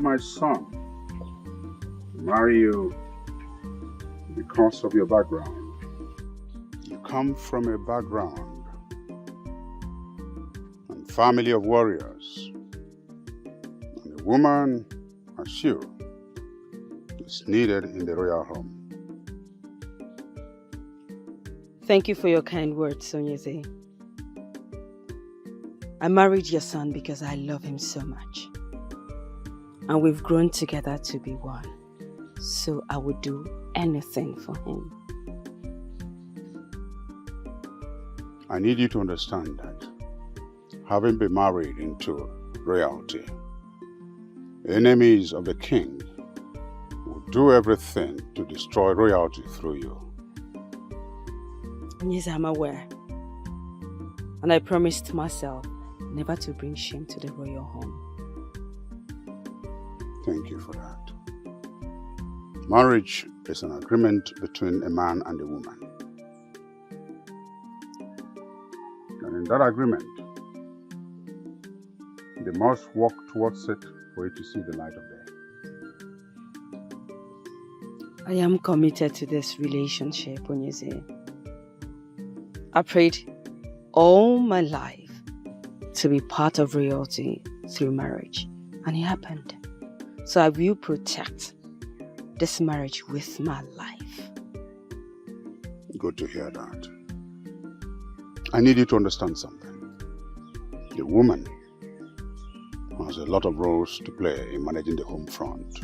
my son to marry you because of your background. You come from a background and family of warriors. And a woman as you is needed in the royal home. Thank you for your kind words, Onyeze. I married your son because I love him so much. And we've grown together to be one. So I would do anything for him. I need you to understand that having been married into royalty, enemies of the king will do everything to destroy royalty through you. Yes, I'm aware. And I promised myself never to bring shame to the royal home. Thank you for that. Marriage is an agreement between a man and a woman. And in that agreement, they must work towards it for it to see the light of day. I am committed to this relationship, Onyeze. I prayed all my life to be part of royalty through marriage, and it happened. So I will protect this marriage with my life. Good to hear that. I need you to understand something. The woman has a lot of roles to play in managing the home front.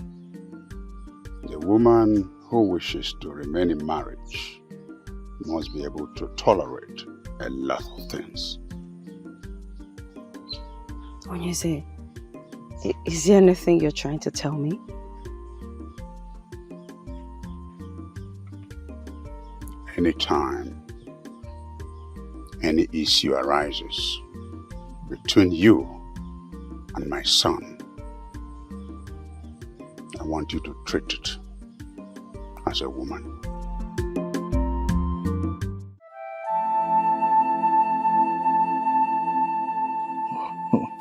The woman who wishes to remain in marriage must be able to tolerate a lot of things. Onyeze, is there anything you're trying to tell me? Anytime any issue arises between you and my son, I want you to treat it as a woman.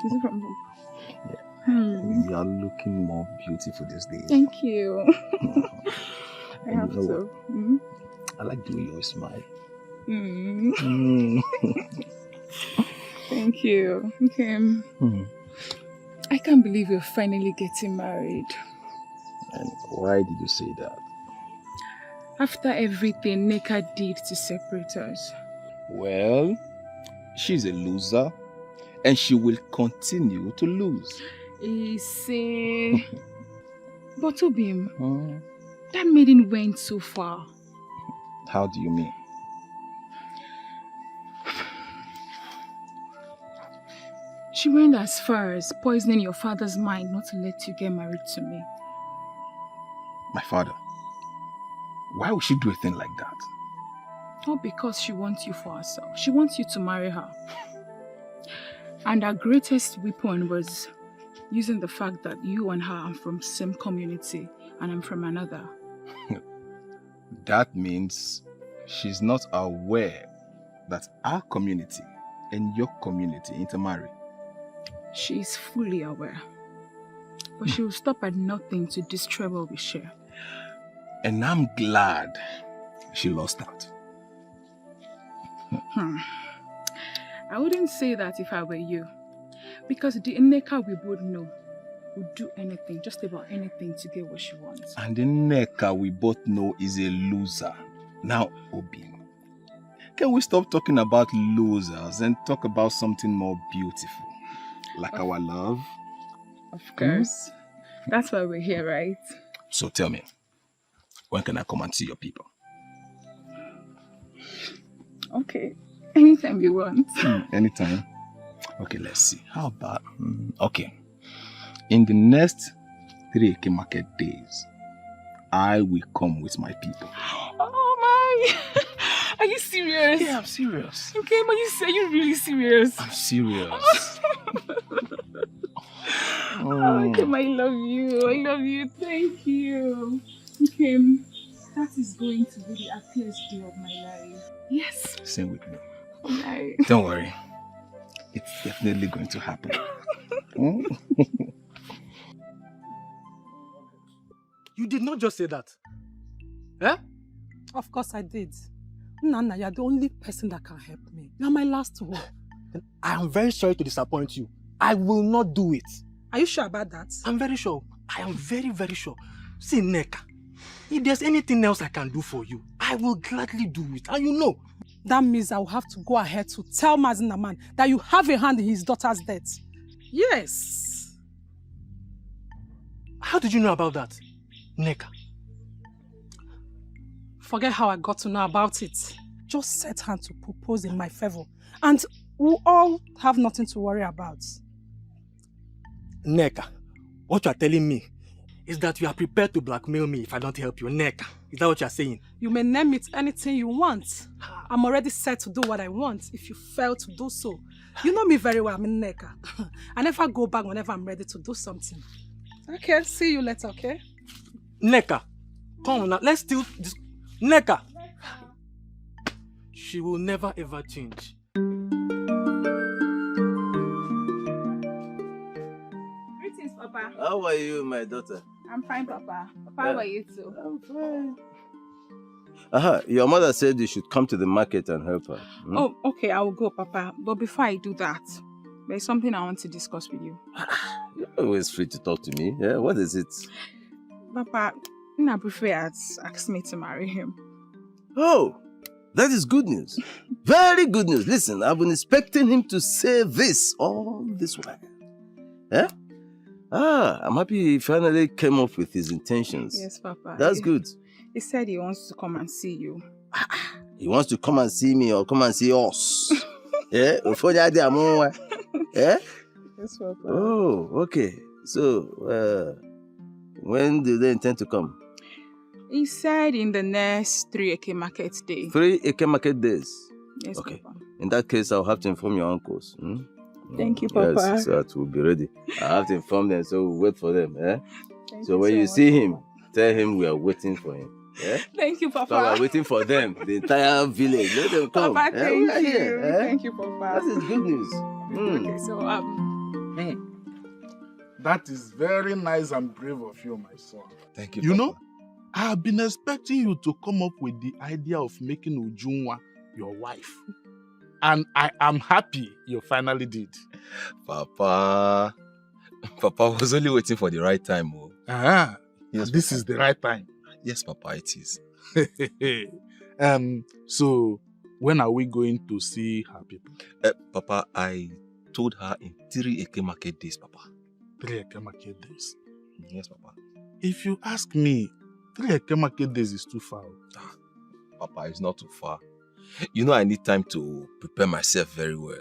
Is it from home? Yeah. You are looking more beautiful these days. Thank you. I have to. I like the way you always smile. Thank you. Okay. I can't believe you're finally getting married. And why did you say that? After everything Nneka did to separate us. Well, she's a loser and she will continue to lose. Easy. But Obim, that maiden went so far. How do you mean? She went as far as poisoning your father's mind not to let you get married to me. My father? Why would she do a thing like that? Not because she wants you for herself. She wants you to marry her. And her greatest weapon was using the fact that you and her are from the same community and I'm from another. That means she's not aware that our community and your community intermarry. She is fully aware. But she will stop at nothing to destroy what we share. And I'm glad she lost out. I wouldn't say that if I were you. Because the Nneka we both know would do anything, just about anything to get what she wants. And the Nneka we both know is a loser. Now, Obi, can we stop talking about losers and talk about something more beautiful? Like our love? Of course. That's why we're here, right? So tell me, when can I come and see your people? Okay. Anytime you want. Anytime? Okay, let's see. How about... okay. In the next 3 Eke market days, I will come with my people. Oh my! Are you serious? Yeah, I'm serious. Okay, but are you really serious? I'm serious. Okay, I love you. I love you. Thank you. Okay, that is going to be the happiest day of my life. Yes. Same with me. Right. Don't worry. It's definitely going to happen. You did not just say that. Eh? Of course I did. Nana, you're the only person that can help me. You're my last hope. I am very sorry to disappoint you. I will not do it. Are you sure about that? I'm very sure. I am very, very sure. See, Nneka, if there's anything else I can do for you, I will gladly do it. And you know. That means I will have to go ahead to tell Mazinaman that you have a hand in his daughter's death. Yes. How did you know about that, Nneka? Forget how I got to know about it. Just set hand to propose in my favor. And we'll all have nothing to worry about. Nneka, what you are telling me is that you are prepared to blackmail me if I don't help you, Nneka. Is that what you are saying? You may name it anything you want. I'm already set to do what I want if you fail to do so. You know me very well, I'm Nneka. I never go back whenever I'm ready to do something. Okay, see you later, okay? Nneka, come on now, let's still... Nneka! She will never ever change. Greetings, Papa. How are you, my daughter? I'm fine, Papa. Papa, how are you too? I'm fine. Your mother said you should come to the market and help her. Hmm? Oh, okay, I will go, Papa. But before I do that, there's something I want to discuss with you. You're always free to talk to me. Yeah, what is it? Papa, Nabufe has asked me to marry him. Oh, that is good news. Very good news. Listen, I've been expecting him to say this all this while. Yeah? I'm happy he finally came up with his intentions. Yes, Papa. That's good. He said he wants to come and see you. He wants to come and see me or come and see us. Yeah? Yeah? Yes, Papa. Oh, okay. So, when do they intend to come? He said in the next 3 Eke market day. 3 Eke market days? Yes, okay. Papa. In that case, I'll have to inform your uncles. Hmm? Thank you, Papa. Yes, so that we'll be ready. I have to inform them, so we'll wait for them. Eh? So when you much, see him, Papa. tell him we are waiting for him. Yeah? Thank you, Papa. So we're waiting for them, the entire village. Let them come. Papa, Eh? thank We are you. here, eh? Thank you, Papa. That is good news. Okay, so That is very nice and brave of you, my son. Thank you, You Papa. know, I have been expecting you to come up with the idea of making Ujunwa your wife. And I am happy you finally did. Papa was only waiting for the right time. Oh. Yes, this is the right time. Yes, Papa, it is. So, when are we going to see her people? Papa, I told her in 3 Eke market days, Papa. 3 Eke market days. Yes, Papa. If you ask me, 3 Eke market days is too far. Papa, it's not too far. You know I need time to prepare myself very well.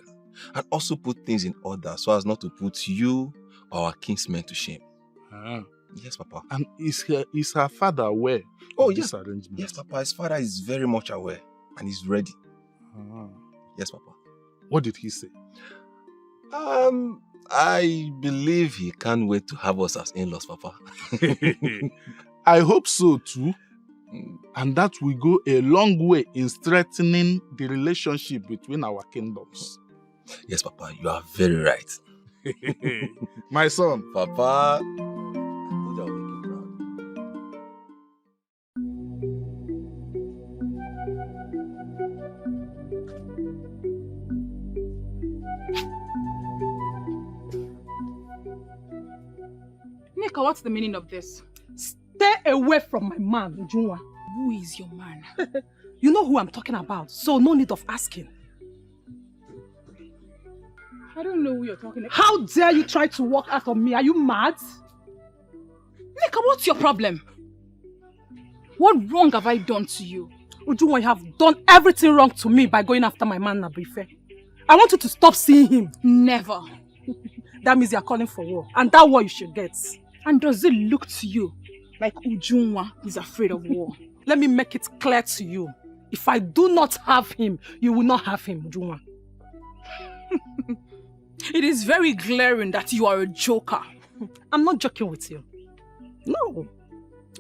And also put things in order so as not to put you or our kinsmen to shame. Yes, Papa. And is her father aware of this arrangement? Yes, Papa. His father is very much aware and he's ready. Yes, Papa. What did he say? I believe he can't wait to have us as in-laws, Papa. I hope so too. And that will go a long way in strengthening the relationship between our kingdoms. Yes, Papa, you are very right. My son. Papa. Nneka, what's the meaning of this? Stay away from my man, Ujunwa. Who is your man? You know who I'm talking about, so no need of asking. I don't know who you're talking about. How dare you try to walk out on me? Are you mad? Nneka, what's your problem? What wrong have I done to you? Ujunwa, you have done everything wrong to me by going after my man, Nabrife. I want you to stop seeing him. Never. That means you're calling for war. And that war you should get. And does it look to you like Ujunwa is afraid of war? Let me make it clear to you. If I do not have him, you will not have him, Ujunwa. It is very glaring that you are a joker. I'm not joking with you. No.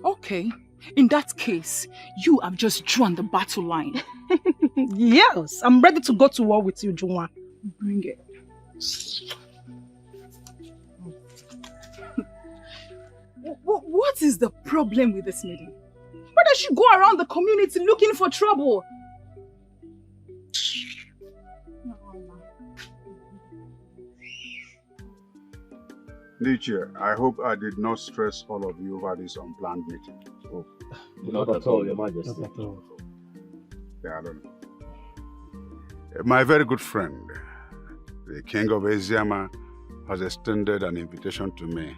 Okay. In that case, you have just drawn the battle line. Yes, I'm ready to go to war with you, Ujunwa. Bring it. What What is the problem with this maiden? Why does she go around the community looking for trouble? Dikeh, I hope I did not stress all of you over this unplanned meeting. Oh, not at all, Your Majesty. Not at all. Yeah, I don't know. My very good friend, the King of Eziama, has extended an invitation to me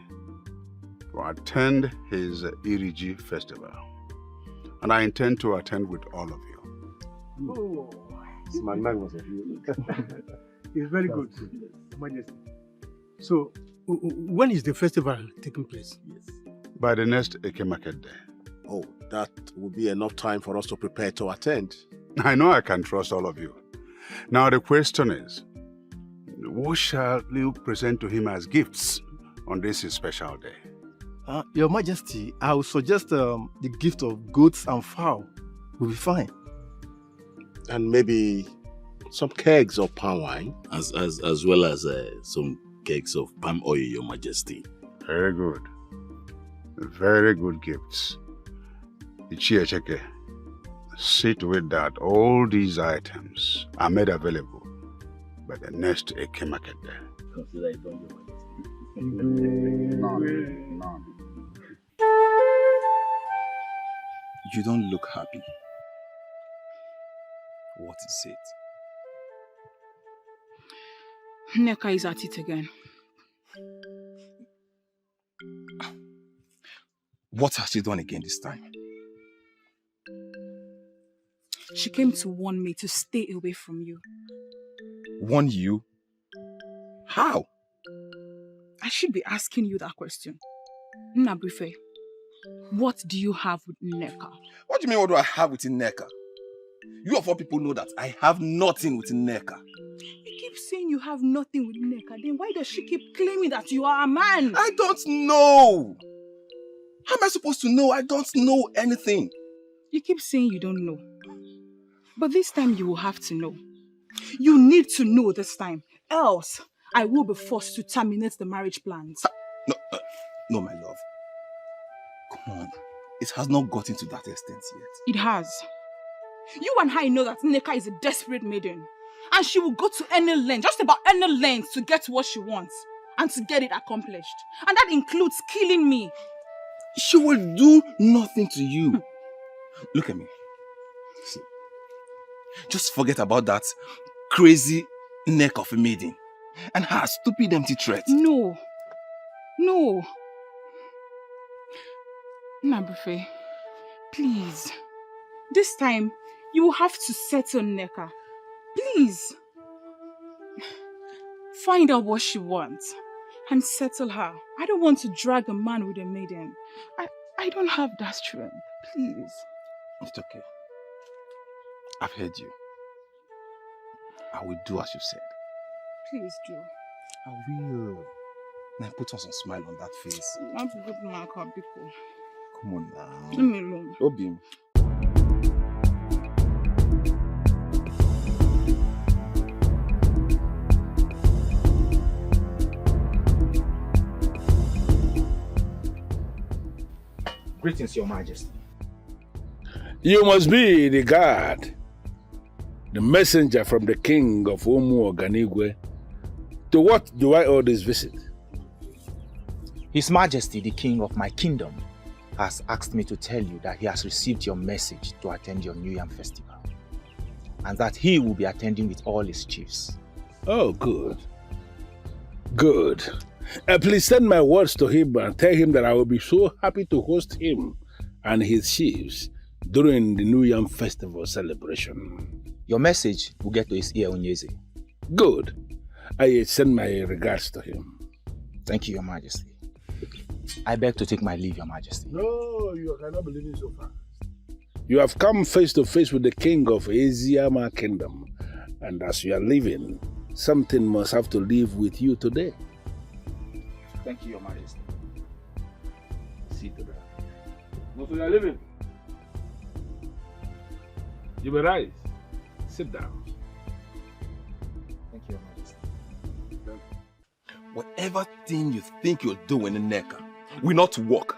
to attend his Iriji festival. And I intend to attend with all of you. Oh, It's magnanimous of you. it's very good, Your Majesty. So, when is the festival taking place? Yes. By the next Eke Market Day. Oh, that will be enough time for us to prepare to attend. I know I can trust all of you. Now the question is, what shall you present to him as gifts on this special day? Your Majesty, I would suggest the gift of goats and fowl will be fine. And maybe some kegs of palm wine. As well as some cakes of palm oil, Your Majesty. Very good. Very good gifts. Ichiecheke, see to it that all these items are made available by the next Eke Market Day. Consider it done, Your Majesty. None. You don't look happy. What is it? Nneka is at it again. What has she done again this time? She came to warn me to stay away from you. Warn you? How? I should be asking you that question. Nnabuife, what do you have with Nneka? What do you mean, what do I have with Nneka? You of all people know that I have nothing with Nneka. You keep saying you have nothing with Nneka, then why does she keep claiming that you are a man? I don't know. How am I supposed to know? I don't know anything. You keep saying you don't know. But this time you will have to know. You need to know this time. Else, I will be forced to terminate the marriage plans. No, my love. Come on. It has not gotten to that extent yet. It has. You and I know that Nneka is a desperate maiden. And she will go to any length, just about any length, to get what she wants. And to get it accomplished. And that includes killing me. She will do nothing to you. Look at me. See. Just forget about that crazy neck of a maiden. And her stupid empty threat. No. No. Nnabuife, please. This time, you will have to settle Nneka. Please. Find out what she wants and settle her. I don't want to drag a man with a maiden. I don't have that strength. Please. It's okay. I've heard you. I will do as you said. Please do. I will. Now put on some smile on that face. Not good, Marco, Biko. Come on now. Leave me alone. Oby. Greetings, Your Majesty. You must be the guard, the messenger from the king of Umu Oganigwe. To what do I owe this visit? His Majesty, the king of my kingdom, has asked me to tell you that he has received your message to attend your New Yam festival, and that he will be attending with all his chiefs. Oh, good. Good. Please send my words to him and tell him that I will be so happy to host him and his chiefs during the New Yam festival celebration. Your message will get to his ear, Onyeze. Good. I send my regards to him. Thank you, Your Majesty. I beg to take my leave, Your Majesty. No, you cannot believe it so fast. You have come face to face with the king of Eziama Kingdom, and as you are leaving, something must have to leave with you today. Thank you, Your Majesty. See to that. What you are leaving? You may rise. Sit down. Thank you, Your Majesty. Whatever thing you think you're doing in Nneka will not work.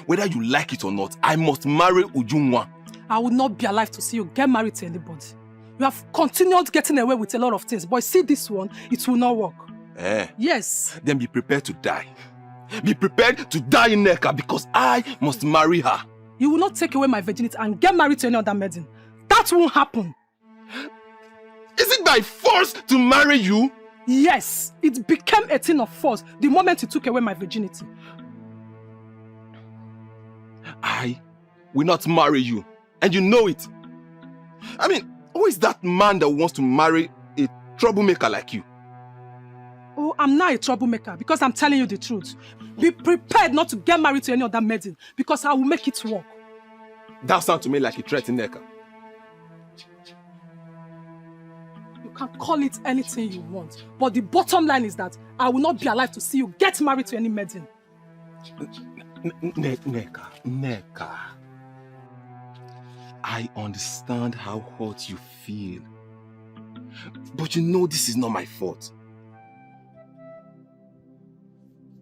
whether you like it or not, I must marry Ujunwa. I will not be alive to see you get married to anybody. You have continued getting away with a lot of things, but see this one, it will not work. Yes. Then be prepared to die. Be prepared to die in Nneka because I must marry her. You will not take away my virginity and get married to any other maiden. That won't happen. Is it by force to marry you? Yes, it became a thing of force the moment you took away my virginity. I will not marry you, and you know it. I mean, who is that man that wants to marry a troublemaker like you? Oh, I'm not a troublemaker because I'm telling you the truth. Be prepared not to get married to any other maiden because I will make it work. That sounds to me like a threat in Nneka. You can call it anything you want, but the bottom line is that I will not be alive to see you get married to any maiden. Nneka. I understand how hurt you feel. But you know this is not my fault.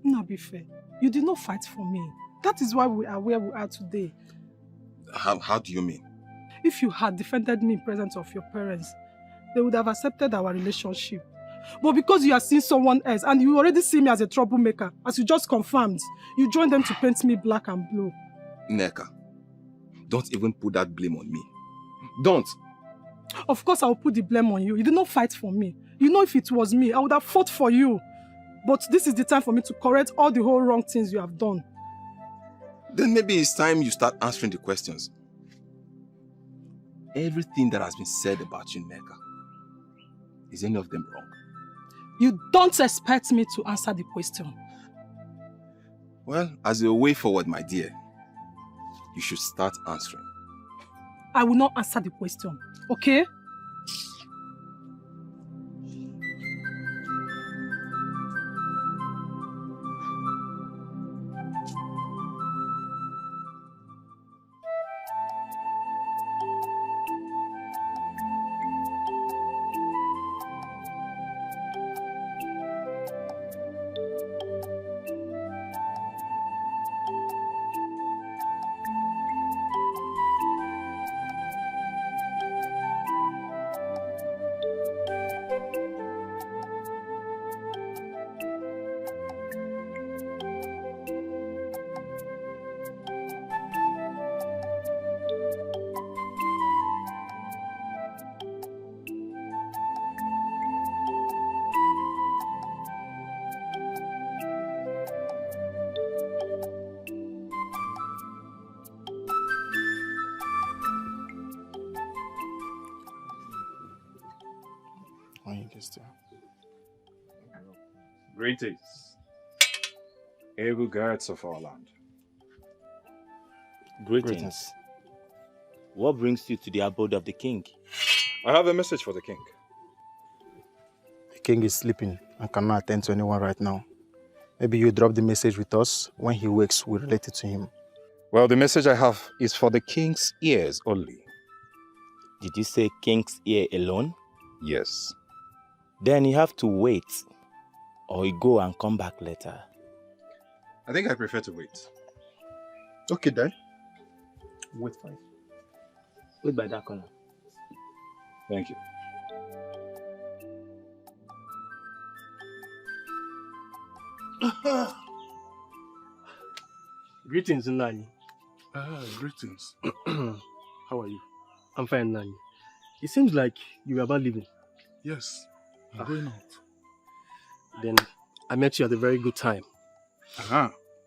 Nabife, you did not fight for me. That is why we are where we are today. How do you mean? If you had defended me in presence of your parents, they would have accepted our relationship. But because you have seen someone else and you already see me as a troublemaker, as you just confirmed, you joined them to paint me black and blue. Nneka, don't even put that blame on me. Don't. Of course I will put the blame on you. You did not fight for me. You know if it was me, I would have fought for you. But this is the time for me to correct all the whole wrong things you have done. Then maybe it's time you start answering the questions. Everything that has been said about you, Nneka, is any of them wrong? You don't expect me to answer the question. Well, as a way forward, my dear, you should start answering. I will not answer the question, okay? Greetings, able guards of our land. Greetings. What brings you to the abode of the king? I have a message for the king. The king is sleeping and cannot attend to anyone right now. Maybe you drop the message with us. When he wakes, we'll relate it to him. Well, the message I have is for the king's ears only. Did you say king's ear alone? Yes. Then you have to wait, or you go and come back later. I think I prefer to wait. Okay, then. Wait for it. Wait by that corner. Thank you. Greetings, Nani. Greetings. How are you? I'm fine, Nani. It seems like you are about leaving. Yes, I'm going out. Then I met you at a very good time.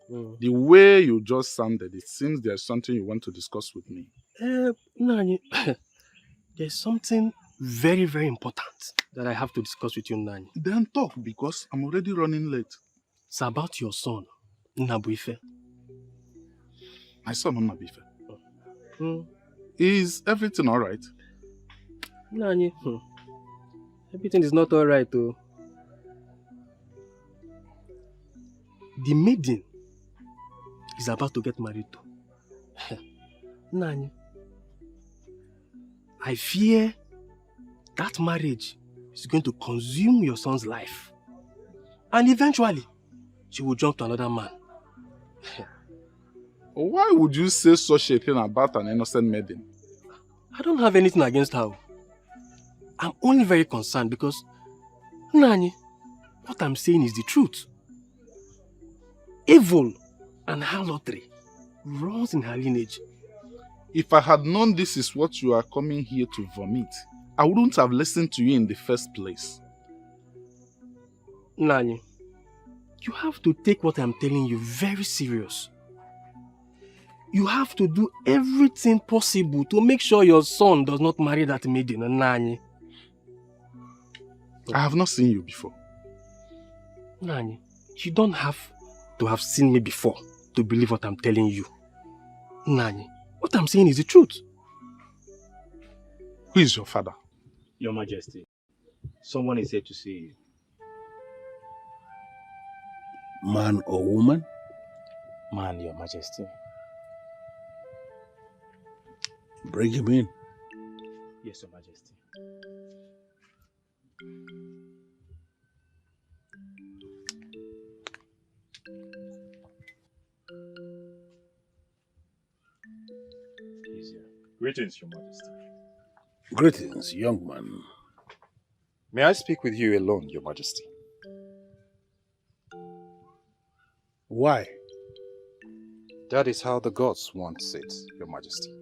The way you just sounded, it seems there's something you want to discuss with me. Nani, there's something very, very important that I have to discuss with you, Nani. Then talk, because I'm already running late. It's about your son, Nnabuife. My son, Nnabuife. Is everything all right? Nani, everything is not all right, though. The maiden is about to get married to. Nani, I fear that marriage is going to consume your son's life. And eventually, she will jump to another man. Why would you say such a thing about an innocent maiden? I don't have anything against her. I'm only very concerned because, Nani, what I'm saying is the truth. Evil and harlotry runs in her lineage. If I had known this is what you are coming here to vomit, I wouldn't have listened to you in the first place. Nani, you have to take what I'm telling you very serious. You have to do everything possible to make sure your son does not marry that maiden, Nani. I have not seen you before. Nani, you don't have to have seen me before to believe what I'm telling you. Nani, what I'm saying is the truth. Who is your father? Your Majesty, someone is here to see you. Man or woman? Man, Your Majesty. Bring him in. Yes, Your Majesty. Greetings, Your Majesty. Greetings, young man. May I speak with you alone, Your Majesty? Why? That is how the gods want it, Your Majesty.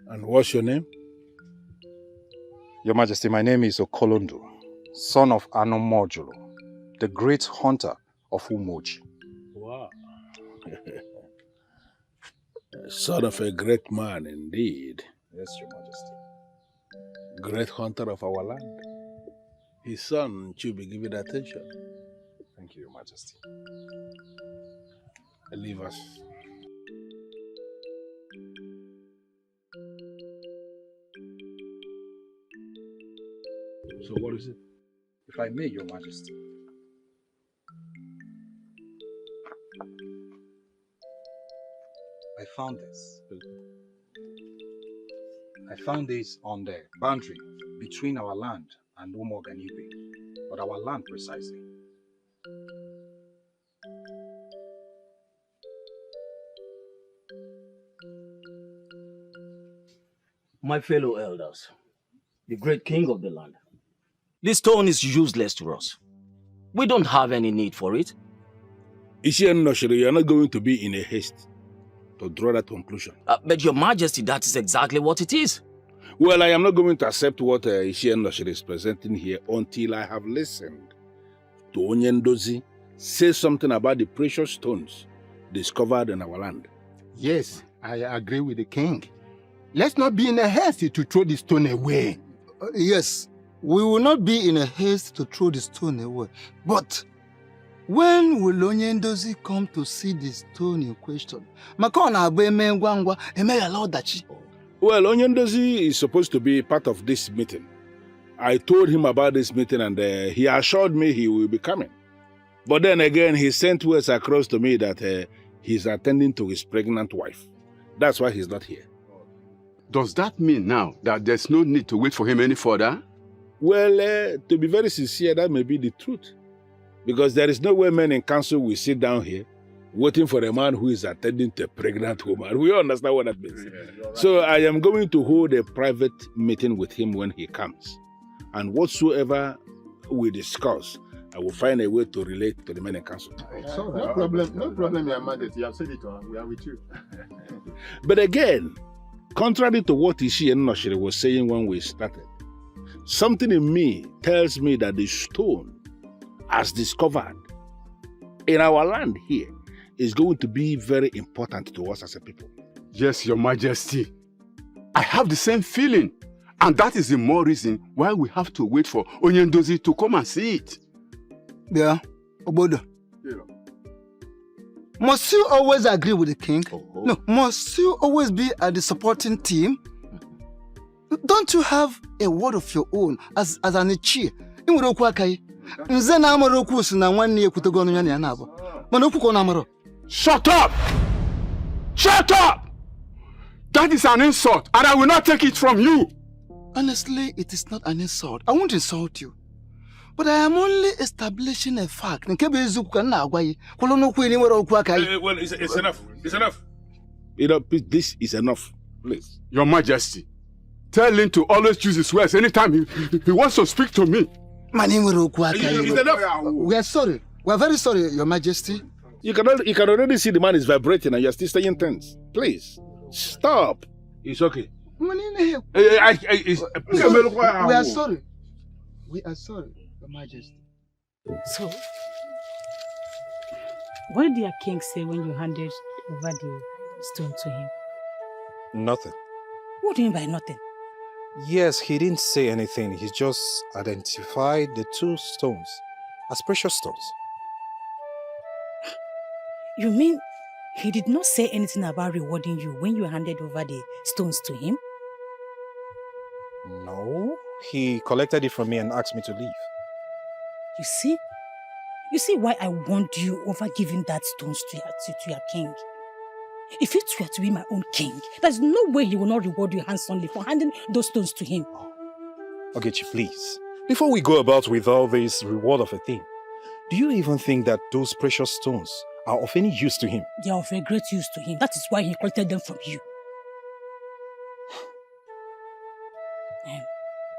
And what's your name? Your Majesty, my name is Okolondo, son of Anomojulo, the great hunter of Umoji. Wow. Son of a great man indeed. Yes, Your Majesty. Great hunter of our land. His son should be given attention. Thank you, Your Majesty. Leave us. So what is it? If I may, Your Majesty. I found this. I found this on the boundary between our land and Umoganibe, but our land precisely. My fellow elders, the great king of the land, this stone is useless to us. We don't have any need for it. Ishienoshiri, you're not going to be in a haste to draw that conclusion. But Your Majesty, that is exactly what it is. Well, I am not going to accept what Ishienoshiri is presenting here until I have listened to Onyendozi say something about the precious stones discovered in our land. Yes, I agree with the king. Let's not be in a haste to throw the stone away. Yes, we will not be in a haste to throw the stone away. But when will Onyendozi come to see the stone in question? Well, Onyendozi is supposed to be part of this meeting. I told him about this meeting and he assured me he will be coming. But then again, he sent words across to me that he's attending to his pregnant wife. That's why he's not here. Does that mean now that there's no need to wait for him any further? Well, to be very sincere, that may be the truth. Because there is no way men in council will sit down here waiting for a man who is attending to a pregnant woman. We all understand what that means. Yeah, right. So I am going to hold a private meeting with him when he comes. And whatsoever we discuss, I will find a way to relate to the men in council. No problem, Your Majesty. You have said it, we are with you. But again, contrary to what Ishienoshiri was saying when we started, something in me tells me that the stone, as discovered in our land here, is going to be very important to us as a people. Yes, Your Majesty. I have the same feeling. And that is the more reason why we have to wait for Onyendozi to come and see it. Yeah, Obodo. Yeah. Must you always agree with the king? No, must you always be at the supporting team? Don't you have a word of your own as an Ichie? Shut up! Shut up! That is an insult, and I will not take it from you. Honestly, it is not an insult. I won't insult you. But I am only establishing a fact. Well, it's enough. It's enough. This is enough. Please. Your Majesty, tell him to always use his words anytime he wants to speak to me. It's enough. We are sorry. We are very sorry, Your Majesty. You can already see the man is vibrating and you're still staying tense. Please, stop. It's okay. We are sorry. We are sorry, Your Majesty. So, what did your king say when you handed over the stone to him? Nothing. What do you mean by nothing? Yes, he didn't say anything. He just identified the 2 stones as precious stones. You mean he did not say anything about rewarding you when you handed over the stones to him? No, he collected it from me and asked me to leave. You see? You see why I warned you over giving that stones to your king? If it were to be my own king, there's no way he will not reward you handsomely for handing those stones to him. Ogechi, please. Before we go about with all this reward of a thing, do you even think that those precious stones are of any use to him? They are of a great use to him. That is why he collected them from you.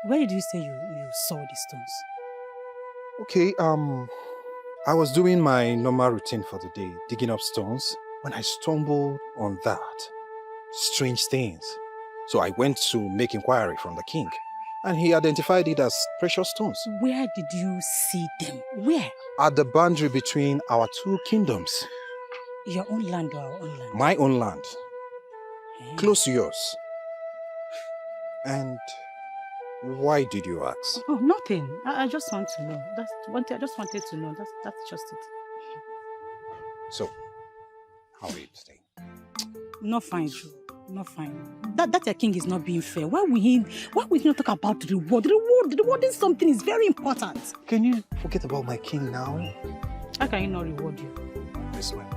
Where did you say you saw these stones? Okay, I was doing my normal routine for the day, digging up stones, when I stumbled on that. Strange things. So I went to make inquiry from the king, and he identified it as precious stones. Where did you see them? Where? At the boundary between our 2 kingdoms. Your own land or our own land? My own land. Close to yours. And why did you ask? Oh, nothing. I just want to know. I just wanted to know. That's just it. So, how are you today? Not fine, Joe. Not fine. That your king is not being fair. Why will he not talk about the reward? The reward is something is very important. Can you forget about my king now? How can he not reward you? This man.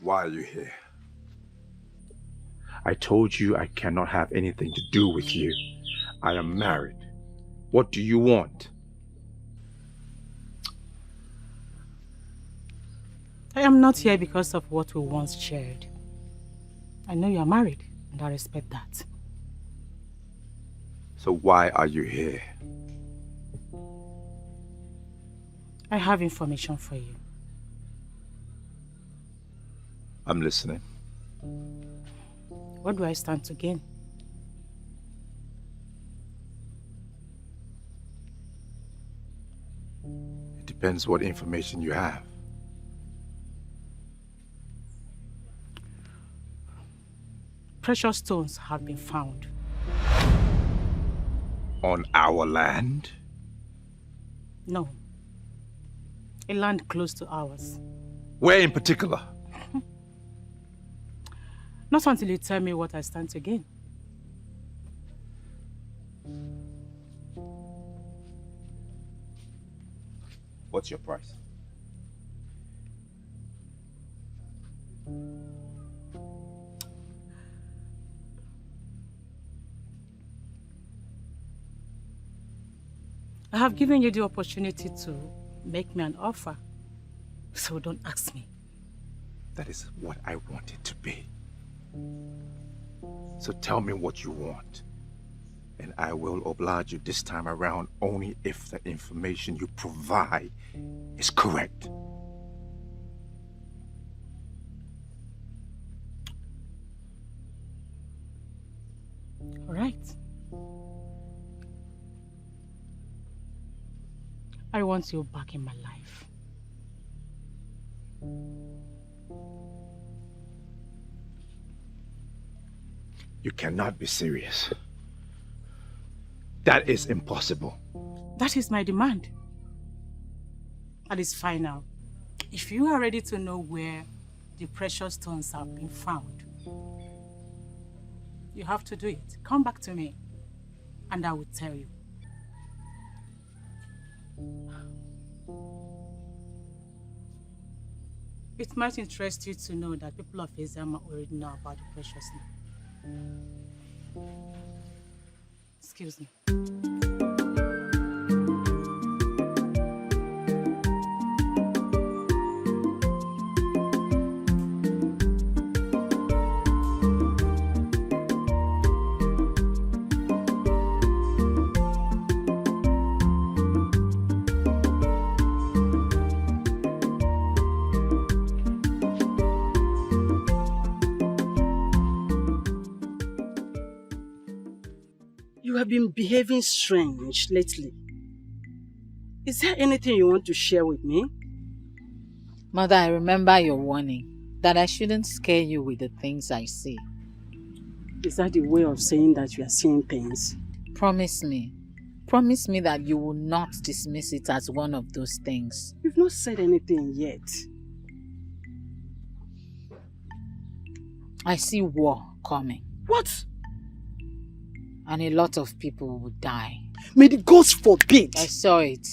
Why are you here? I told you I cannot have anything to do with you. I am married. What do you want? I am not here because of what we once shared. I know you are married, and I respect that. So why are you here? I have information for you. I'm listening. What do I stand to gain? It depends what information you have. Precious stones have been found. On our land? No. A land close to ours. Where in particular? Not until you tell me what I stand to gain. What's your price? I have given you the opportunity to make me an offer, so don't ask me. That is what I want it to be. So tell me what you want. And I will oblige you this time around only if the information you provide is correct. All right. I want you back in my life. You cannot be serious. That is impossible. That is my demand. And it's final. If you are ready to know where the precious stones have been found, you have to do it. Come back to me, and I will tell you. It might interest you to know that people of Islam already know about the precious stone. Excuse me. You have been behaving strange lately. Is there anything you want to share with me? Mother, I remember your warning that I shouldn't scare you with the things I see. Is that the way of saying that you are seeing things? Promise me. Promise me that you will not dismiss it as one of those things. You've not said anything yet. I see war coming. What? And a lot of people will die. May the gods forbid! I saw it.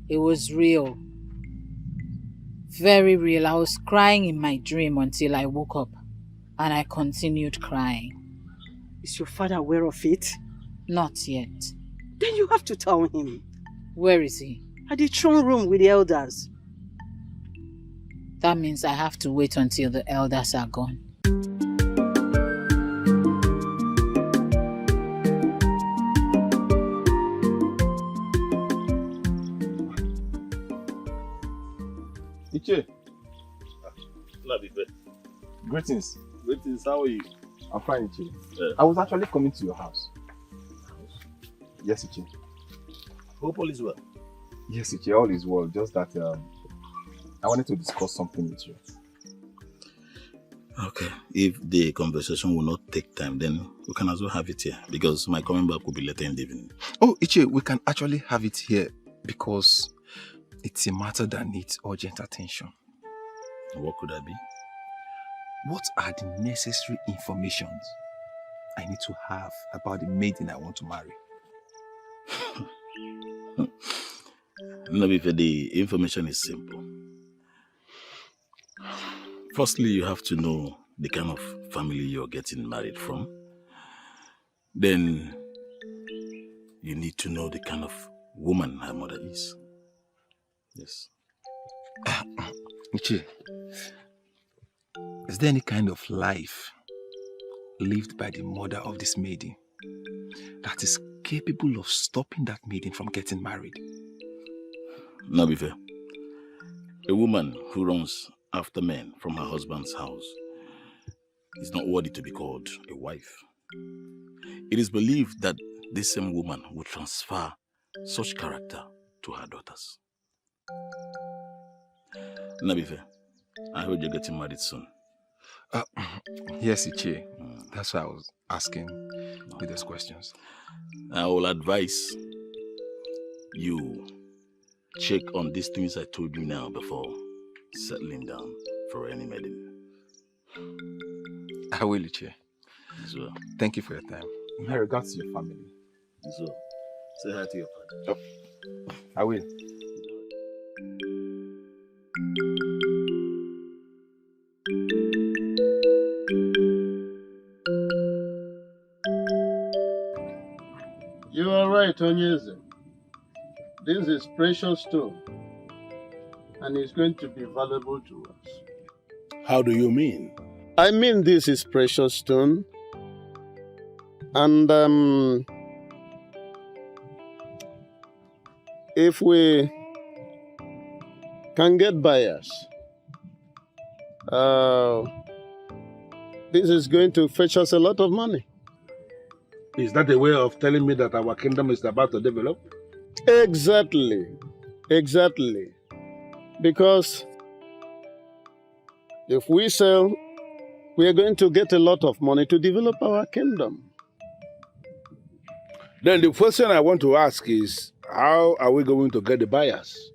It was real. Very real. I was crying in my dream until I woke up. And I continued crying. Is your father aware of it? Not yet. Then you have to tell him. Where is he? At the throne room with the elders. That means I have to wait until the elders are gone. Iche. Greetings. Greetings, how are you? I'm fine, Iche. I was actually coming to your house. Yes, Iche. Hope all is well. Yes, Iche, all is well. Just that I wanted to discuss something with you. Okay. If the conversation will not take time, then we can as well have it here because my coming back will be later in the evening. Oh, Iche, we can actually have it here because it's a matter that needs urgent attention. What could that be? What are the necessary information I need to have about the maiden I want to marry? No, the information is simple. Firstly, you have to know the kind of family you're getting married from. Then, you need to know the kind of woman her mother is. Yes. Ichi, is there any kind of life lived by the mother of this maiden that is capable of stopping that maiden from getting married? No, be fair. A woman who runs after men from her husband's house is not worthy to be called a wife. It is believed that this same woman will transfer such character to her daughters. Nabife, I heard you're getting married soon. Yes, Ichi. That's why I was asking you those questions. I will advise you check on these things I told you now before settling down for any maiden. I will, Ichi. So, thank you for your time. My regards to your family. So, say hi to your father. Oh, I will. You are right, Onyeze. This is precious stone, and it's going to be valuable to us. How do you mean? I mean this is precious stone, and if we can get buyers, this is going to fetch us a lot of money. Is that a way of telling me that our kingdom is about to develop? Exactly. Exactly. Because if we sell, we are going to get a lot of money to develop our kingdom. Then the question I want to ask is, how are we going to get the buyers?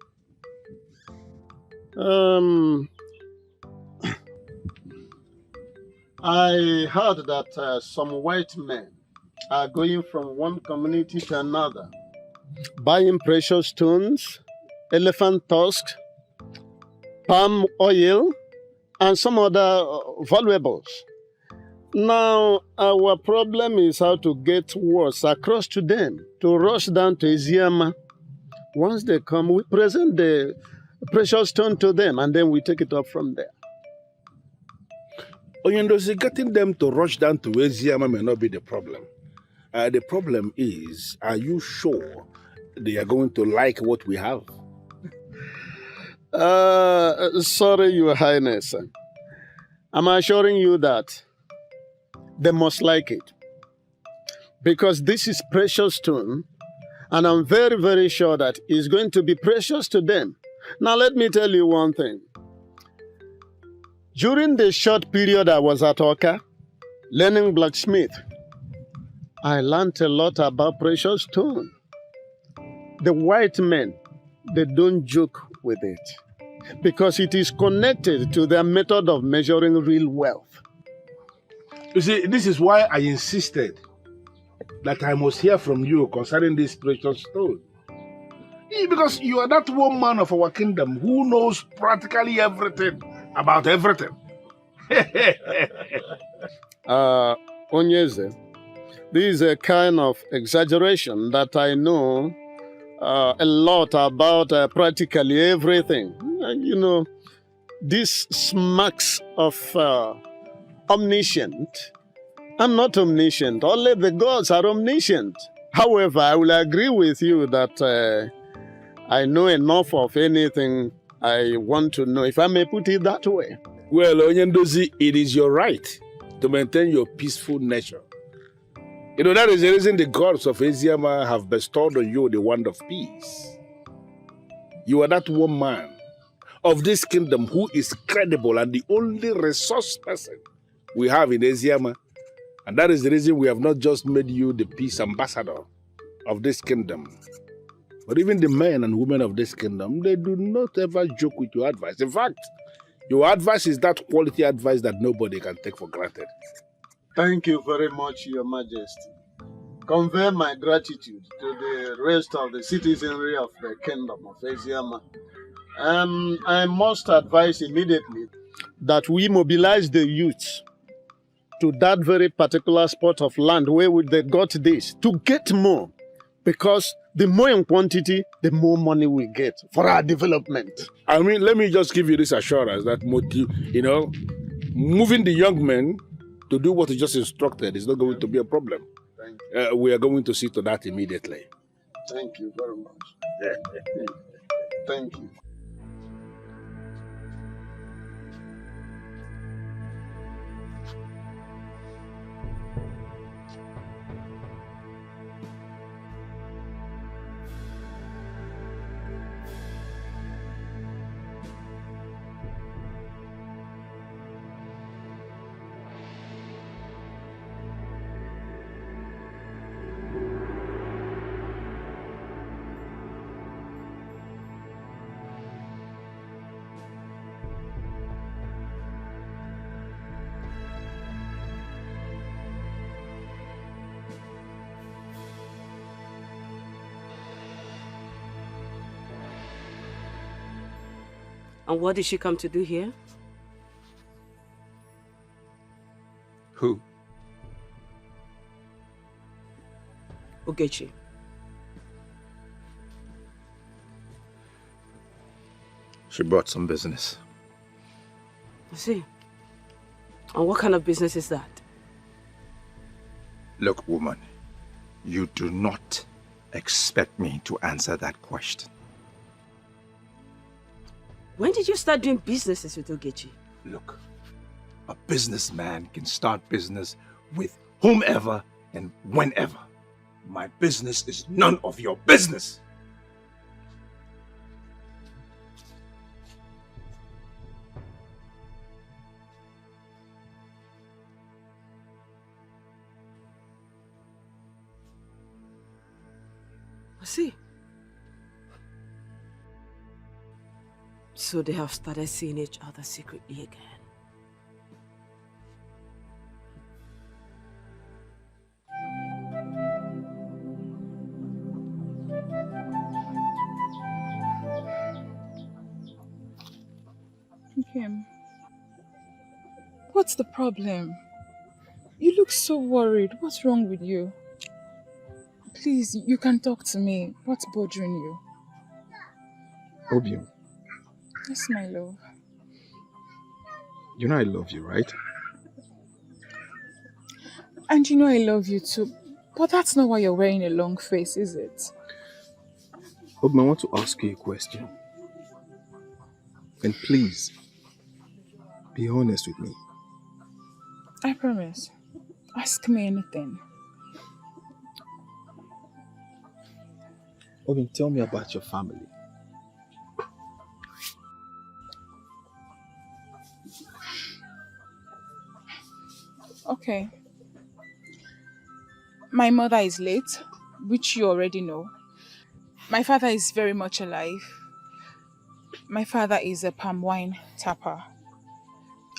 I heard that some white men are going from one community to another, buying precious stones, elephant tusks, palm oil, and some other valuables. Now, our problem is how to get words across to them, to rush down to Eziama. Once they come, we present the precious stone to them, and then we take it up from there. Onyendozi, getting them to rush down to Eziama may not be the problem. The problem is, are you sure they are going to like what we have? Sorry, Your Highness. I'm assuring you that they must like it. Because this is precious stone, and I'm very, very sure that it's going to be precious to them. Now, let me tell you one thing. During the short period I was at Oka, learning blacksmith, I learned a lot about precious stone. The white men, they don't joke with it because it is connected to their method of measuring real wealth. You see, this is why I insisted that I must hear from you concerning this precious stone. Because you are that one man of our kingdom who knows practically everything about everything. Onyeze, this is a kind of exaggeration that I know a lot about practically everything. You know, this smacks of omniscient. I'm not omniscient. Only the gods are omniscient. However, I will agree with you that I know enough of anything I want to know, if I may put it that way. Well, Onyendozi, it is your right to maintain your peaceful nature. You know, that is the reason the gods of Eziama have bestowed on you the wand of peace. You are that one man of this kingdom who is credible and the only resource person we have in Eziama. And that is the reason we have not just made you the peace ambassador of this kingdom, but even the men and women of this kingdom, they do not ever joke with your advice. In fact, your advice is that quality advice that nobody can take for granted. Thank you very much, Your Majesty. Convey my gratitude to the rest of the citizenry of the kingdom of Eziama. I must advise immediately that we mobilize the youth to that very particular spot of land where they got this, to get more. Because the more in quantity, the more money we get for our development. I mean, let me just give you this assurance that, you know, moving the young men to do what you just instructed is not going to be a problem. We are going to see to that immediately. Thank you very much. Thank you. And what did she come to do here? Who? Ogechi. She brought some business. I see. And what kind of business is that? Look, woman, you do not expect me to answer that question. When did you start doing businesses with Ogechi? Look, a businessman can start business with whomever and whenever. My business is none of your business. I see. So they have started seeing each other secretly again. Kim, what's the problem? You look so worried. What's wrong with you? Please, you can talk to me. What's bothering you? Oby, Yes, my love. you know I love you, right? And you know I love you too. But that's not why you're wearing a long face, is it? Oby, I want to ask you a question. And please, be honest with me. I promise. Ask me anything. Oby, tell me about your family. Okay. My mother is late, which you already know. My father is very much alive. My father is a palm wine tapper.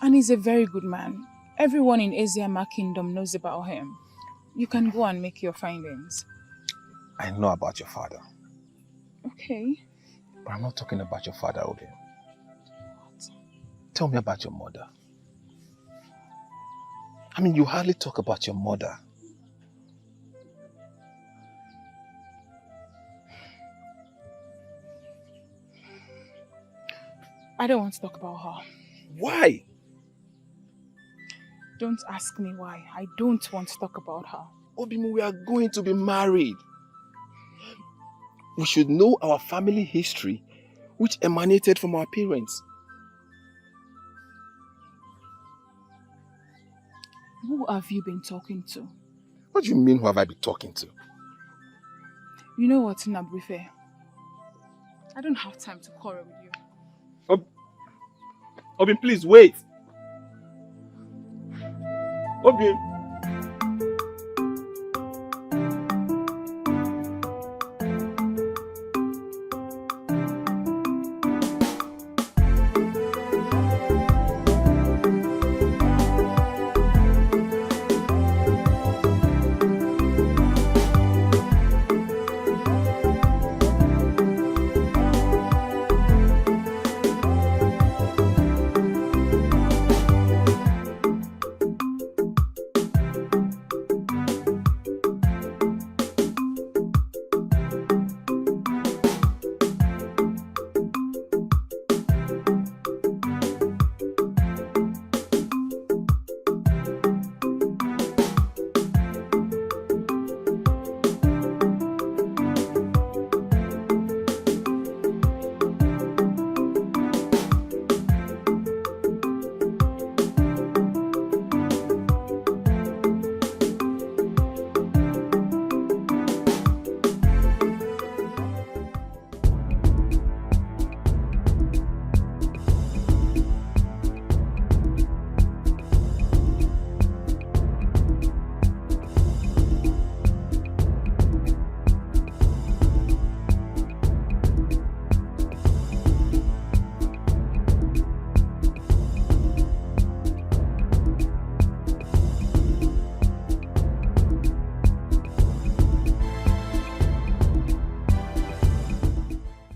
And he's a very good man. Everyone in Eziama Kingdom knows about him. You can go and make your findings. I know about your father. Okay. But I'm not talking about your father, Oby. Tell me about your mother. I mean, you hardly talk about your mother. I don't want to talk about her. Why? Don't ask me why. I don't want to talk about her. Oby, we are going to be married. We should know our family history, which emanated from our parents. Who have you been talking to? What do you mean, who have I been talking to? You know what, Nabrife? I don't have time to quarrel with you. Oby, please wait. Oby.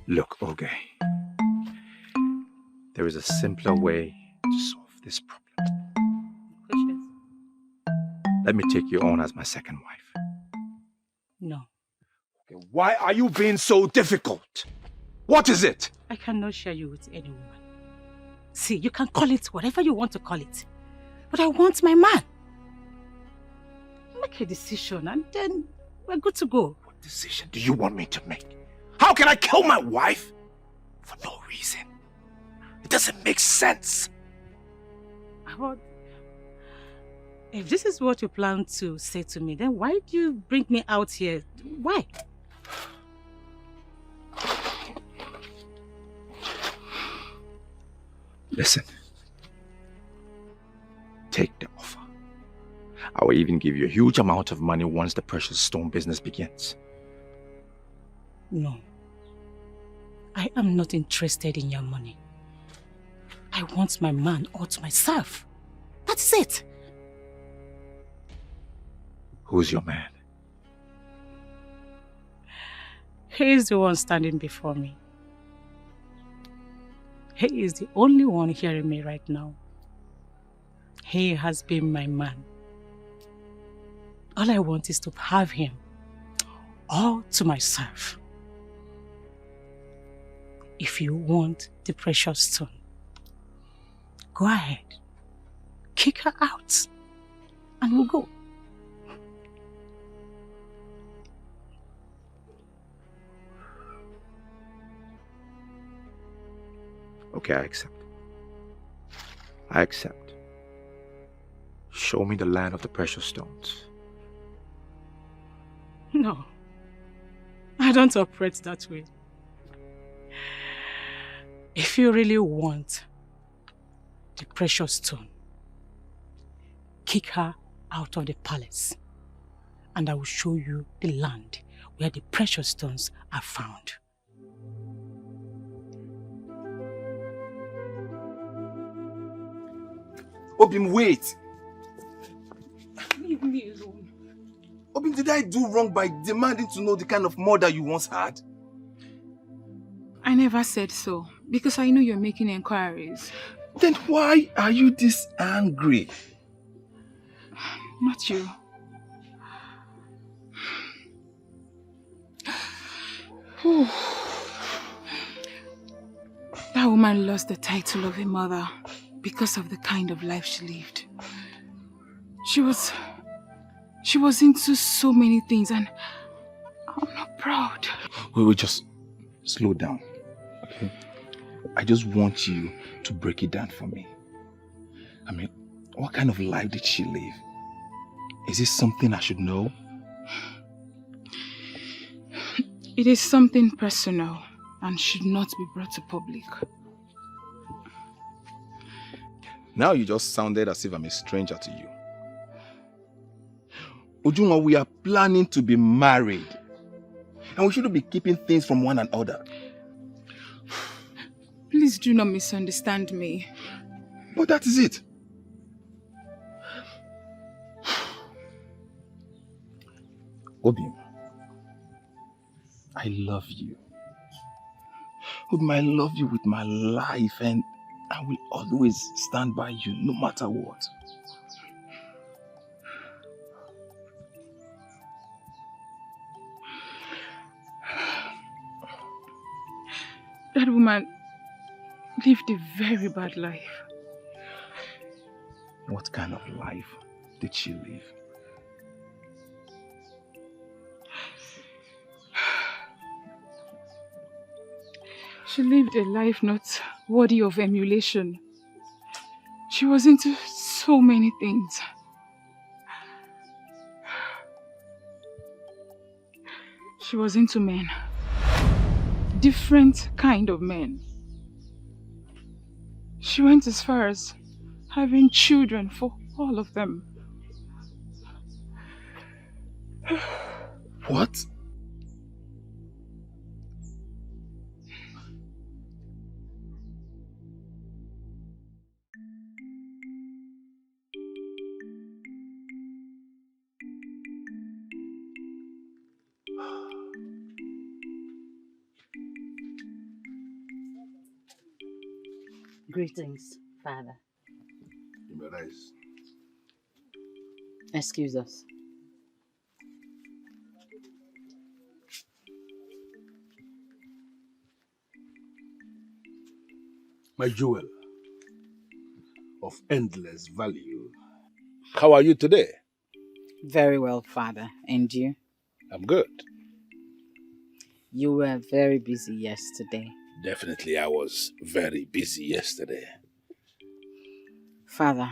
Look, Oge, there is a simpler way to solve this problem. Let me take you on as my second wife. No. Okay, why are you being so difficult? What is it? I cannot share you with anyone. See, you can call it whatever you want to call it. But I want my man. Make a decision and then we're good to go. What decision do you want me to make? How can I kill my wife for no reason? It doesn't make sense. But if this is what you plan to say to me, then why do you bring me out here? Why? Listen. Take the offer. I will even give you a huge amount of money once the precious stone business begins. No. I am not interested in your money. I want my man all to myself. That's it. Who's your man? He is the one standing before me. He is the only one hearing me right now. He has been my man. All I want is to have him all to myself. If you want the precious stone, go ahead. Kick her out and we'll go. Okay, I accept. I accept. Show me the land of the precious stones. No, I don't operate that way. If you really want the precious stone, kick her out of the palace and I will show you the land where the precious stones are found. Obim, wait! Leave me alone. Obim, did I do wrong by demanding to know the kind of mother you once had? I never said so, because I know you're making inquiries. Then why are you this angry? Not you. That woman lost the title of a mother because of the kind of life she lived. She was into so many things and I'm not proud. We will just slow down, okay? I just want you to break it down for me. I mean, what kind of life did she live? Is this something I should know? It is something personal and should not be brought to public. Now you just sounded as if I'm a stranger to you. Ujunwa, we are planning to be married. And we shouldn't be keeping things from one another. Please do not misunderstand me. But that is it. Obim, I love you. Obim, I love you with my life and I will always stand by you no matter what. That woman lived a very bad life. What kind of life did she live? She lived a life not worthy of emulation. She was into so many things. She was into men. Different kind of men. She went as far as having children for all of them. What? Greetings, Father. You may rise. Excuse us. My jewel of endless value. How are you today? Very well, Father. And you? I'm good. You were very busy yesterday. Definitely, I was very busy yesterday. Father,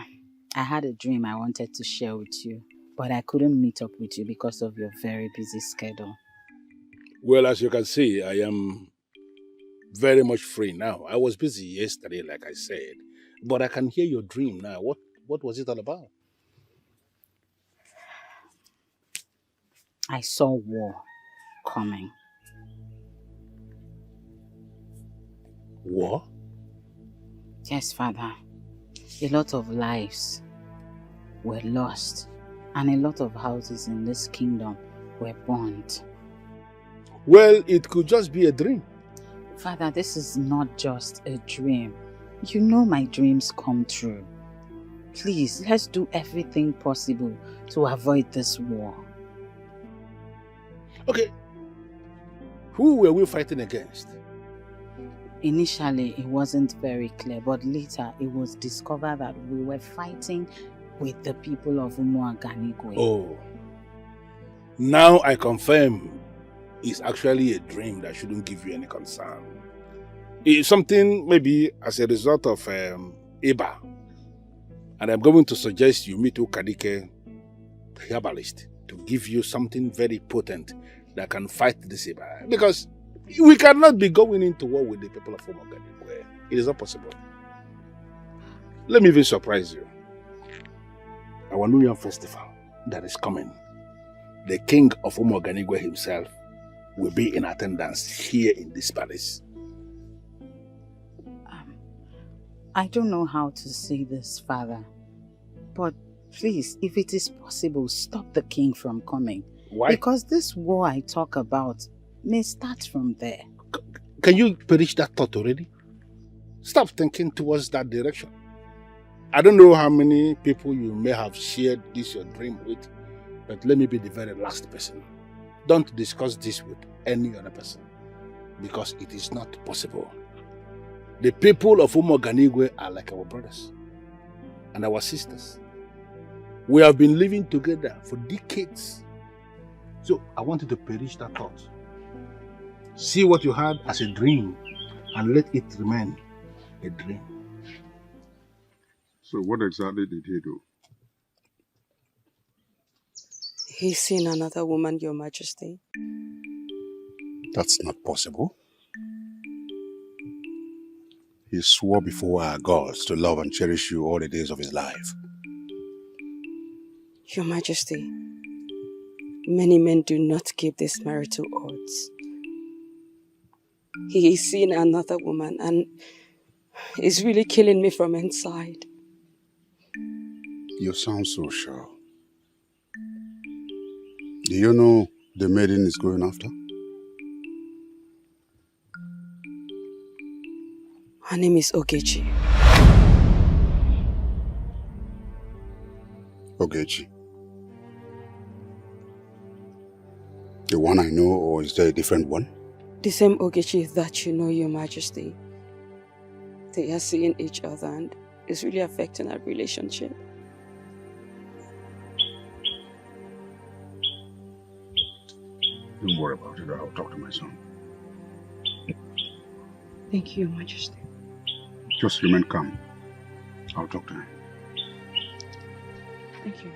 I had a dream I wanted to share with you, but I couldn't meet up with you because of your very busy schedule. Well, as you can see, I am very much free now. I was busy yesterday, like I said, but I can hear your dream now. What was it all about? I saw war coming. War? Yes, Father. A lot of lives were lost, and a lot of houses in this kingdom were burnt. Well, it could just be a dream. Father, this is not just a dream. You know my dreams come true. Please, let's do everything possible to avoid this war. Okay. Who were we fighting against? Initially, it wasn't very clear, but later it was discovered that we were fighting with the people of Umuaganigwe. Oh. Now I confirm it's actually a dream that shouldn't give you any concern. It's something maybe as a result of Eba. And I'm going to suggest you meet Dikeh, the herbalist, to give you something very potent that can fight this Eba. Because we cannot be going into war with the people of Umuaganigwe. It is not possible. Let me even surprise you. Our New Year festival that is coming, the king of Umuaganigwe himself will be in attendance here in this palace. I don't know how to say this, Father, but please, if it is possible, stop the king from coming. Why? Because this war I talk about may start from there. Can you perish that thought already? Stop thinking towards that direction. I don't know how many people you may have shared this your dream with, but let me be the very last person. Don't discuss this with any other person, because it is not possible. The people of Umuaganigwe are like our brothers and our sisters. We have been living together for decades. So I want you to perish that thought. See what you had as a dream and let it remain a dream. So what exactly did he do? He's seen another woman, Your Majesty. That's not possible. He swore before our gods to love and cherish you all the days of his life. Your Majesty, many men do not keep these marital oaths. He is seeing another woman and is really killing me from inside. You sound so sure. Do you know the maiden is going after? Her name is Ogechi. Ogechi. The one I know, or is there a different one? The same Ogechi that you know, Your Majesty. They are seeing each other and it's really affecting our relationship. Don't worry about it. I'll talk to my son. Thank you, Your Majesty. Just remain calm. I'll talk to him. Thank you.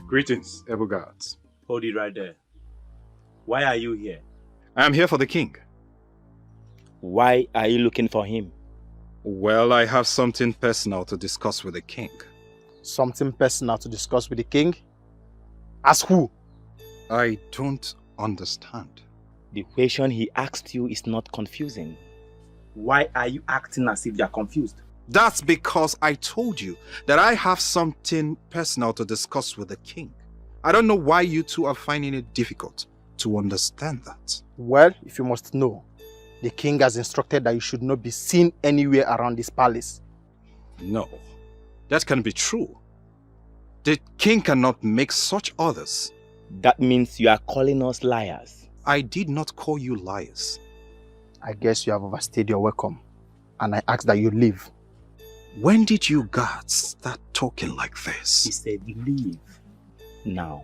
Greetings, able guards. Hold it right there. Why are you here? I am here for the king. Why are you looking for him? Well, I have something personal to discuss with the king. Something personal to discuss with the king? Ask who? I don't understand. The question he asked you is not confusing. Why are you acting as if you are confused? That's because I told you that I have something personal to discuss with the king. I don't know why you two are finding it difficult to understand that. Well, if you must know, the king has instructed that you should not be seen anywhere around this palace. No, that can't be true. The king cannot make such orders. That means you are calling us liars. I did not call you liars. I guess you have overstayed your welcome, and I ask that you leave. When did you guys start talking like this? He said leave now.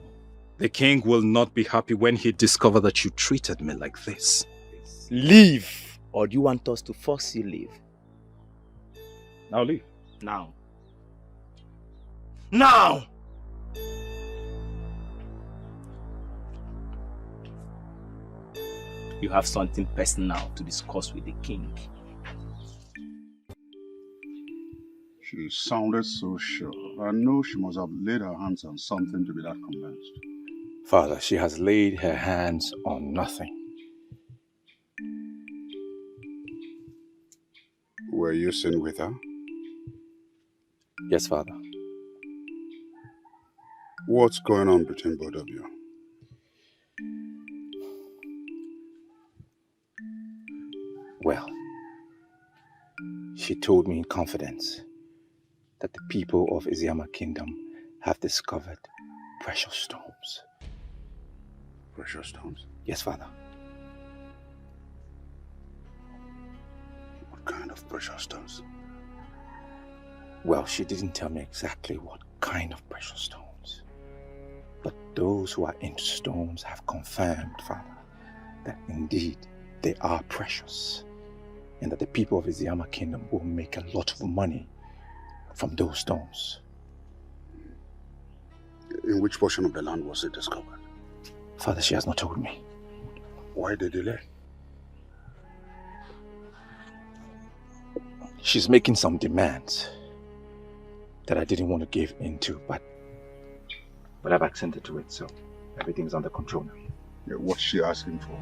The king will not be happy when he discovers that you treated me like this. Leave! Or do you want us to force you leave? Now leave. Now. Now! You have something personal to discuss with the king. She sounded so sure. I know she must have laid her hands on something to be that convinced. Father, she has laid her hands on nothing. Were you seen with her? Yes, Father. What's going on between both of you? Well, she told me in confidence that the people of Iziama Kingdom have discovered precious stones. Precious stones? Yes, Father. What kind of precious stones? Well, she didn't tell me exactly what kind of precious stones. But those who are into stones have confirmed, Father, that indeed they are precious, and that the people of Iziama Kingdom will make a lot of money from those stones. In which portion of the land was it discovered? Father, she has not told me. Why the delay? She's making some demands that I didn't want to give into, but I've accented to it, so everything's under control now. Yeah, what's she asking for?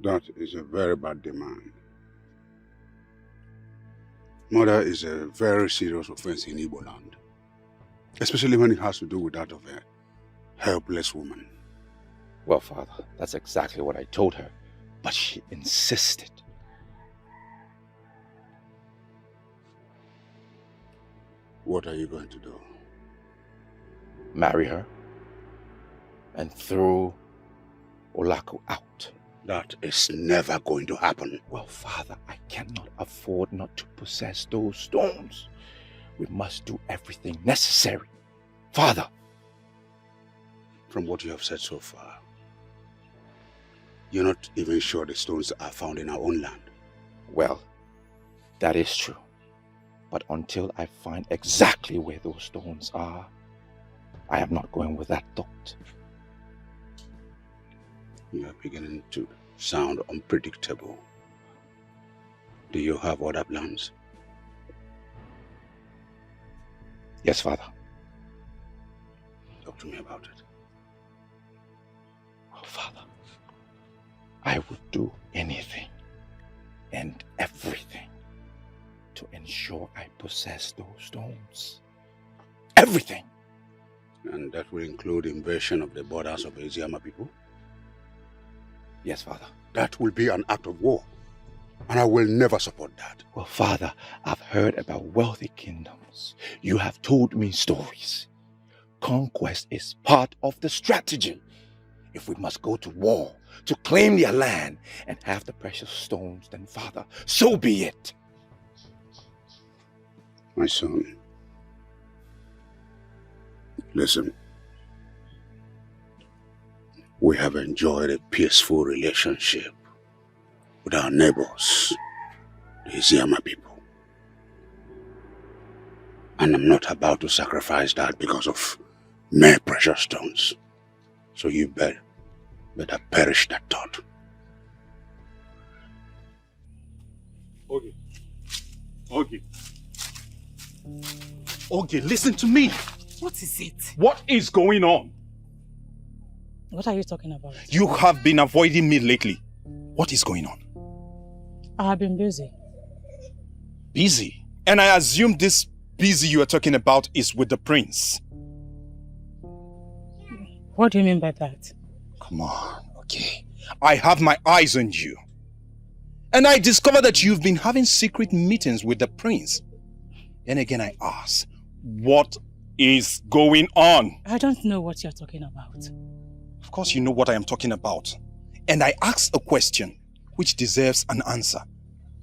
That is a very bad demand. Murder is a very serious offense in Igbo land, especially when it has to do with that of a helpless woman. Well, Father, that's exactly what I told her, but she insisted. What are you going to do? Marry her and throw Olaku out. That is never going to happen. Well, Father, I cannot afford not to possess those stones. We must do everything necessary. Father! From what you have said so far, you're not even sure the stones are found in our own land. Well, that is true. But until I find exactly where those stones are, I am not going with that thought. You are beginning to sound unpredictable. Do you have other plans? Yes, Father. Talk to me about it. Oh, Father, I would do anything and everything to ensure I possess those stones. Everything! And that will include invasion of the borders of the Iziama people? Yes, Father. That will be an act of war, and I will never support that. Well, Father, I've heard about wealthy kingdoms. You have told me stories. Conquest is part of the strategy. If we must go to war to claim their land and have the precious stones, then Father, so be it. My son, listen. We have enjoyed a peaceful relationship with our neighbors, the Isiama people. And I'm not about to sacrifice that because of mere precious stones. So you better perish that thought. Okay. Okay, listen to me. What is it? What is going on? What are you talking about? You have been avoiding me lately. What is going on? I have been busy. Busy? And I assume this busy you are talking about is with the prince. What do you mean by that? Come on, okay. I have my eyes on you. And I discovered that you've been having secret meetings with the prince. Then again I ask, what is going on? I don't know what you're talking about. Of course you know what I am talking about. And I asked a question which deserves an answer.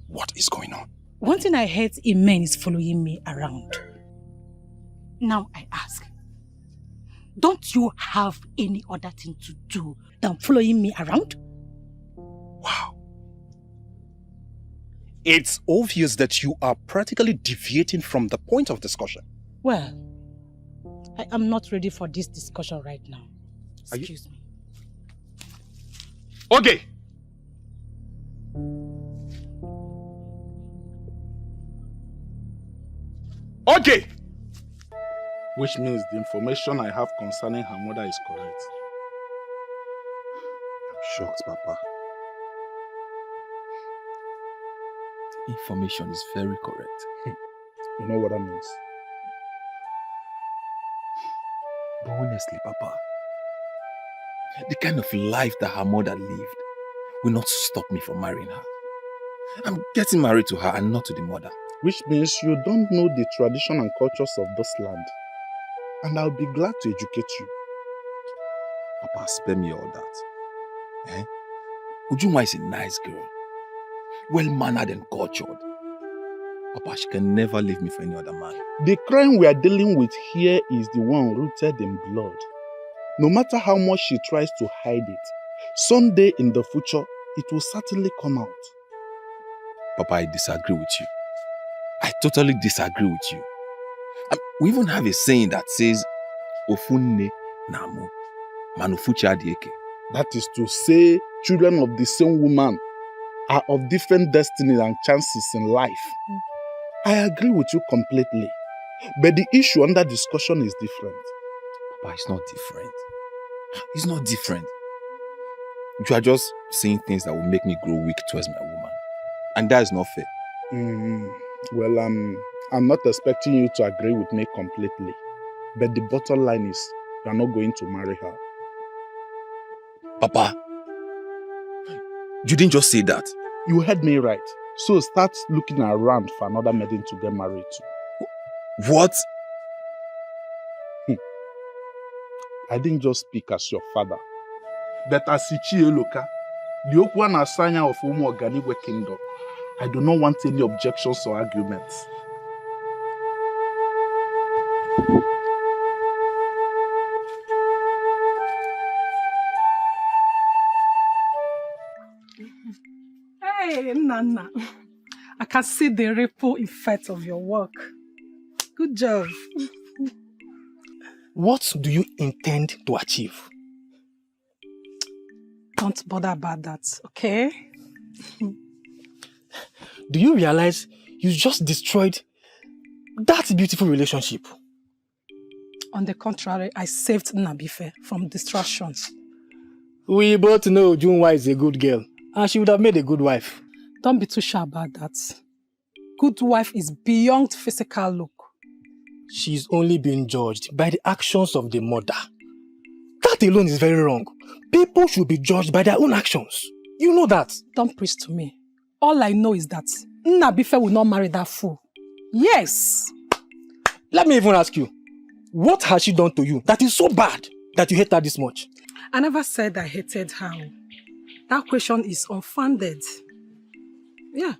What is going on? One thing I hate in men is following me around. Now I ask, don't you have any other thing to do than following me around? Wow. It's obvious that you are practically deviating from the point of discussion. Well, I am not ready for this discussion right now. Excuse me. Okay. Okay. Which means the information I have concerning her mother is correct. I'm shocked, Papa. The information is very correct. You know what that means? But honestly, Papa, the kind of life that her mother lived will not stop me from marrying her. I'm getting married to her and not to the mother. Which means you don't know the tradition and cultures of this land. And I'll be glad to educate you. Papa, spare me all that. Eh? Ujuma is a nice girl. Well-mannered and cultured. Papa, she can never leave me for any other man. The crime we are dealing with here is the one rooted in blood. No matter how much she tries to hide it, someday in the future, it will certainly come out. Papa, I disagree with you. I totally disagree with you. We even have a saying that says, Ofunne namu, manufucha Dikeh. That is to say, children of the same woman are of different destinies and chances in life. I agree with you completely. But the issue under discussion is different. Papa, it's not different. It's not different. You are just saying things that will make me grow weak towards my woman. And that is not fair. Well, I'm not expecting you to agree with me completely. But the bottom line is, you are not going to marry her. Papa, you didn't just say that. You heard me right. So start looking around for another maiden to get married to. What? I didn't just speak as your father, but as Ichi Eloka, the Okwan Asanya of Umu Oganigwe Kingdom. I do not want any objections or arguments. Hey, Nana. I can see the ripple effect of your work. Good job. What do you intend to achieve? Don't bother about that, okay? Do you realize you just destroyed that beautiful relationship? On the contrary, I saved Nabife from distractions. We both know Junwa is a good girl, and she would have made a good wife. Don't be too sure about that. Good wife is beyond physical look. She's only being judged by the actions of the mother. That alone is very wrong. People should be judged by their own actions. You know that. Don't preach to me. All I know is that Nabife will not marry that fool. Yes. Let me even ask you, what has she done to you that is so bad that you hate her this much? I never said I hated her. That question is unfounded. Yeah.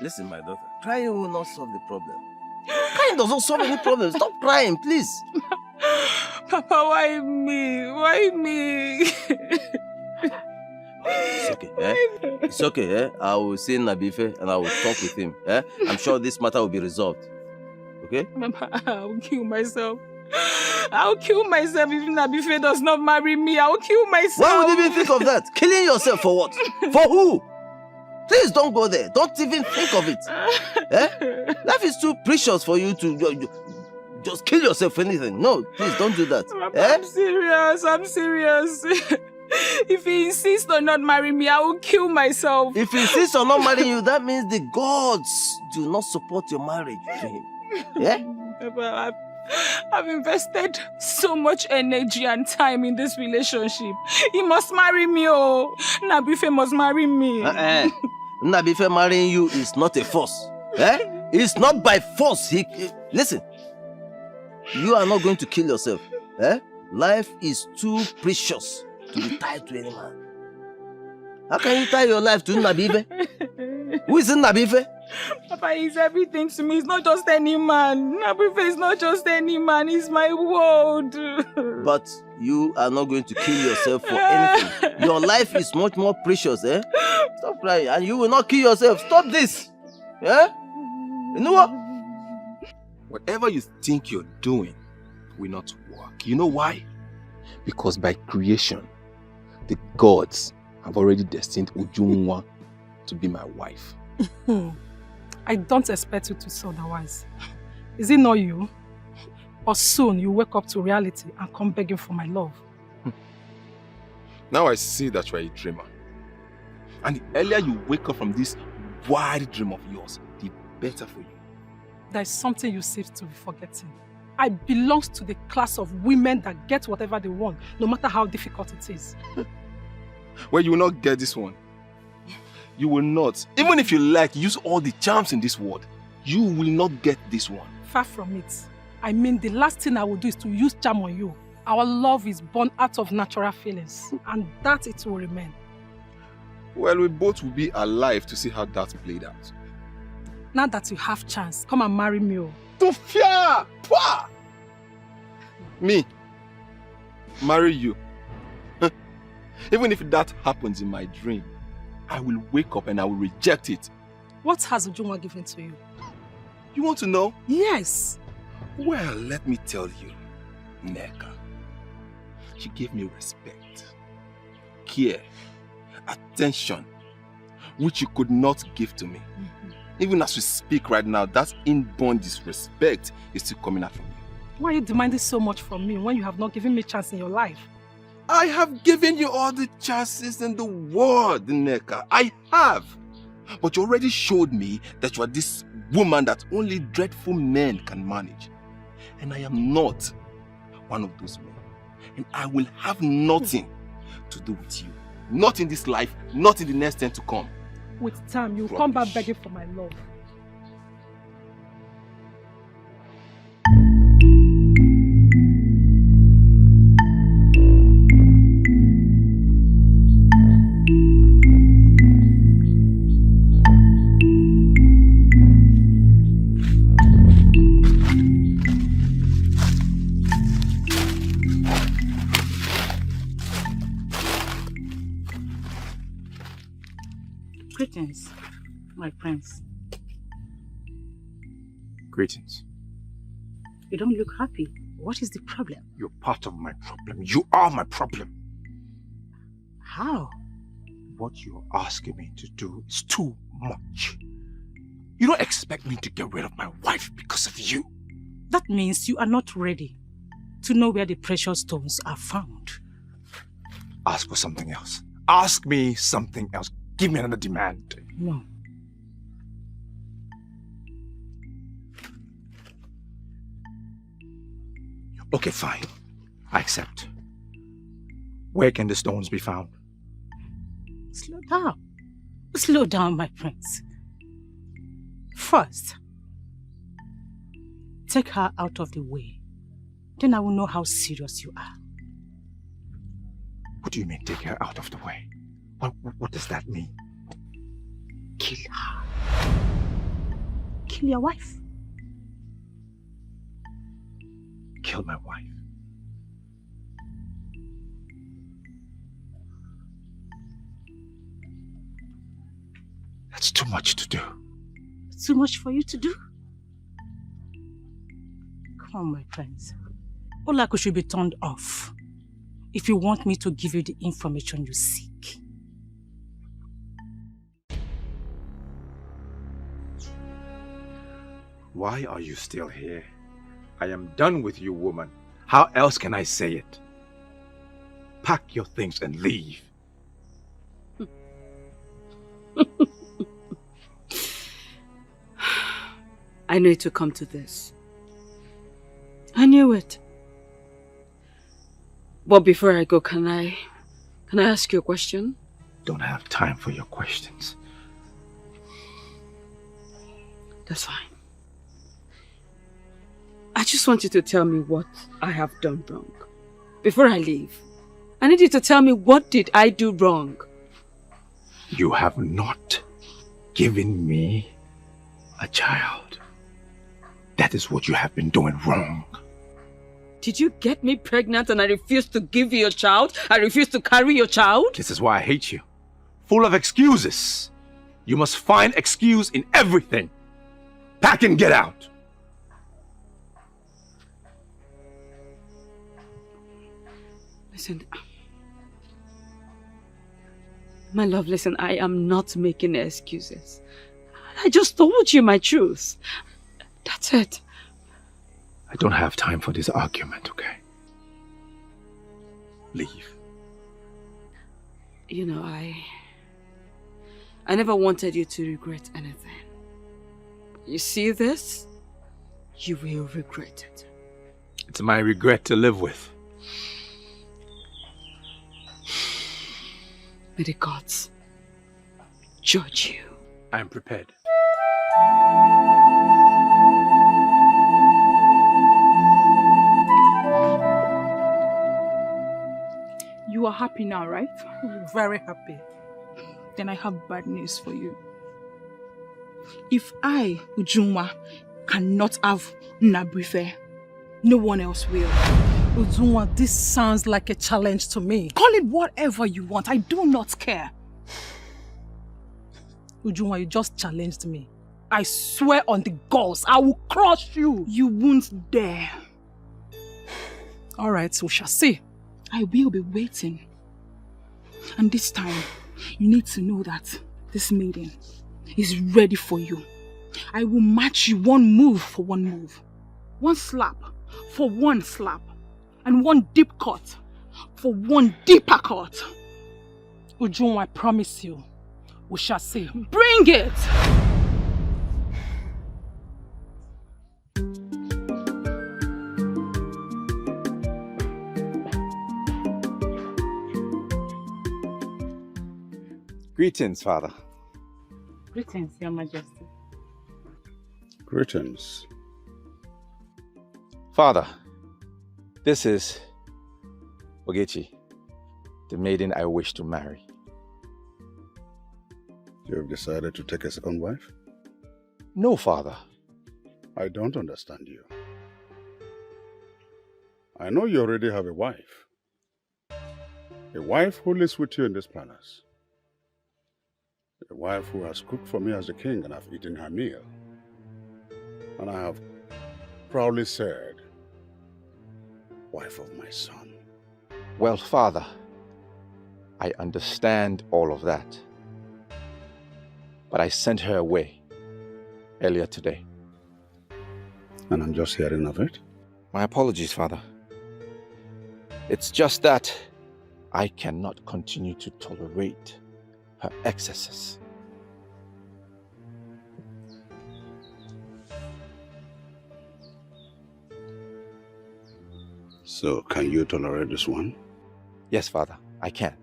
Listen, my daughter, crying will not solve the problem. Crying does not solve any problem. Stop crying, please. Papa, why me? Why me? It's okay, eh? It's okay, eh? I will see Nabife and I will talk with him, eh? I'm sure this matter will be resolved. Okay? Papa, I'll kill myself. I'll kill myself if Nabife does not marry me. I'll kill myself. Why would you even think of that? Killing yourself for what? For who? Please don't go there. Don't even think of it. Eh? Life is too precious for you to just kill yourself for anything. No, please don't do that. Papa, Eh? I'm serious. If he insists on not marrying me, I will kill myself. If he insists on not marrying you, that means the gods do not support your marriage to him. Yeah? Papa, I've invested so much energy and time in this relationship. He must marry me, oh. Nabife must marry me. Nabife marrying you is not a force. Eh? It's not by force. Listen, you are not going to kill yourself. Eh? Life is too precious to be tied to any man. How can you tie your life to Nabife? Who is Nabife? Papa, he's everything to me. He's not just any man. Nabife is not just any man. He's my world. But you are not going to kill yourself for anything. Your life is much more precious, eh? Stop crying. And you will not kill yourself. Stop this. Yeah? You know what? Whatever you think you're doing will not work. You know why? Because by creation, the gods have already destined Ujumwa to be my wife. I don't expect you to say otherwise. Is it not you? Or soon you wake up to reality and come begging for my love? Now I see that you are a dreamer. And the earlier you wake up from this wild dream of yours, the better for you. There is something you seem to be forgetting. I belong to the class of women that get whatever they want, no matter how difficult it is. Well, you will not get this one. You will not. Even if you like, use all the charms in this world, you will not get this one. Far from it. I mean, the last thing I will do is to use charm on you. Our love is born out of natural feelings, and that it will remain. Well, we both will be alive to see how that played out. Now that you have chance, come and marry me. To fear! Pah! Me? Marry you? Even if that happens in my dream, I will wake up and I will reject it. What has Ujumwa given to you? You want to know? Yes. Well, let me tell you, Neka. She gave me respect, care, attention, which you could not give to me. Even as we speak right now, that inborn disrespect is still coming out from you. Why are you demanding so much from me when you have not given me a chance in your life? I have given you all the chances in the world, Neka. I have. But you already showed me that you are this woman that only dreadful men can manage. And I am not one of those men. And I will have nothing to do with you. Not in this life, not in the next 10 to come. With time, you'll come back begging for my love. Greetings, my prince. Greetings. You don't look happy. What is the problem? You're part of my problem. You are my problem. How? What you're asking me to do is too much. You don't expect me to get rid of my wife because of you. That means you are not ready to know where the precious stones are found. Ask for something else. Ask me something else. Give me another demand. No. Okay, fine. I accept. Where can the stones be found? Slow down. Slow down, my prince. First, take her out of the way Then I will know how serious you are. What do you mean, take her out of the way? What does that mean? Kill her. Kill your wife. Kill my wife. That's too much to do. It's too much for you to do? Come on, my friends. Olaku should be turned off if you want me to give you the information you seek. Why are you still here? I am done with you, woman. How else can I say it? Pack your things and leave. I knew it would come to this. I knew it. But before I go, can I ask you a question? Don't have time for your questions. That's fine. I just want you to tell me what I have done wrong. Before I leave, I need you to tell me, what did I do wrong? You have not given me a child. That is what you have been doing wrong. Did you get me pregnant and I refused to give you a child? I refused to carry your child? This is why I hate you. Full of excuses. You must find excuse in everything. Pack and get out. Listen, my love, listen, I am not making excuses. I just told you my truth. That's it. I don't have time for this argument, okay? Leave. You know, I never wanted you to regret anything. You see this? You will regret it. It's my regret to live with. May the gods judge you. I am prepared. You are happy now, right? Very happy. Then I have bad news for you. If I, Ujunwa, cannot have Nabrife, no one else will. Ujunwa, this sounds like a challenge to me. Call it whatever you want. I do not care. Ujunwa, you just challenged me. I swear on the gods, I will crush you. You won't dare. All right, we shall see. I will be waiting. And this time, you need to know that this maiden is ready for you. I will match you one move for one move. One slap for one slap. And one deep cut for one deeper cut. Ujunwa, I promise you, we shall see. Bring it! Greetings, Father. Greetings, Your Majesty. Greetings. Father, this is Ogechi, the maiden I wish to marry. You have decided to take a second wife? No, Father. I don't understand you. I know you already have a wife. A wife who lives with you in this palace. A wife who has cooked for me as the king and I've eaten her meal. And I have proudly said, wife of my son. Well, Father, I understand all of that. But I sent her away earlier today. And I'm just hearing of it? My apologies, Father. It's just that I cannot continue to tolerate her excesses. So, can you tolerate this one? Yes, Father, I can.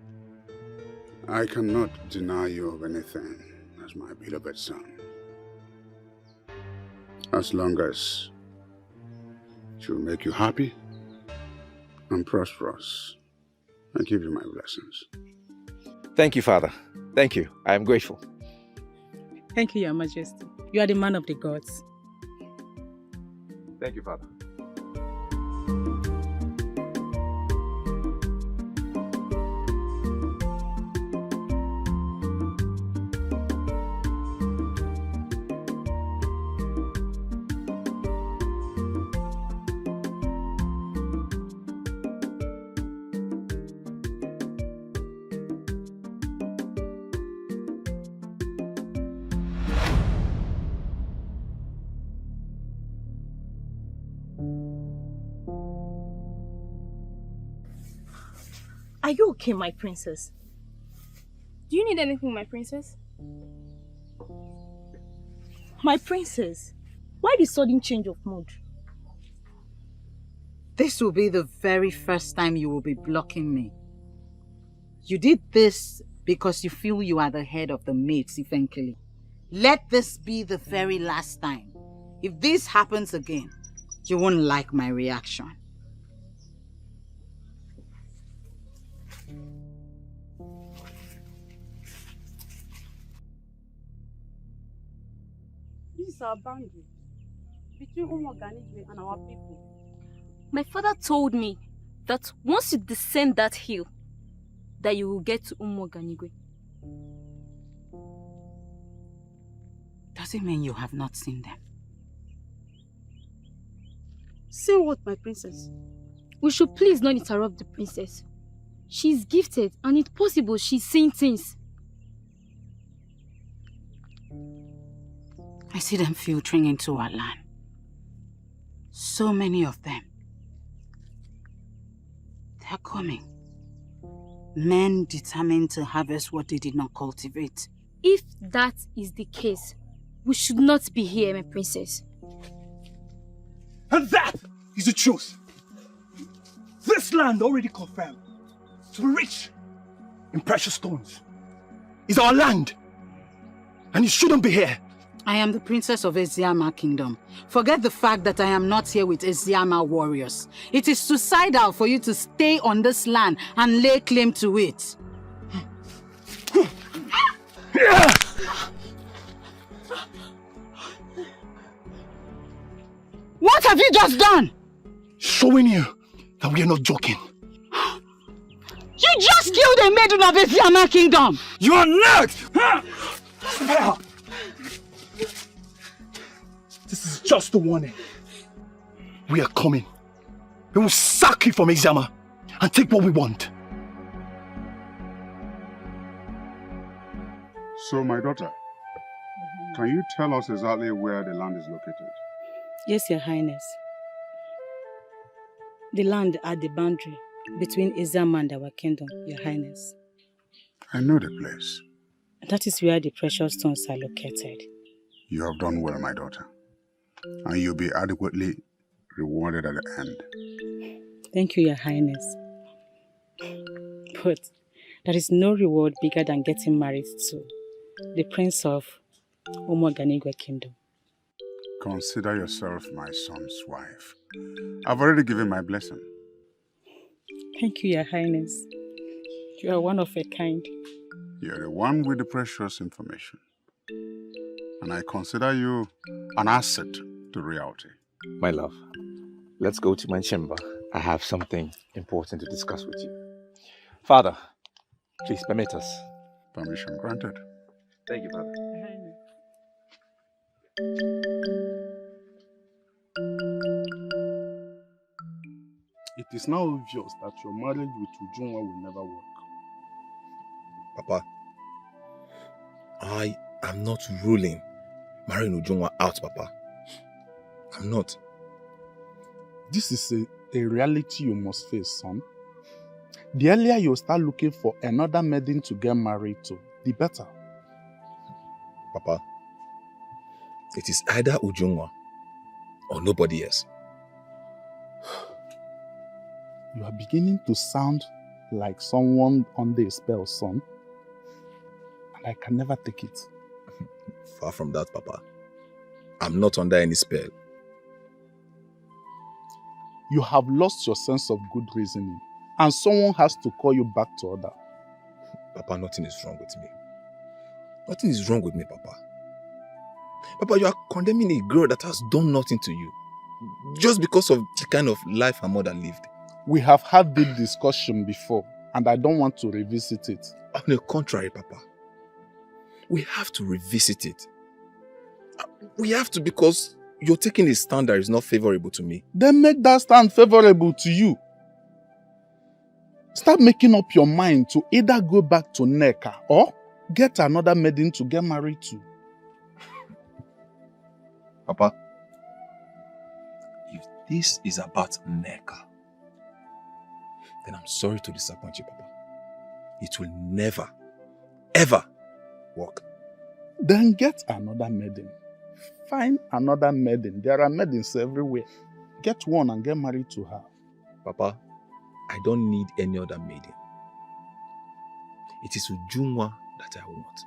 I cannot deny you of anything as my beloved son. As long as she will make you happy and prosperous. I give you my blessings. Thank you, Father. Thank you. I am grateful. Thank you, Your Majesty. You are the man of the gods. Thank you, Father. Are you okay, my princess? Do you need anything, my princess? My princess, why the sudden change of mood? This will be the very first time you will be blocking me. You did this because you feel you are the head of the mates eventually. Let this be the very last time. If this happens again, you won't like my reaction. This is our boundary between Omoganigwe and our people. My father told me that once you descend that hill, that you will get to Omoganigwe. Does it mean you have not seen them? See what, my princess? We should please not interrupt the princess. She's gifted and it's possible she's seeing things. I see them filtering into our land. So many of them. They're coming. Men determined to harvest what they did not cultivate. If that is the case, we should not be here, my princess. And that is the truth. This land already confirmed to be rich in precious stones. Is our land. And it shouldn't be here. I am the princess of Eziama Kingdom. Forget the fact that I am not here with Eziama warriors. It is suicidal for you to stay on this land and lay claim to it. What have you just done? Showing you that we are not joking. You just killed a maiden of Eziama Kingdom! You are not! Spare her! This is just a warning. We are coming. We will sack you from Eziama and take what we want. So, my daughter, can you tell us exactly where the land is located? Yes, Your Highness. The land at the boundary between Eziama and our kingdom, Your Highness. I know the place. That is where the precious stones are located. You have done well, my daughter. And you'll be adequately rewarded at the end. Thank you, Your Highness. But there is no reward bigger than getting married to the Prince of Omoganigwe Kingdom. Consider yourself my son's wife. I've already given my blessing. Thank you, Your Highness. You are one of a kind. You're the one with the precious information. And I consider you an asset to reality. My love, let's go to my chamber. I have something important to discuss with you. Father, please permit us. Permission granted. Thank you, Father. It is now obvious that your marriage with Ujumwa will never work. Papa, I am not ruling marrying Ujumwa out, Papa. I'm not. This is a reality you must face, son. The earlier you start looking for another maiden to get married to, the better. Papa, it is either Ujumwa or nobody else. You are beginning to sound like someone under a spell, son. And I can never take it. Far from that, Papa. I'm not under any spell. You have lost your sense of good reasoning, and someone has to call you back to order. Papa, nothing is wrong with me. Nothing is wrong with me, Papa. Papa, you are condemning a girl that has done nothing to you just because of the kind of life her mother lived. We have had this discussion before, and I don't want to revisit it. On the contrary, Papa, we have to revisit it. We have to, because you're taking a stand that is not favorable to me. Then make that stand favorable to you. Start making up your mind to either go back to Nneka or get another maiden to get married to. Papa, if this is about Nneka, then I'm sorry to disappoint you, Papa. It will never, ever work. Then get another maiden. Find another maiden. There are maidens everywhere. Get one and get married to her. Papa, I don't need any other maiden. It is Ujunwa that I want,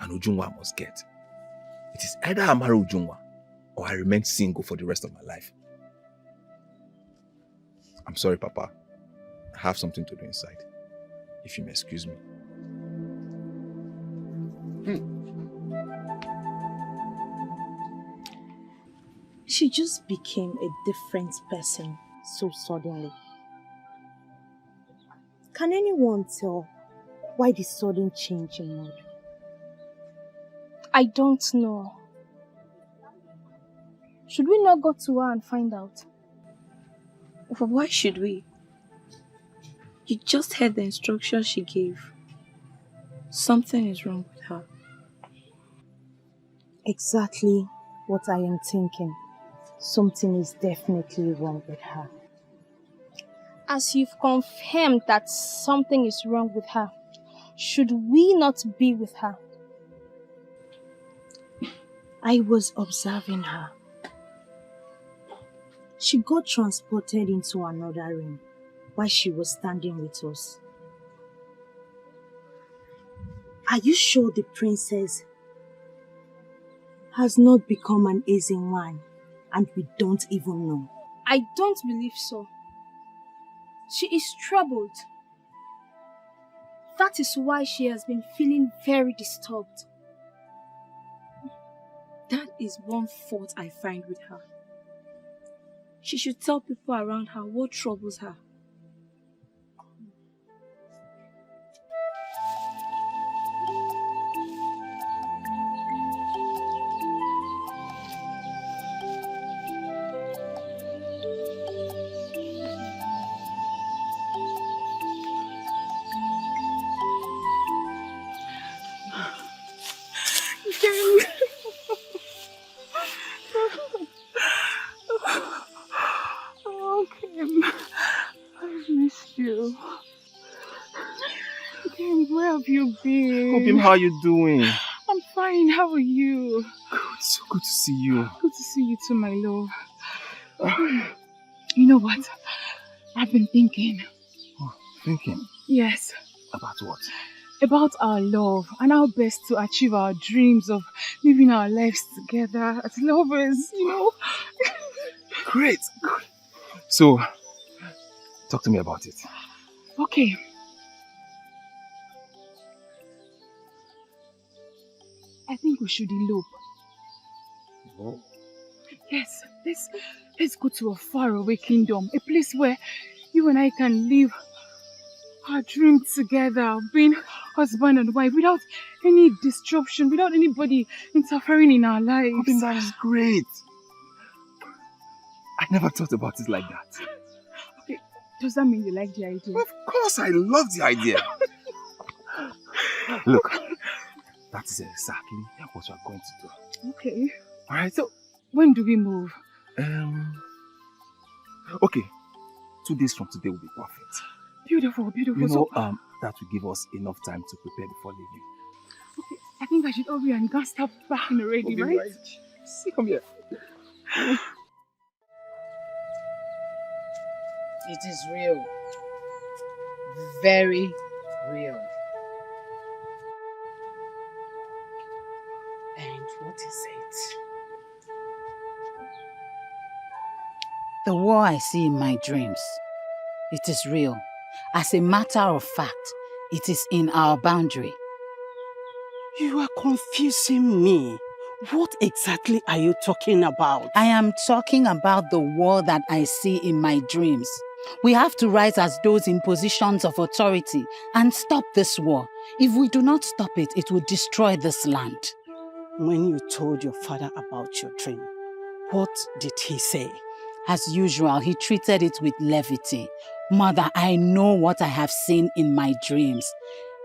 and Ujunwa I must get. It is either I marry Ujunwa or I remain single for the rest of my life. I'm sorry, Papa. I have something to do inside. If you may excuse me. She just became a different person so suddenly. Can anyone tell why the sudden change in mood? I don't know. Should we not go to her and find out? But why should we? You just heard the instructions she gave. Something is wrong with her. Exactly what I am thinking. Something is definitely wrong with her. As you've confirmed that something is wrong with her, should we not be with her? I was observing her. She got transported into another room while she was standing with us. Are you sure the princess has not become an easy one and we don't even know? I don't believe so. She is troubled. That is why she has been feeling very disturbed. That is one fault I find with her. She should tell people around her what troubles her. Obim, how are you doing? I'm fine. How are you? Good. So good to see you. Good to see you too, my love. You know what? I've been thinking. Oh, thinking? Yes. About what? About our love and how best to achieve our dreams of living our lives together as lovers, you know? Great. Good. So, talk to me about it. Okay. I think we should elope. Oh. Yes, let's go to a faraway kingdom, a place where you and I can live our dream together, being husband and wife, without any disruption, without anybody interfering in our lives. I think that is great. I never thought about it like that. Okay, does that mean you like the idea? Of course, I love the idea. Look. That is exactly what we are going to do. Okay. Alright. So, when do we move? Okay. 2 days from today will be perfect. Beautiful, beautiful. You know, that will give us enough time to prepare before leaving. Okay, I think I should hurry and go start packing already, right? See, come here. It is real. Very real. And what is it? The war I see in my dreams, it is real. As a matter of fact, it is in our boundary. You are confusing me. What exactly are you talking about? I am talking about the war that I see in my dreams. We have to rise as those in positions of authority and stop this war. If we do not stop it, it will destroy this land. When you told your father about your dream, what did he say? As usual, he treated it with levity. Mother, I know what I have seen in my dreams.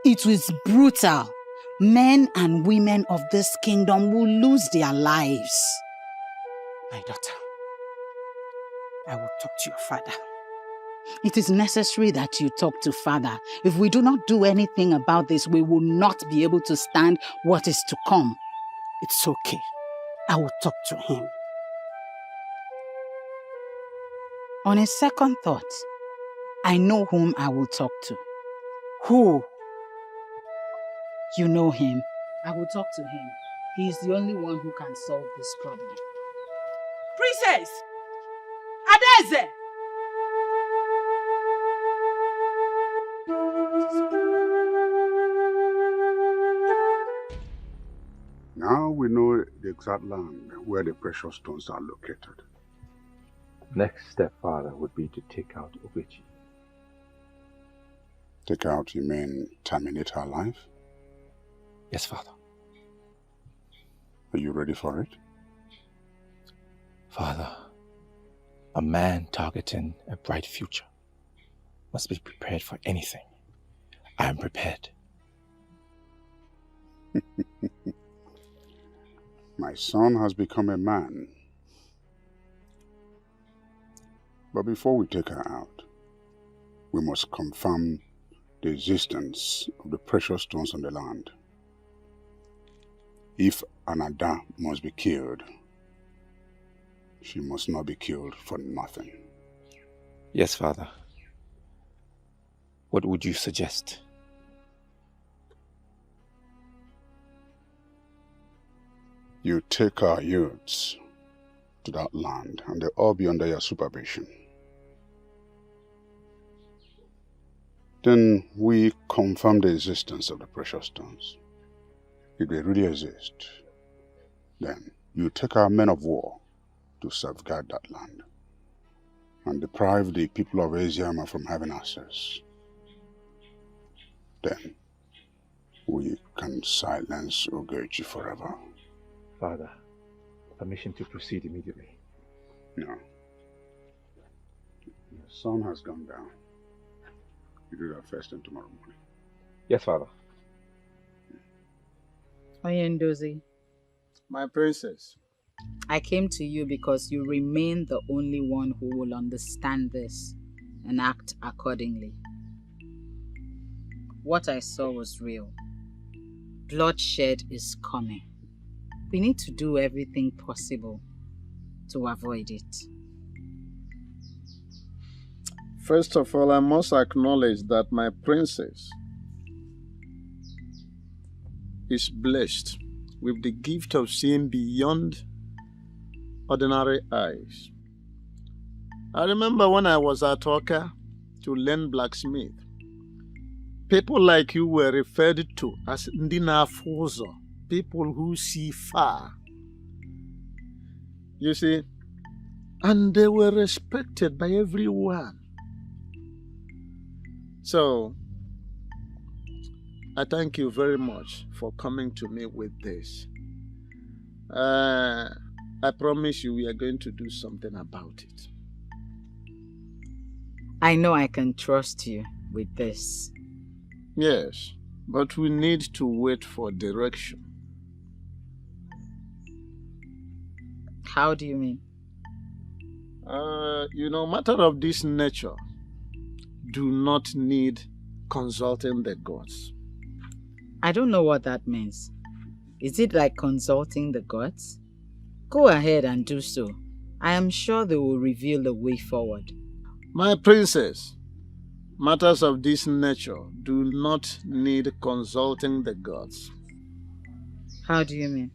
It was brutal. Men and women of this kingdom will lose their lives. My daughter, I will talk to your father. It is necessary that you talk to father. If we do not do anything about this, we will not be able to stand what is to come. It's okay. I will talk to him. On a second thought, I know whom I will talk to. Who? You know him. I will talk to him. He is the only one who can solve this problem. Princess! Adeze! Now we know the exact land where the precious stones are located. Next step, Father, would be to take out Ogechi. Take out, you mean terminate her life? Yes, Father. Are you ready for it? Father, a man targeting a bright future must be prepared for anything. I am prepared. My son has become a man. But before we take her out, we must confirm the existence of the precious stones on the land. If Anada must be killed, she must not be killed for nothing. Yes, Father. What would you suggest? You take our youths to that land and they'll all be under your supervision. Then we confirm the existence of the precious stones. If they really exist, then you take our men of war to safeguard that land and deprive the people of Asiama from having access. Then we can silence Ogechi forever. Father, permission to proceed immediately. No. Your sun has gone down. You do that first thing tomorrow morning. Yes, Father. Oyendozi, my princess. I came to you because you remain the only one who will understand this and act accordingly. What I saw was real. Bloodshed is coming. We need to do everything possible to avoid it. First of all, I must acknowledge that my princess is blessed with the gift of seeing beyond ordinary eyes. I remember when I was at Oka to learn blacksmith, people like you were referred to as Ndina Fozo, people who see far. You see, and they were respected by everyone. So, I thank you very much for coming to me with this. I promise you we are going to do something about it. I know I can trust you with this. Yes, but we need to wait for direction. How do you mean? Matter of this nature do not need consulting the gods. I don't know what that means. Is it like consulting the gods? Go ahead and do so. I am sure they will reveal the way forward. My princess, matters of this nature do not need consulting the gods. How do you mean?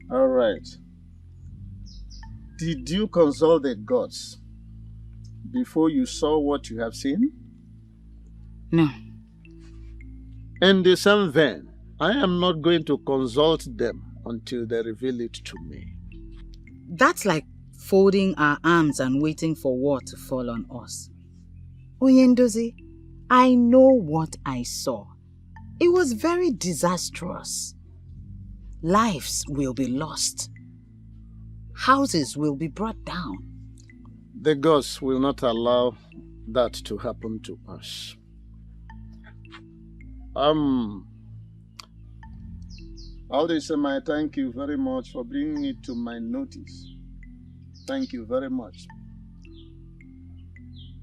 All right. Did you consult the gods before you saw what you have seen? No. In the same vein, I am not going to consult them until they reveal it to me. That's like folding our arms and waiting for war to fall on us. Oyendozi, I know what I saw. It was very disastrous. Lives will be lost. Houses will be brought down. The gods will not allow that to happen to us. Aldisema, thank you very much for bringing it to my notice. Thank you very much.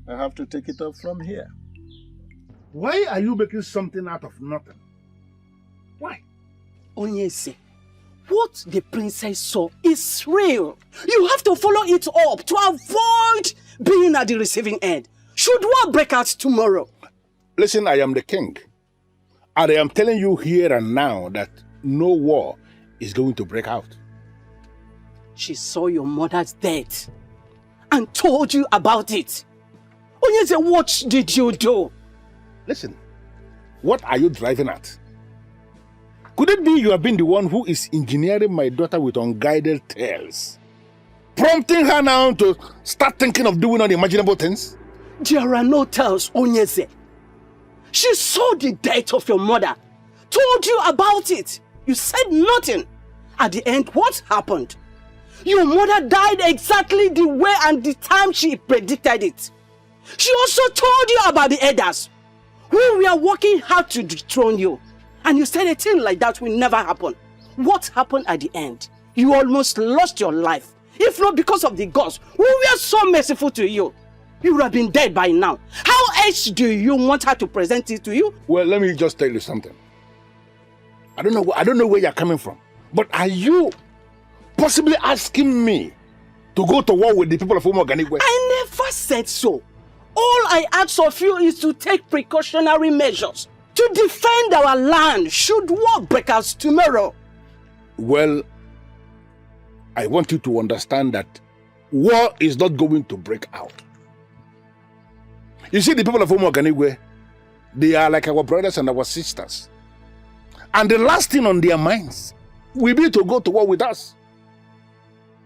I have to take it up from here. Why are you making something out of nothing? Why? Onyese, what the princess saw is real. You have to follow it up to avoid being at the receiving end. Should war break out tomorrow? Listen, I am the king. And I am telling you here and now that no war is going to break out. She saw your mother's death and told you about it. Onyese, what did you do? Listen, what are you driving at? Could it be you have been the one who is engineering my daughter with unguided tales? Prompting her now to start thinking of doing unimaginable things? There are no tales, Onyese. She saw the death of your mother, told you about it. You said nothing. At the end, what happened? Your mother died exactly the way and the time she predicted it. She also told you about the elders who were working hard to dethrone you. And you said a thing like that will never happen. What happened at the end? You almost lost your life. If not because of the gods who were so merciful to you. You would have been dead by now. How else do you want her to present it to you? Well, let me just tell you something. I don't know where you're coming from. But are you possibly asking me to go to war with the people of Umuoganigwe? I never said so. All I ask of you is to take precautionary measures to defend our land should war break out tomorrow. Well, I want you to understand that war is not going to break out. You see, the people of Umuoganigwe, they are like our brothers and our sisters. And the last thing on their minds will be to go to war with us.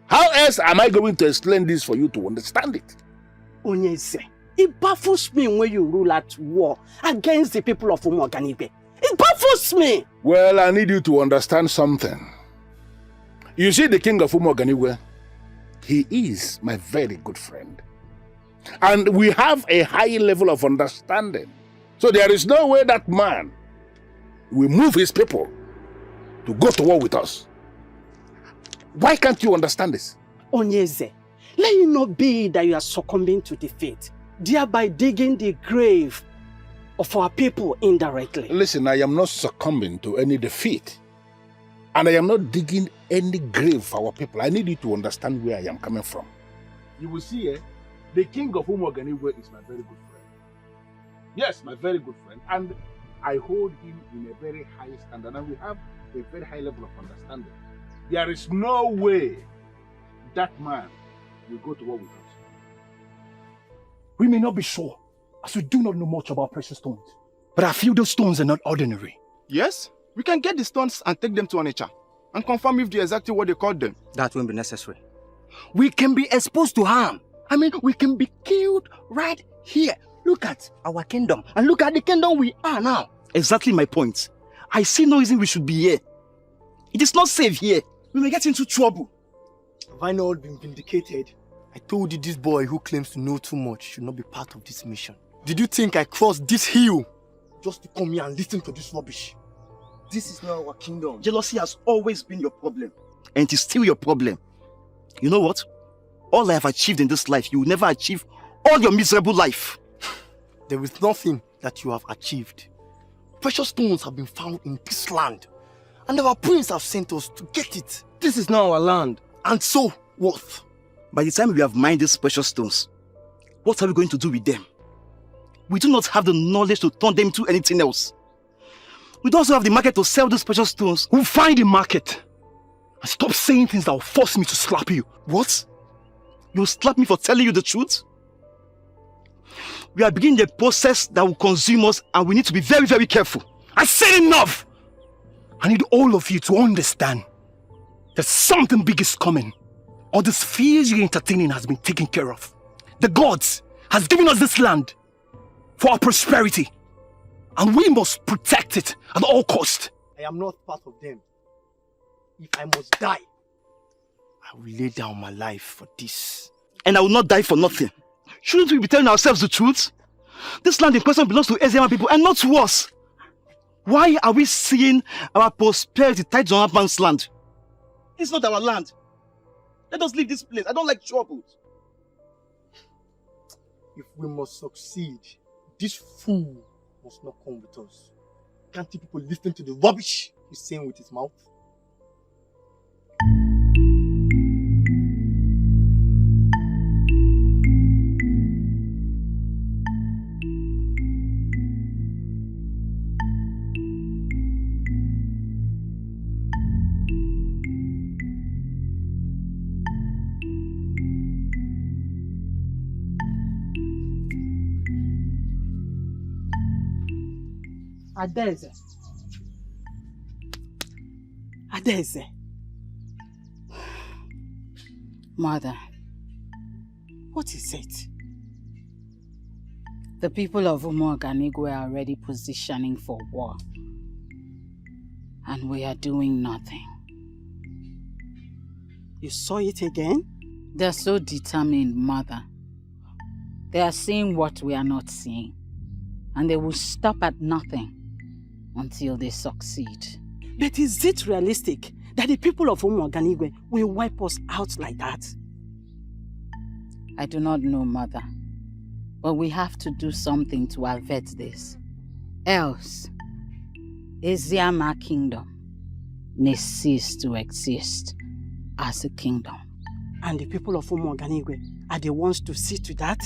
How else am I going to explain this for you to understand it? Onyese, it baffles me when you rule at war against the people of Umuoganigwe. It baffles me. Well, I need you to understand something. You see, the king of Umuoganigwe, he is my very good friend. And we have a high level of understanding. So there is no way that man will move his people to go to war with us. Why can't you understand this? Onyese, let it not be that you are succumbing to defeat, thereby digging the grave of our people indirectly. Listen, I am not succumbing to any defeat. And I am not digging any grave for our people. I need you to understand where I am coming from. You will see, the king of Umuoganigwe is my very good friend. Yes, my very good friend. And I hold him in a very high standard. And we have a very high level of understanding. There is no way that man will go to war with us. We may not be sure, as we do not know much about precious stones. But I feel those stones are not ordinary. Yes, we can get the stones and take them to Onitsha and confirm if they're exactly what they called them. That won't be necessary. We can be exposed to harm. I mean, we can be killed right here. Look at our kingdom and look at the kingdom we are now. Exactly my point. I see no reason we should be here. It is not safe here. We may get into trouble. Have I not been vindicated? I told you this boy who claims to know too much should not be part of this mission. Did you think I crossed this hill just to come here and listen to this rubbish? This is not our kingdom. Jealousy has always been your problem. And it is still your problem. You know what? All I have achieved in this life, you will never achieve all your miserable life. There is nothing that you have achieved. Precious stones have been found in this land. And our prince have sent us to get it. This is not our land. And so, what? By the time we have mined these precious stones, what are we going to do with them? We do not have the knowledge to turn them into anything else. We don't also have the market to sell these precious stones. We'll find the market. And stop saying things that will force me to slap you. What? You slap me for telling you the truth? We are beginning a process that will consume us, and we need to be very, very careful. I said enough! I need all of you to understand that something big is coming. All this fears you're entertaining has been taken care of. The gods has given us this land for our prosperity, and we must protect it at all cost. I am not part of them. If I must die, I will lay down my life for this. And I will not die for nothing. Shouldn't we be telling ourselves the truth? This land in question belongs to Eziama people and not to us. Why are we seeing our prosperity tied to another man's land? It's not our land. Let us leave this place. I don't like troubles. If we must succeed, this fool must not come with us. Can't people listen to the rubbish he's saying with his mouth? Adeze. Adeze. Mother, what is it? The people of Umuoganigwe are already positioning for war. And we are doing nothing. You saw it again? They're so determined, Mother. They are seeing what we are not seeing. And they will stop at nothing until they succeed. But is it realistic that the people of Umuoganigwe will wipe us out like that? I do not know, Mother. But we have to do something to avert this. Else, Eziama Kingdom may cease to exist as a kingdom. And the people of Umuoganigwe are the ones to see to that?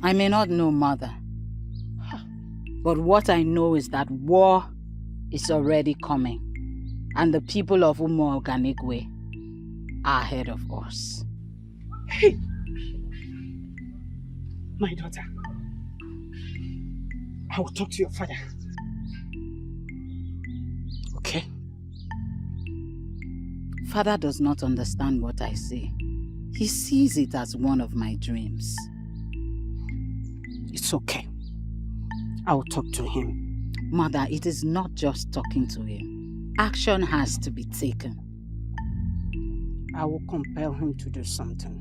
I may not know, Mother. But what I know is that war is already coming. And the people of Umuoganigwe are ahead of us. Hey! My daughter, I will talk to your father. Okay? Father does not understand what I say. He sees it as one of my dreams. It's okay. I will talk to him. Mother, it is not just talking to him. Action has to be taken. I will compel him to do something.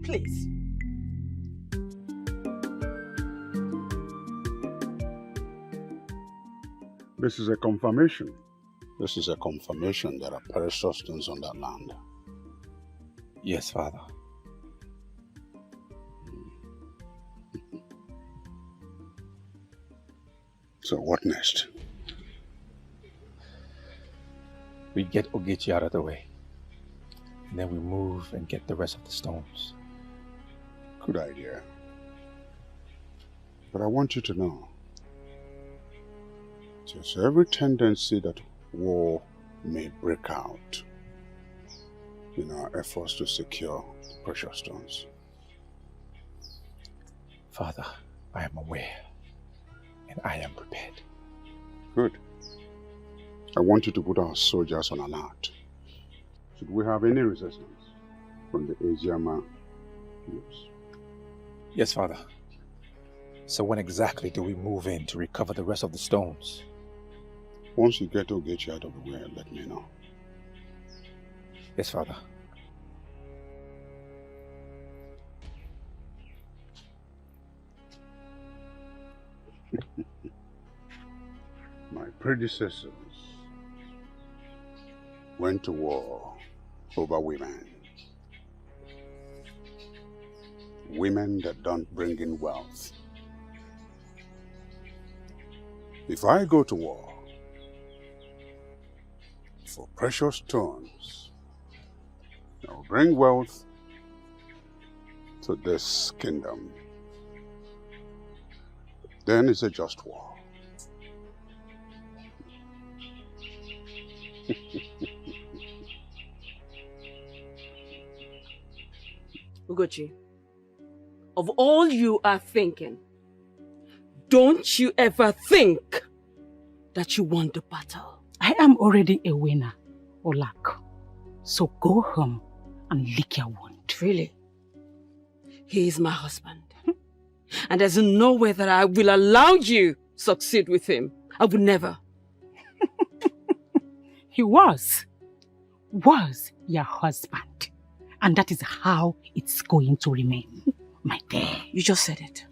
Please. This is a confirmation. This is a confirmation there are precious stones on that land. Yes, Father. So what next? We get Ogechi out of the way. And then we move and get the rest of the stones. Good idea. But I want you to know, there's every tendency that war may break out in our efforts to secure the precious stones. Father, I am aware. And I am prepared. Good. I want you to put our soldiers on alert. Should we have any resistance from the Eziama groups? Yes, Father. So when exactly do we move in to recover the rest of the stones? Once you get Ogechi out of the way, let me know. Yes, Father. My predecessors went to war over women. Women that don't bring in wealth. If I go to war for precious stones that will bring wealth to this kingdom, then it's a just war. Ugochi, of all you are thinking, don't you ever think that you won the battle? I am already a winner, Olak. So go home and lick your wound. Really? He is my husband. And there's no way that I will allow you succeed with him. I would never. He was your husband. And that is how it's going to remain, my dear. You just said it.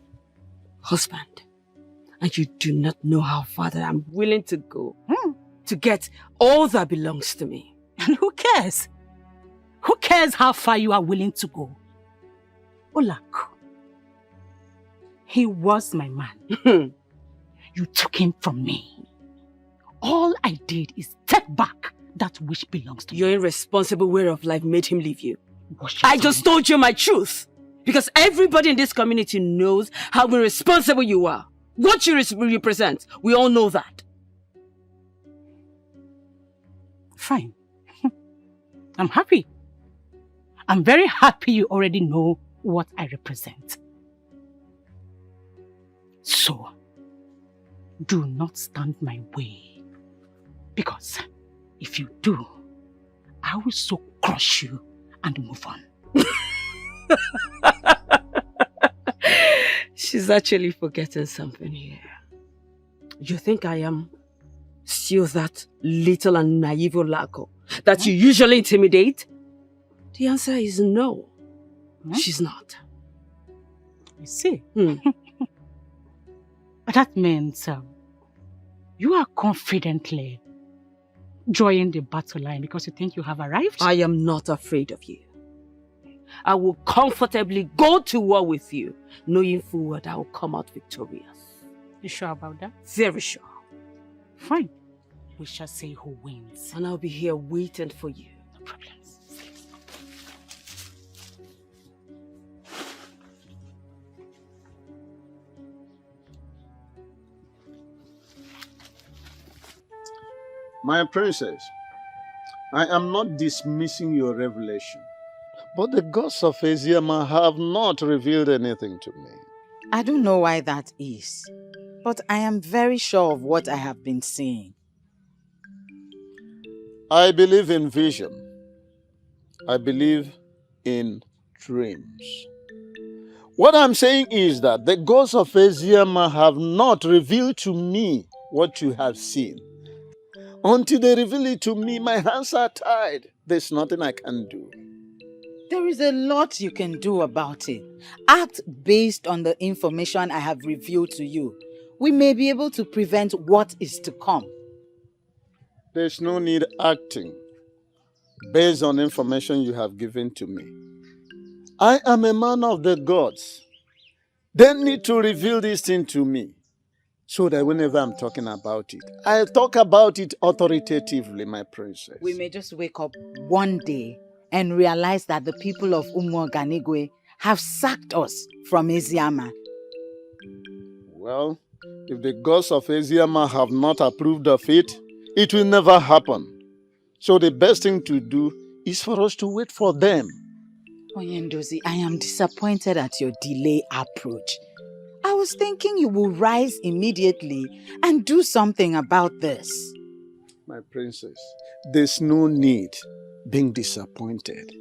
Husband. And you do not know how far that I'm willing to go to get all that belongs to me. And who cares? Who cares how far you are willing to go? Olak, he was my man. You took him from me. All I did is take back that which belongs to me. Your irresponsible way of life made him leave you. I just told you my truth. Because everybody in this community knows how irresponsible you are. What you represent. We all know that. Fine. I'm happy. I'm very happy you already know what I represent. So, do not stand my way. Because if you do, I will so crush you and move on. She's actually forgetting something here. You think I am still that little and naive Olako that you usually intimidate? The answer is no. She's not. I see. That means you are confidently joining the battle line because you think you have arrived? I am not afraid of you. I will comfortably go to war with you, knowing full well that I will come out victorious. You sure about that? Very sure. Fine. We shall see who wins. And I'll be here waiting for you. No problems. My princess, I am not dismissing your revelation, but the gods of Asiama have not revealed anything to me. I don't know why that is, but I am very sure of what I have been seeing. I believe in vision. I believe in dreams. What I'm saying is that the gods of Asiama have not revealed to me what you have seen. Until they reveal it to me, my hands are tied. There's nothing I can do. There is a lot you can do about it. Act based on the information I have revealed to you. We may be able to prevent what is to come. There's no need acting based on information you have given to me. I am a man of the gods. They need to reveal this thing to me, so that whenever I'm talking about it, I'll talk about it authoritatively, my princess. We may just wake up one day and realize that the people of Umuoganigwe have sacked us from Eziama. Well, if the gods of Eziama have not approved of it, it will never happen. So the best thing to do is for us to wait for them. Onyendozi, I am disappointed at your delay approach. I was thinking you will rise immediately and do something about this. My princess, there's no need being disappointed.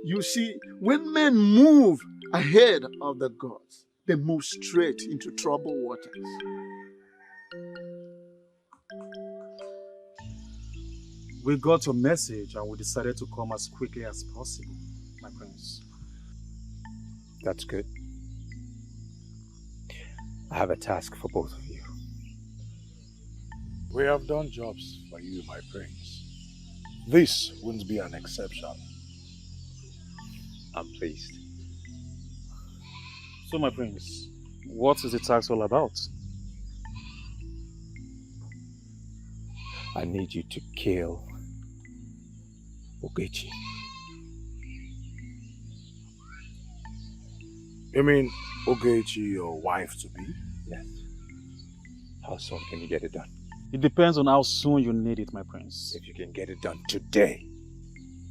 You see, when men move ahead of the gods, they move straight into troubled waters. We got your message and we decided to come as quickly as possible, my prince. That's good. I have a task for both of you. We have done jobs for you, my prince. This wouldn't be an exception. I'm pleased. So, my prince, what is the task all about? I need you to kill Ogechi. You mean Ogechi, your wife-to-be? Yes. How soon can you get it done? It depends on how soon you need it, my prince. If you can get it done today,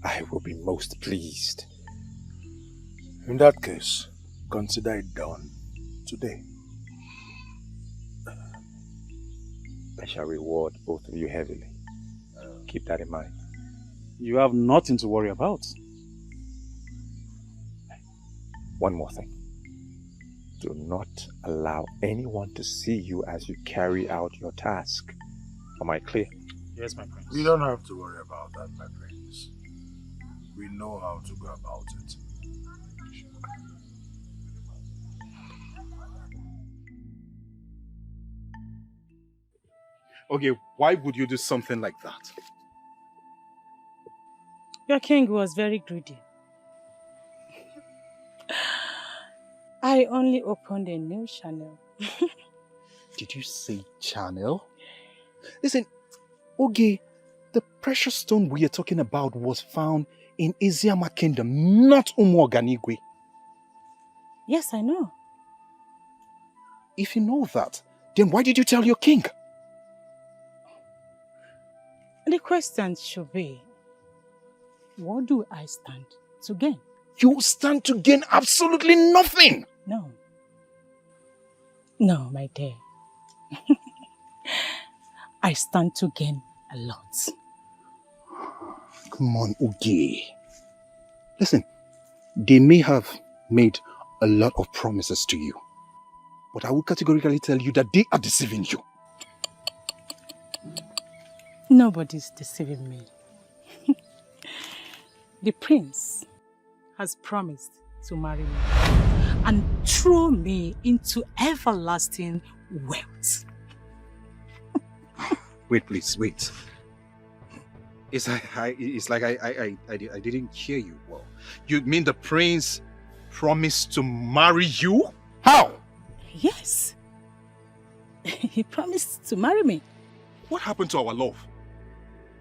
I will be most pleased. In that case, consider it done today. I shall reward both of you heavily. Keep that in mind. You have nothing to worry about. One more thing. Do not allow anyone to see you as you carry out your task. Am I clear? Yes, my prince. You don't have to worry about that, my prince. We know how to go about it. Okay, why would you do something like that? Your king was very greedy. I only opened a new channel. Did you say channel? Listen, Oge, the precious stone we are talking about was found in Iziama Kingdom, not Umuoganigwe. Yes, I know. If you know that, then why did you tell your king? The question should be, what do I stand to gain? You stand to gain absolutely nothing. No. No, my dear. I stand to gain a lot. Come on, Ugi. Listen, they may have made a lot of promises to you, but I will categorically tell you that they are deceiving you. Nobody's deceiving me. The prince has promised to marry me and throw me into everlasting wealth. Wait, please, wait. It's like I didn't hear you well. You mean the prince promised to marry you? How? Yes. He promised to marry me. What happened to our love?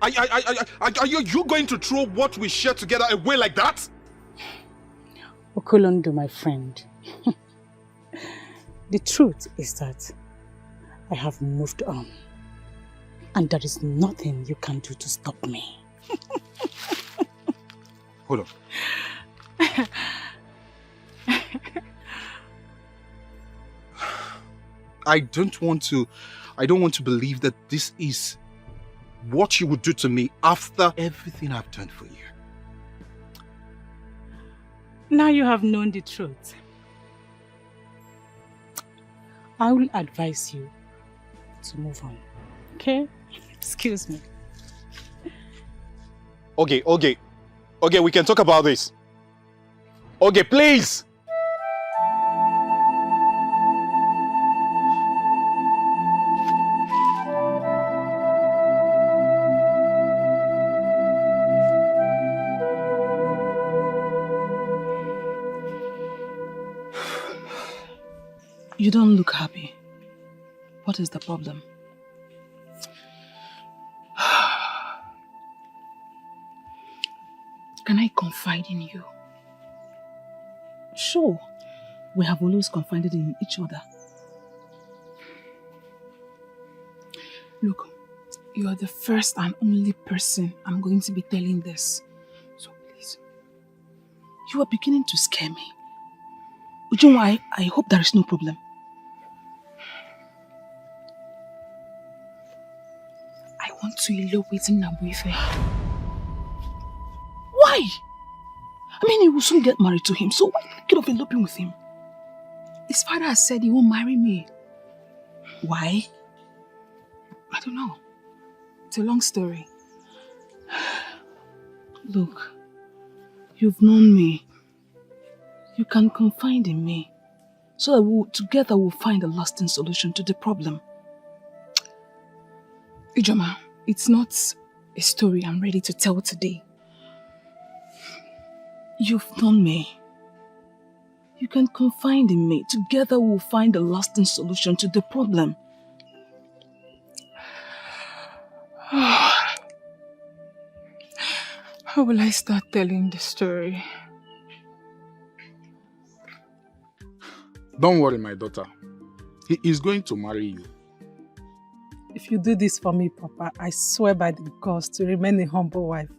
Are you going to throw what we share together away like that? Okolondo, my friend. The truth is that I have moved on. And there is nothing you can do to stop me. Hold on. I don't want to believe that this is what you would do to me after everything I've done for you. Now you have known the truth. I will advise you to move on. Okay? Excuse me. Okay, we can talk about this. Okay, please. You don't look happy. What is the problem? Can I confide in you? Sure, we have always confided in each other. Look, you are the first and only person I'm going to be telling this. So please, you are beginning to scare me. Ujumwa, I hope there is no problem. I want to elope with Nabuife. Why? I mean, he will soon get married to him, so why think of eloping with him? His father has said he won't marry me. Why? I don't know. It's a long story. Look, you've known me. You can confide in me, so that together we'll find a lasting solution to the problem. Ujoma, it's not a story I'm ready to tell today. You've known me. You can confide in me. Together we'll find a lasting solution to the problem. How will I start telling the story? Don't worry, my daughter. He is going to marry you. If you do this for me, Papa, I swear by the gods to remain a humble wife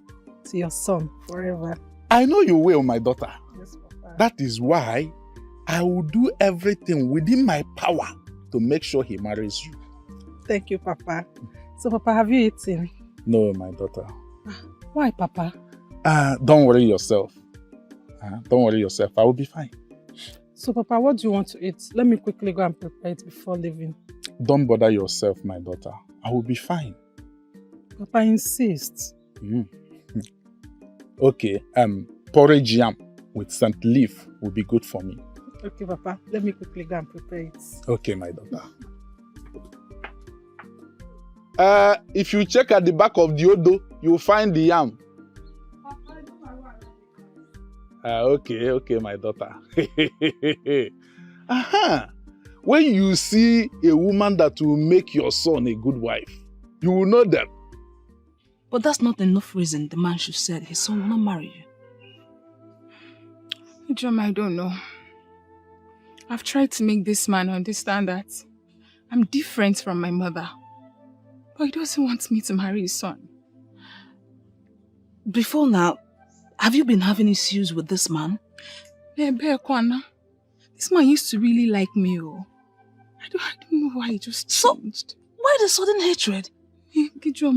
to your son forever. I know you will, my daughter. Yes, Papa. That is why I will do everything within my power to make sure he marries you. Thank you, Papa. So, Papa, have you eaten? No, my daughter. Why, Papa? Don't worry yourself. Don't worry yourself. I will be fine. So, Papa, what do you want to eat? Let me quickly go and prepare it before leaving. Don't bother yourself, my daughter. I will be fine. Papa insists. Okay, porridge yam with scent leaf will be good for me. Okay, Papa. Let me quickly go and prepare it. Okay, my daughter. If you check at the back of the Odo, you'll find the yam. Okay, my daughter. When you see a woman that will make your son a good wife, you will know them. But that's not enough reason the man should say his son will not marry you. Ujam, I don't know. I've tried to make this man understand that I'm different from my mother. But he doesn't want me to marry his son. Before now, have you been having issues with this man? This man used to really like me. I don't know why he just changed. So, why the sudden hatred? I don't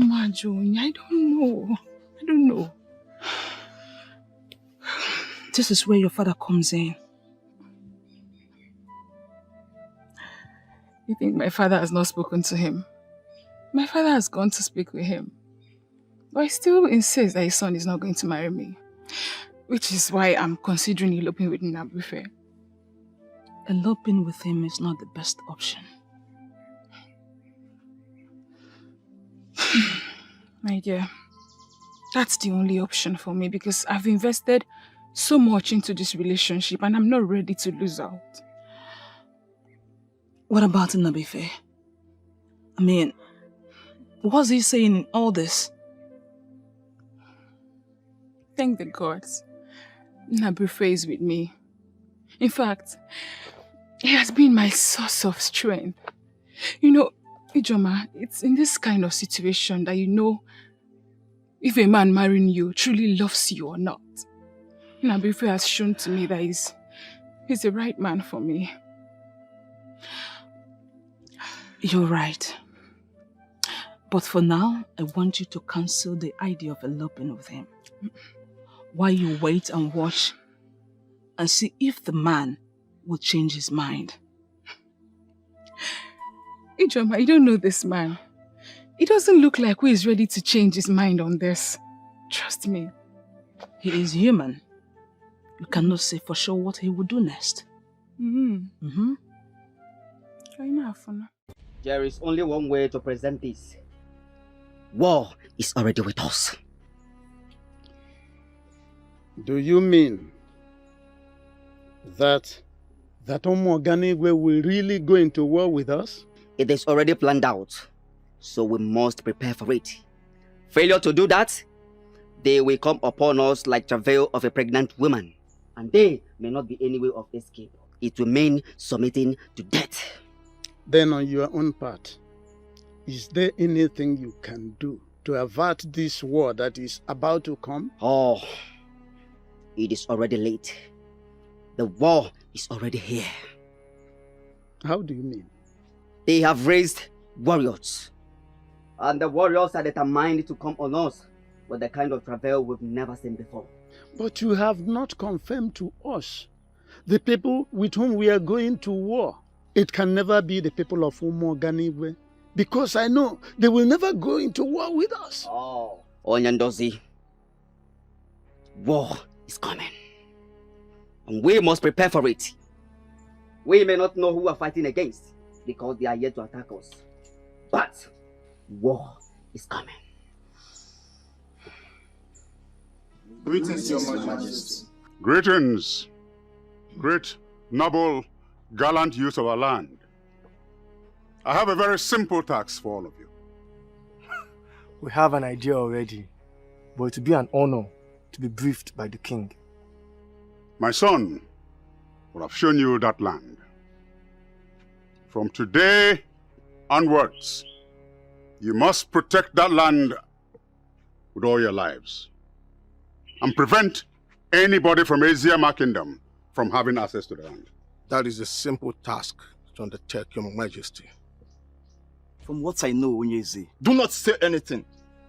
know. This is where your father comes in. You think my father has not spoken to him? My father has gone to speak with him. But he still insists that his son is not going to marry me. Which is why I'm considering eloping with Nnabuife. Eloping with him is not the best option. My dear, that's the only option for me because I've invested so much into this relationship and I'm not ready to lose out. What about Nnabuife? I mean, what's he saying in all this? Thank the gods. Nnabuife is with me. In fact, he has been my source of strength. You know, Ijoma, it's in this kind of situation that you know if a man marrying you truly loves you or not. Nnabuife has shown to me that he's the right man for me. You're right. But for now, I want you to cancel the idea of eloping with him. While you wait and watch and see if the man will change his mind. Ijoma, you don't know this man. He doesn't look like who is ready to change his mind on this. Trust me. He is human. You cannot say for sure what he will do next. There is only one way to present this. War is already with us. Do you mean that Omoganigwe will really go into war with us? It is already planned out, so we must prepare for it. Failure to do that, they will come upon us like travail of a pregnant woman, and they may not be any way of escape. It will mean submitting to death. Then on your own part, is there anything you can do to avert this war that is about to come? Oh, it is already late. The war is already here. How do you mean? They have raised warriors. And the warriors are determined to come on us with the kind of travail we've never seen before. But you have not confirmed to us the people with whom we are going to war. It can never be the people of Umoganigwe, because I know they will never go into war with us. Oh, Onyandozi, war is coming. And we must prepare for it. We may not know who we are fighting against, because they are yet to attack us. But war is coming. Greetings, Your Majesty. Greetings, great, noble, gallant youth of our land. I have a very simple task for all of you. We have an idea already, but it will be an honor to be briefed by the king. My son will have shown you that land. From today onwards, you must protect that land with all your lives and prevent anybody from Eziama Kingdom from having access to the land? That is a simple task to undertake, Your Majesty. From what I know, Onyeze, do not say anything,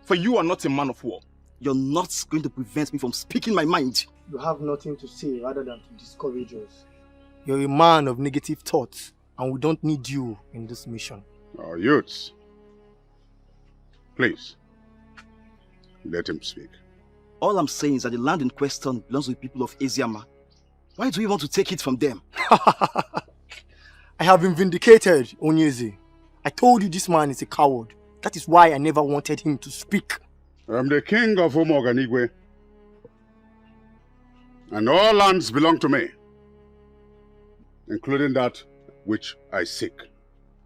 for you are not a man of war. You're not going to prevent me from speaking my mind. You have nothing to say rather than to discourage us. You're a man of negative thoughts, and we don't need you in this mission. Oh, youths, please, let him speak. All I'm saying is that the land in question belongs to the people of Eziama. Why do you want to take it from them? I have been vindicated, Onyeze. I told you this man is a coward. That is why I never wanted him to speak. I'm the king of Omoganigwe, and all lands belong to me, including that which I seek.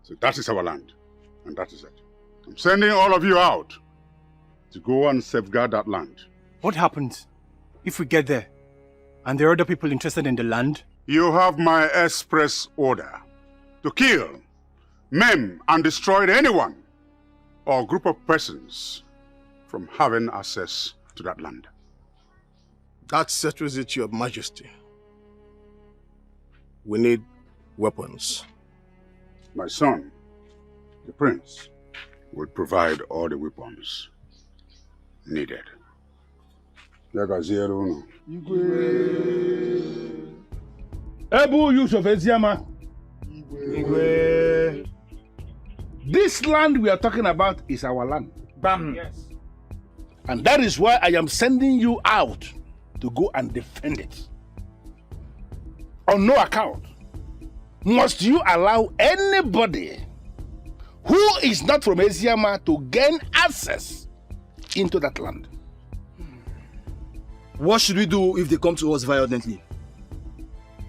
So that is our land, and that is it. I'm sending all of you out to go and safeguard that land. What happens if we get there and there are other people interested in the land? You have my express order to kill, maim, and destroy anyone or group of persons from having access to that land. That settles it, Your Majesty. We need weapons. My son, the prince, will provide all the weapons needed. Ebu use of Eziama. This land we are talking about is our land. Bam. Yes. And that is why I am sending you out to go and defend it. On no account must you allow anybody who is not from Eziama to gain access into that land. What should we do if they come to us violently?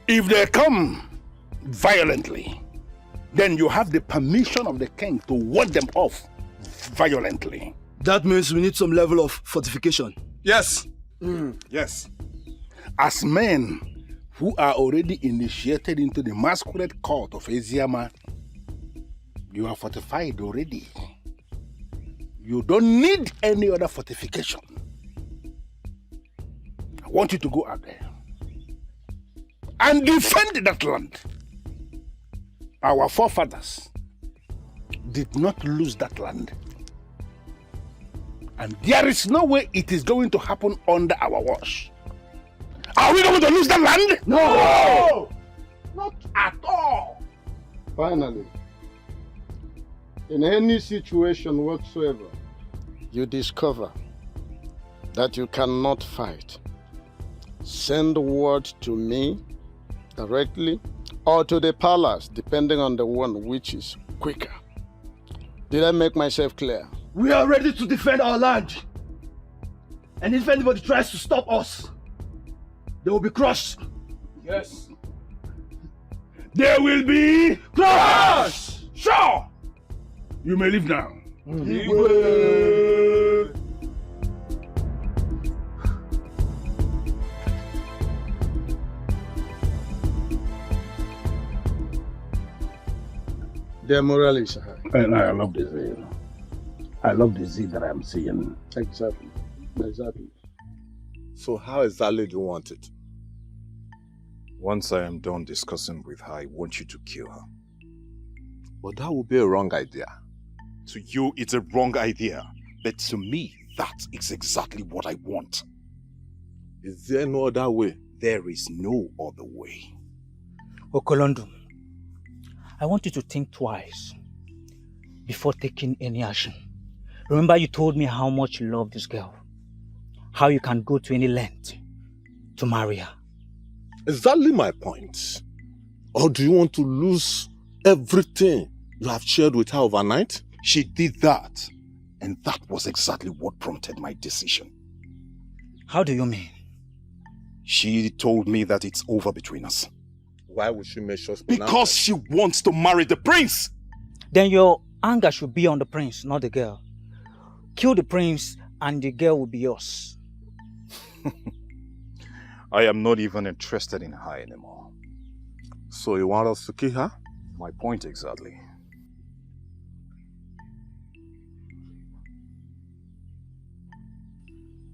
If they come violently, then you have the permission of the king to ward them off violently. That means we need some level of fortification. Yes. Yes. As men who are already initiated into the masquerade court of Eziama, you are fortified already. You don't need any other fortification. I want you to go out there and defend that land. Our forefathers did not lose that land. And there is no way it is going to happen under our watch. Are we going to lose that land? No! Not at all. Finally, in any situation whatsoever, you discover that you cannot fight, send word to me directly or to the palace, depending on the one which is quicker. Did I make myself clear? We are ready to defend our land. And if anybody tries to stop us, they will be crushed. Yes. There will be crushed! Sure! You may leave now. Their morale is high. And I love the zeal. I love the zeal that I'm seeing. Exactly. Exactly. So how exactly do you want it? Once I am done discussing with her, I want you to kill her. But that would be a wrong idea. To you, it's a wrong idea. But to me, that is exactly what I want. Is there no other way? There is no other way. Okolondo, I want you to think twice before taking any action. Remember you told me how much you love this girl. How you can go to any length to marry her. Exactly my point. Or do you want to lose everything you have shared with her overnight? She did that. And that was exactly what prompted my decision. How do you mean? She told me that it's over between us. Why would she make sure? Because she wants to marry the prince. Then your anger should be on the prince, not the girl. Kill the prince and the girl will be yours. I am not even interested in her anymore. So you want us to kill her? My point exactly.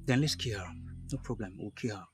Then let's kill her. No problem, we'll kill her.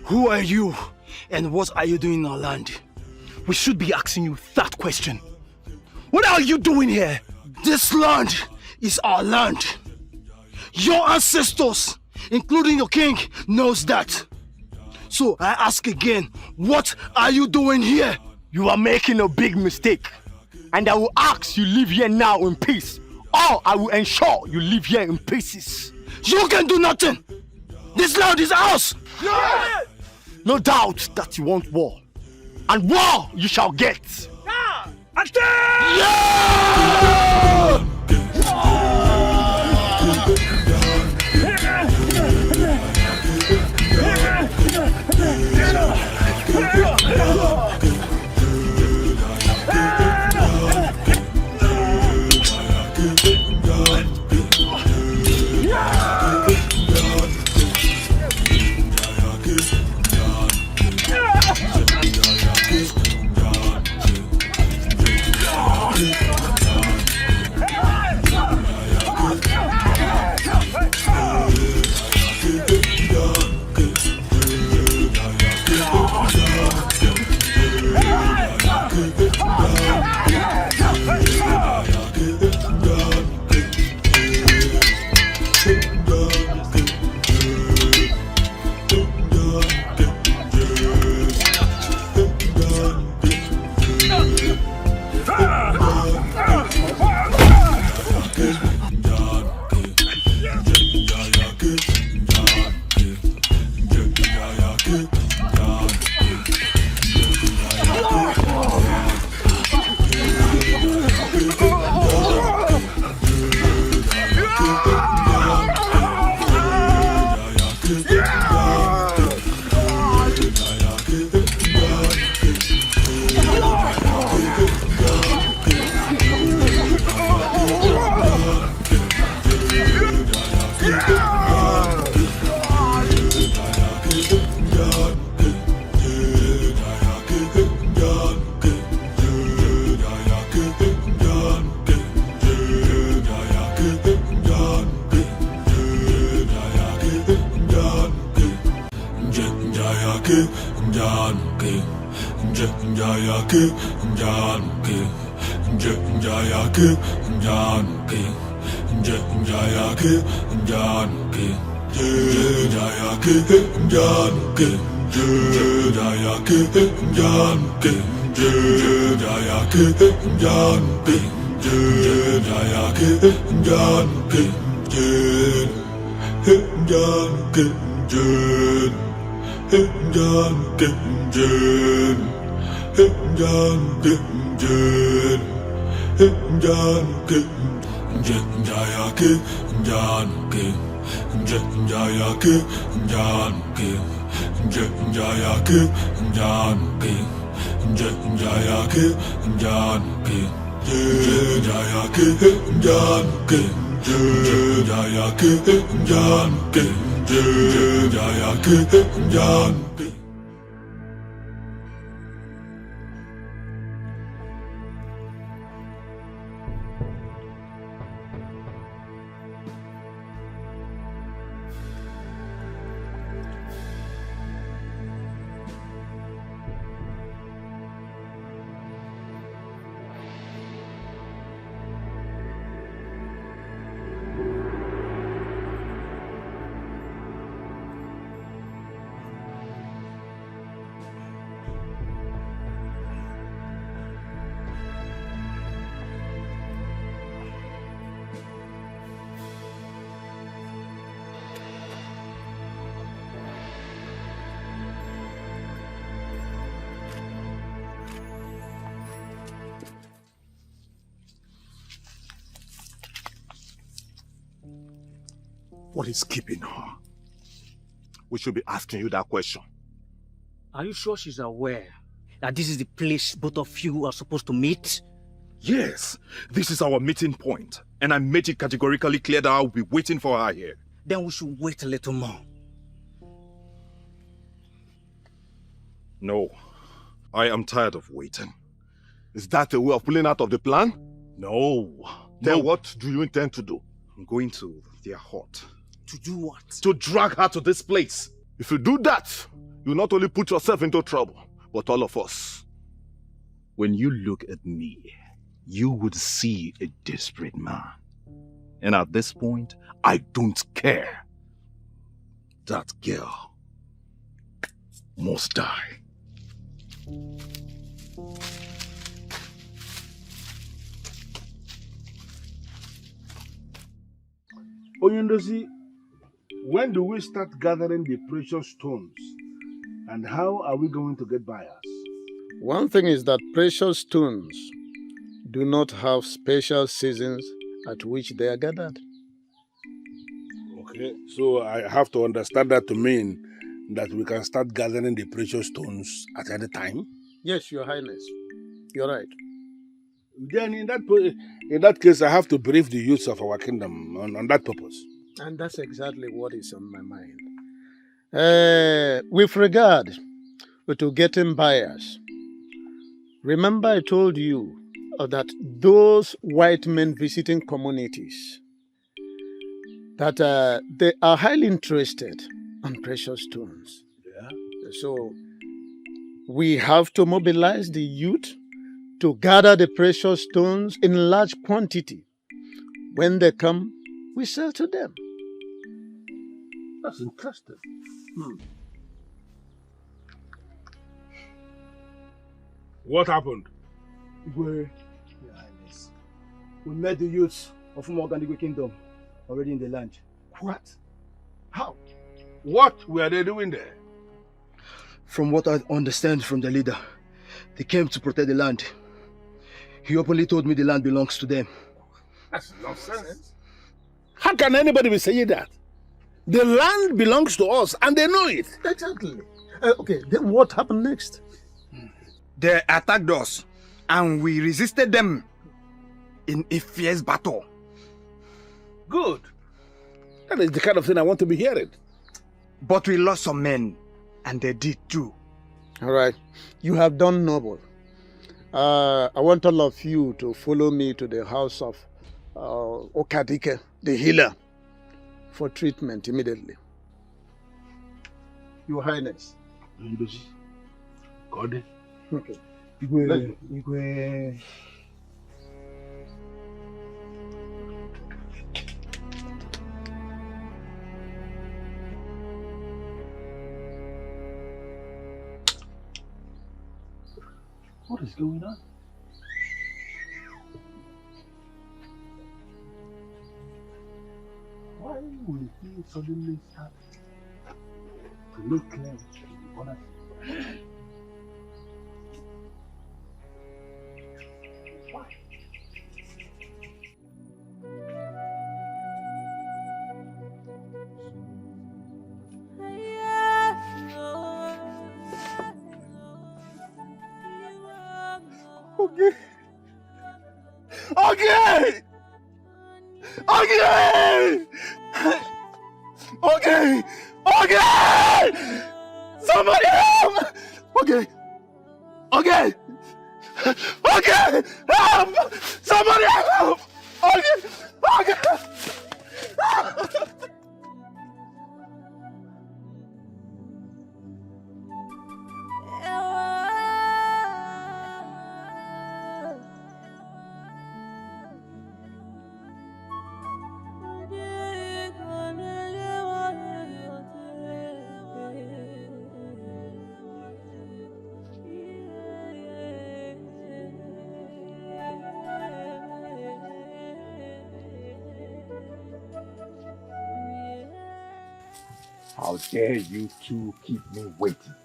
Who are you and what are you doing in our land? We should be asking you that question. What are you doing here? This land is our land. Your ancestors, including your king, knows that. So I ask again, what are you doing here? You are making a big mistake. And I will ask you live here now in peace. Or I will ensure you live here in pieces. You can do nothing. This land is ours. Yeah. No doubt that you want war. And war you shall get. Njayake, Njanuke, Njayake, Njanuke, Njayake, Njanuke, Njayake, Njanuke, Njayake, Njanuke, Njayake, Njanuke, Njayake, Njanuke, Njayake, Njanuke, Njanuke, Njanuke, Njanuke, Njanuke, Njayake, Njanuke, Njayake, Njanuke, Njayake, Njanuke, Njayake, Njanuke, Njayake, Njanuke, Njayake, Njanuke, Njayake, Njanuke. What is keeping her? We should be asking you that question. Are you sure she's aware that this is the place both of you are supposed to meet? Yes, this is our meeting point, and I made it categorically clear that I'll be waiting for her here. Then we should wait a little more. No, I am tired of waiting. Is that a way of pulling out of the plan? No. Then what do you intend to do? I'm going to their hut. To do what? To drag her to this place. If you do that, you not only put yourself into trouble, but all of us. When you look at me, you would see a desperate man. And at this point, I don't care. That girl must die. Oyundosi, when do we start gathering the precious stones? And how are we going to get buyers? One thing is that precious stones do not have special seasons at which they are gathered. Okay, so I have to understand that to mean that we can start gathering the precious stones at any time? Yes, Your Highness. You're right. Then in that case, I have to brief the youths of our kingdom on that purpose. And that's exactly what is on my mind. With regard to getting buyers, remember I told you that those white men visiting communities, that they are highly interested in precious stones. Yeah. So we have to mobilize the youth to gather the precious stones in large quantity. When they come, we sell to them. That's interesting. What happened? Your Highness, we met the youths of Umuogandigwe Kingdom already in the land. What? How? What were they doing there? From what I understand from the leader, they came to protect the land. He openly told me the land belongs to them. That's nonsense. How can anybody be saying that? The land belongs to us and they know it. Exactly. Okay, then what happened next? They attacked us and we resisted them in a fierce battle. Good. That is the kind of thing I want to be hearing. But we lost some men and they did too. All right. You have done noble. I want all of you to follow me to the house of Dikeh, the healer, for treatment immediately. Your Highness, God. Okay. Igwe. What is going on? Why will he suddenly start to look clear? Why? Okay. Okay. Okay. Okay. Okay. Somebody help. Okay. Okay. Okay. Help. Somebody help. Okay. Okay. How dare you two keep me waiting?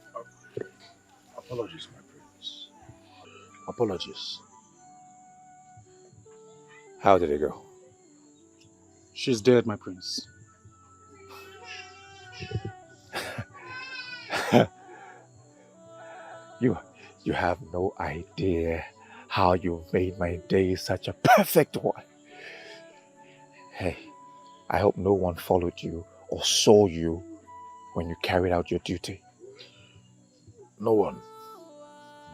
Apologies, my prince. Apologies. How did it go? She's dead, my prince. You have no idea how you made my day such a perfect one. Hey, I hope no one followed you or saw you when you carried out your duty. No one.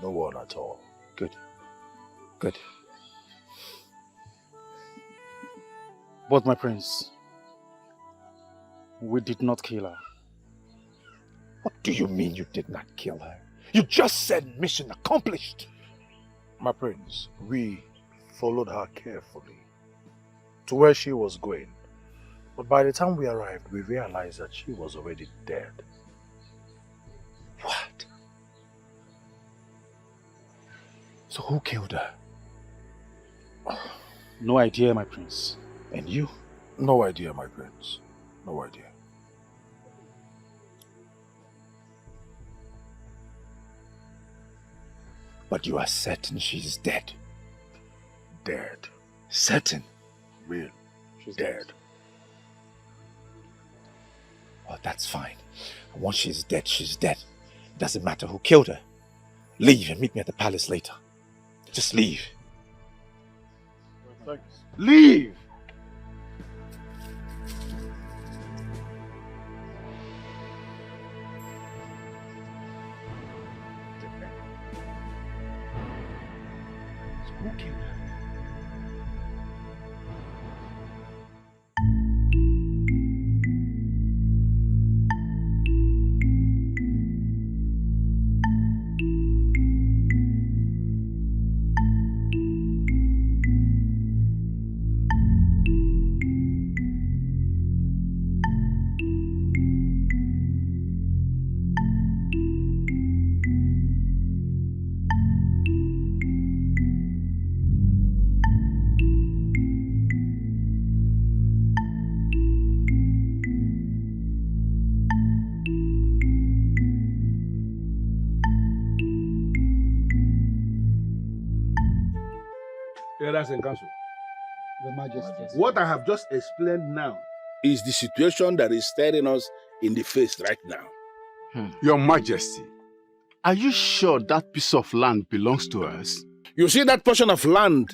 No one at all. Good. Good. But my prince, we did not kill her. What do you mean you did not kill her? You just said mission accomplished. My prince, we followed her carefully to where she was going. But by the time we arrived, we realized that she was already dead. What? So who killed her? No idea, my prince. And you? No idea, my prince. No idea. But you are certain she's dead? Dead. Certain? Real. She's dead. Well, that's fine. And once she's dead, she's dead. It doesn't matter who killed her. Leave and meet me at the palace later. Just leave. Thanks. Leave! Who killed her? Elders in council. Your Majesty. What I have just explained now is the situation that is staring us in the face right now. Your Majesty, are you sure that piece of land belongs to us? You see that portion of land,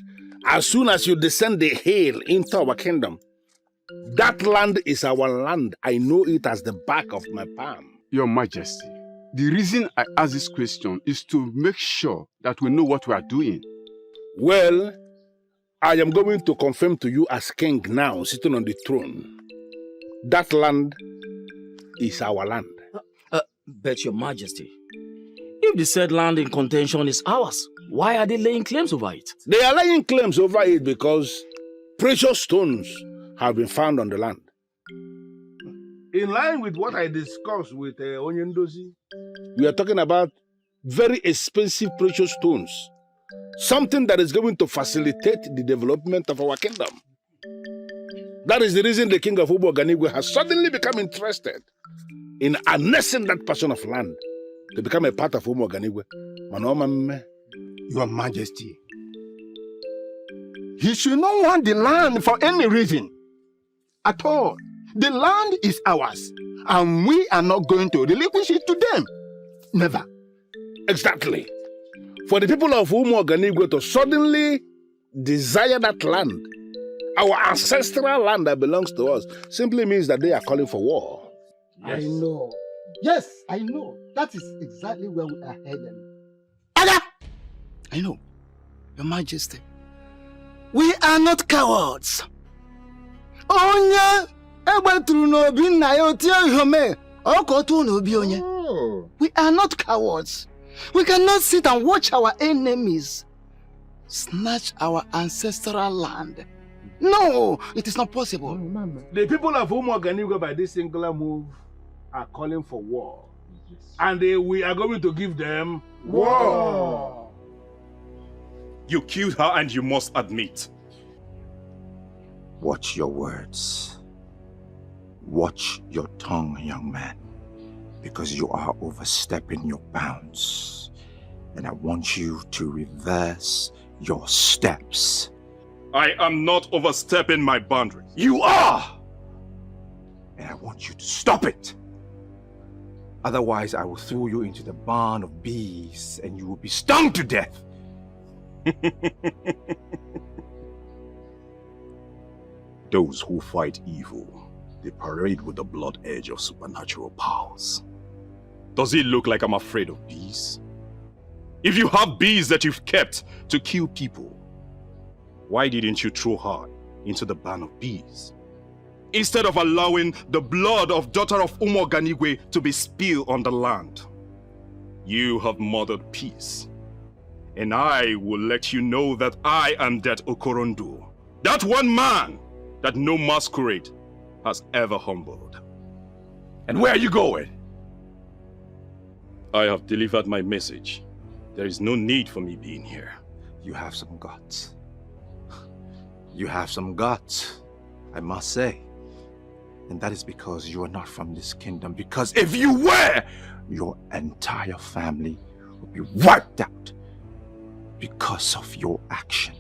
as soon as you descend the hill into our kingdom, that land is our land. I know it as the back of my palm. Your Majesty, the reason I ask this question is to make sure that we know what we are doing. Well, I am going to confirm to you as king now, sitting on the throne. That land is our land. But Your Majesty, If the said land in contention is ours, why are they laying claims over it? They are laying claims over it because precious stones have been found on the land. In line with what I discussed with Onyendozi, we are talking about very expensive precious stones. Something that is going to facilitate the development of our kingdom. That is the reason the king of Uboganigwe has suddenly become interested in annexing that portion of land to become a part of Uboganigwe. Your Majesty, he should not want the land for any reason at all. The land is ours, and we are not going to relinquish it to them. Never. Exactly. For the people of Umoganigwe to suddenly desire that land, our ancestral land that belongs to us, simply means that they are calling for war. Yes. I know. Yes, I know. That is exactly where we are headed. I know, Your Majesty. We are not cowards. Oh. We are not cowards. We cannot sit and watch our enemies snatch our ancestral land. No, it is not possible. The people of Umoganigwe by this singular move are calling for war. Yes. And we are going to give them war. You killed her and you must admit. Watch your words. Watch your tongue, young man, because you are overstepping your bounds. And I want you to reverse your steps. I am not overstepping my boundaries. You are! And I want you to stop it. Otherwise, I will throw you into the barn of bees and you will be stung to death. Those who fight evil, they parade with the blood edge of supernatural powers. Does it look like I'm afraid of bees? If you have bees that you've kept to kill people, why didn't you throw her into the barn of bees? Instead of allowing the blood of daughter of Umoganigwe to be spilled on the land. You have murdered peace. And I will let you know that I am that Okorondo. That one man that no masquerade has ever humbled. And where are you going? I have delivered my message. There is no need for me being here. You have some guts. You have some guts, I must say. And that is because you are not from this kingdom. Because if you were, your entire family would be wiped out because of your action.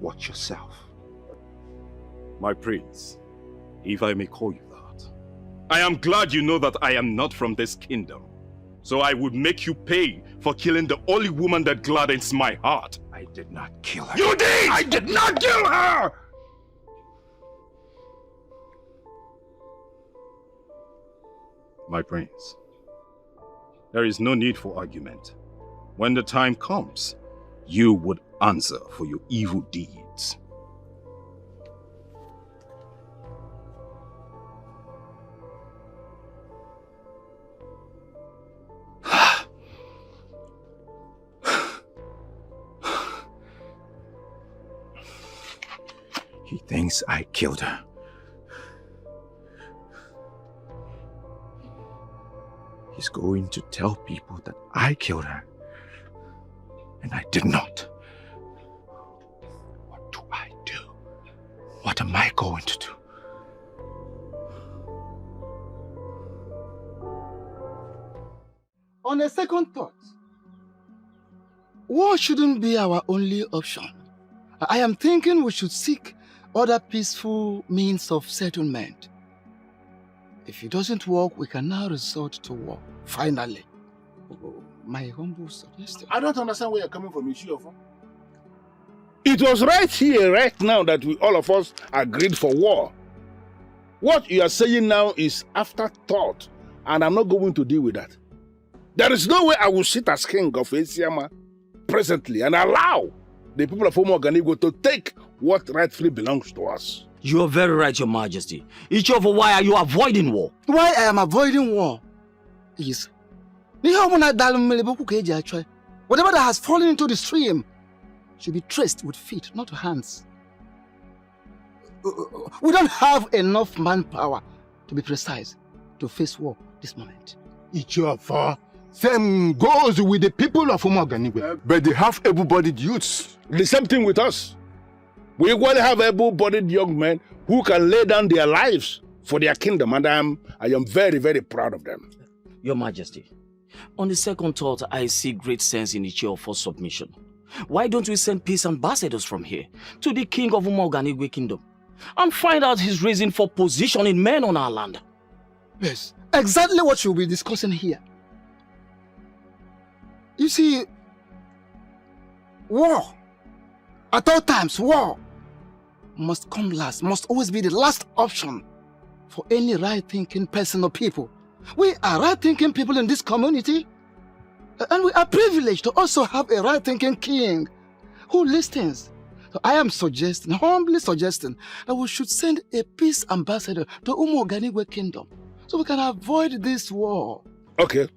Watch yourself. My prince, if I may call you that, I am glad you know that I am not from this kingdom. So I would make you pay for killing the only woman that gladdens my heart. I did not kill her. You did! I did not kill her! My prince, there is no need for argument. When the time comes, you would answer for your evil deeds. He thinks I killed her. He's going to tell people that I killed her. And I did not. What do I do? What am I going to do? On a second thought, war shouldn't be our only option. I am thinking we should seek other peaceful means of settlement. If it doesn't work, we can now resort to war. Finally. My humble suggestion. I don't understand where you're coming from, Ishiofa. It was right here, right now, that all of us agreed for war. What you are saying now is afterthought, and I'm not going to deal with that. There is no way I will sit as king of Esiama presently and allow the people of Umoganigwe to take what rightfully belongs to us. You are very right, Your Majesty. Ishiofa, why are you avoiding war? Why I am avoiding war is Whatever that has fallen into the stream should be traced with feet, not hands. We don't have enough manpower, to be precise, to face war this moment. Ichiofa, same goes with the people of Umoganigwe. But they have able-bodied youths. The same thing with us. We equally have able-bodied young men who can lay down their lives for their kingdom, and I am very, very proud of them. Your Majesty, on the second thought, I see great sense in Ichiofa's submission. Why don't we send peace ambassadors from here to the king of Umoganigwe kingdom and find out his reason for positioning men on our land? Yes, exactly what you'll be discussing here. You see, war, at all times, war must come last, must always be the last option for any right-thinking person or people. We are right-thinking people in this community, and we are privileged to also have a right-thinking king who listens. So I am suggesting, humbly suggesting, that we should send a peace ambassador to Umoganigwe kingdom so we can avoid this war. Okay.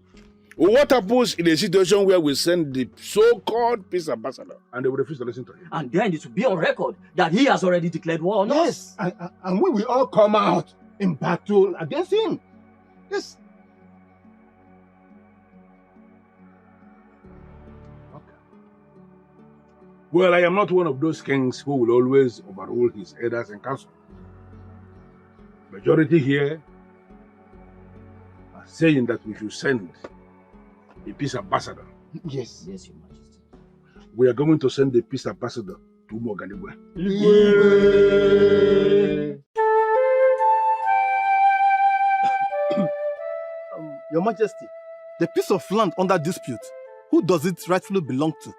What happens in a situation where we send the so-called peace ambassador and they will refuse to listen to him? And then it will be on record that he has already declared war on us. Yes, and we will all come out in battle against him. Yes. Well, I am not one of those kings who will always overrule his elders and council. Majority here are saying that we should send a peace ambassador. Yes. Yes, Your Majesty. We are going to send a peace ambassador to Umoganigwe. Your Majesty, the piece of land under dispute, who does it rightfully belong to?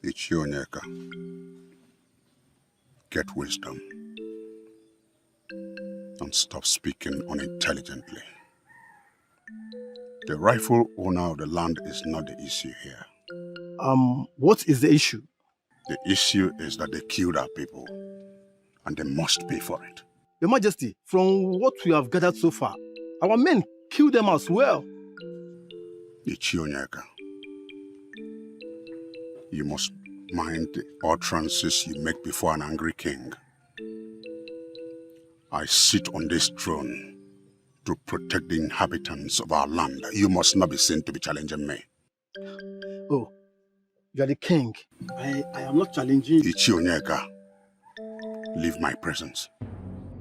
Ichionyeka. Get wisdom and stop speaking unintelligently. The rightful owner of the land is not the issue here. What is the issue? The issue is that they killed our people, and they must pay for it. Your Majesty, from what we have gathered so far, our men killed them as well. Ichionyeka, you must mind the utterances you make before an angry king. I sit on this throne to protect the inhabitants of our land. You must not be seen to be challenging me. Oh, you are the king. I am not challenging you. Ichionyeka, leave my presence.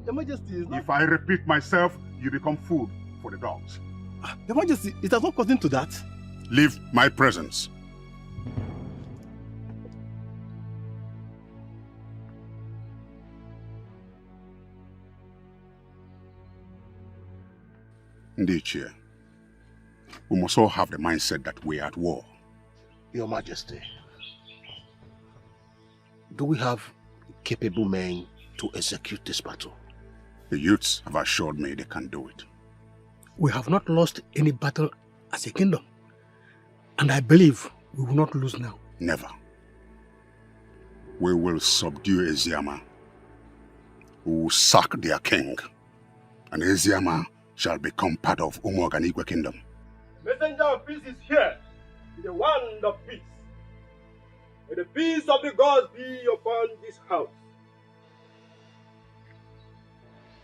Your Majesty is not... If I repeat myself, you become food for the dogs. Your Majesty, it has not gotten to that. Leave my presence. Ndichie, we must all have the mindset that we are at war. Your Majesty, do we have capable men to execute this battle? The youths have assured me they can do it. We have not lost any battle as a kingdom, and I believe we will not lose now. Never. We will subdue Eziama. We will sack their king, and Eziama shall become part of Umoganigwe kingdom. Messenger of peace is here, with the wand of peace. May the peace of the gods be upon this house.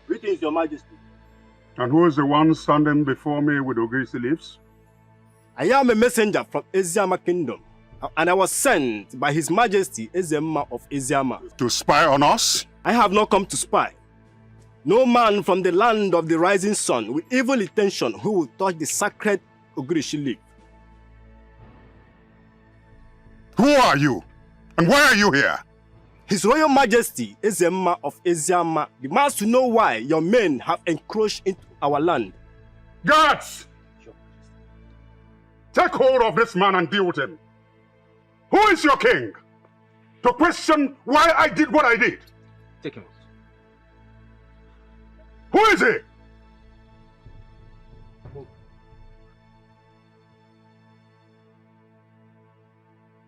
Greetings, Your Majesty. And who is the one standing before me with Ogirisi leaves? I am a messenger from Eziama kingdom, and I was sent by His Majesty Ezema of Eziama. To spy on us? I have not come to spy. No man from the land of the rising sun with evil intention who will touch the sacred Ogirishi leaf. Who are you? And why are you here? His Royal Majesty Ezema of Eziama demands to know why your men have encroached into our land. Guards! Take hold of this man and deal with him. Who is your king? To question why I did what I did. Take him. Who is he?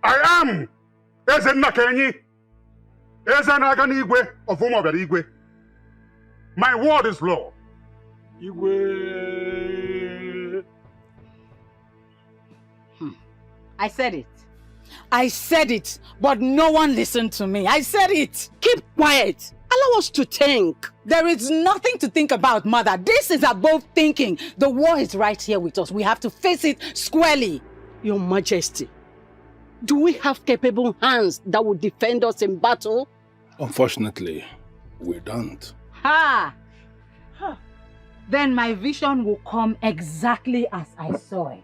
I am Eze Nakenyi, Eze Naganigwe of Umoganigwe. My word is law. Igwe. I said it. I said it, but no one listened to me. I said it. Keep quiet. Allow us to think. There is nothing to think about, Mother. This is above thinking. The war is right here with us. We have to face it squarely. Your Majesty, do we have capable hands that will defend us in battle? Unfortunately, we don't. Ha! Then my vision will come exactly as I saw it.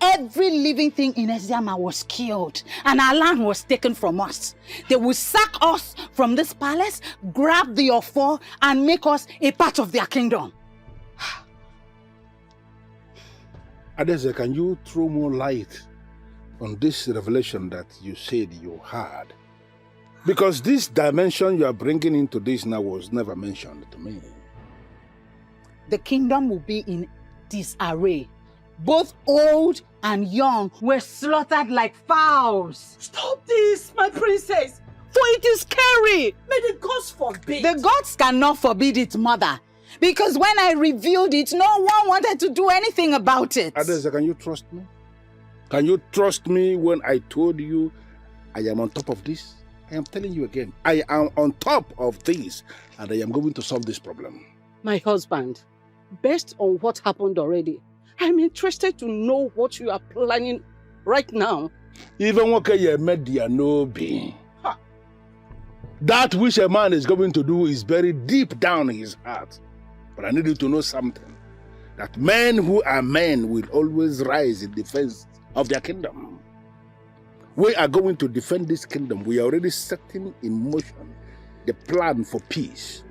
Every living thing in Eziama was killed and our land was taken from us. They will sack us from this palace, grab the Ofo and make us a part of their kingdom. Adeze, can you throw more light on this revelation that you said you had? Because this dimension you are bringing into this now was never mentioned to me. The kingdom will be in disarray. Both old and young were slaughtered like fowls. Stop this, my princess, for it is scary. May the gods forbid. The gods cannot forbid it, Mother. Because when I revealed it, no one wanted to do anything about it. Adeze, can you trust me? Can you trust me when I told you I am on top of this? I am telling you again, I am on top of this and I am going to solve this problem. My husband, based on what happened already, I'm interested to know what you are planning right now. Even what you made there no be. That which a man is going to do is buried deep down in his heart. But I need you to know something. That men who are men will always rise in defense of their kingdom. We are going to defend this kingdom. We are already setting in motion the plan for peace.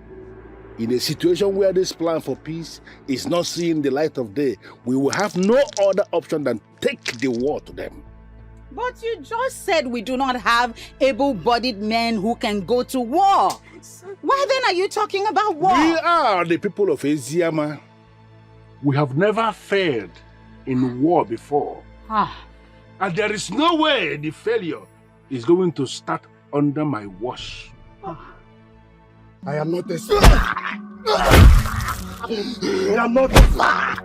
In a situation where this plan for peace is not seeing the light of day, we will have no other option than take the war to them. But you just said we do not have able-bodied men who can go to war. Why then are you talking about war? We are the people of Eziama. We have never failed in war before. And there is no way the failure is going to start under my watch. I am not a slave. I am not a slave.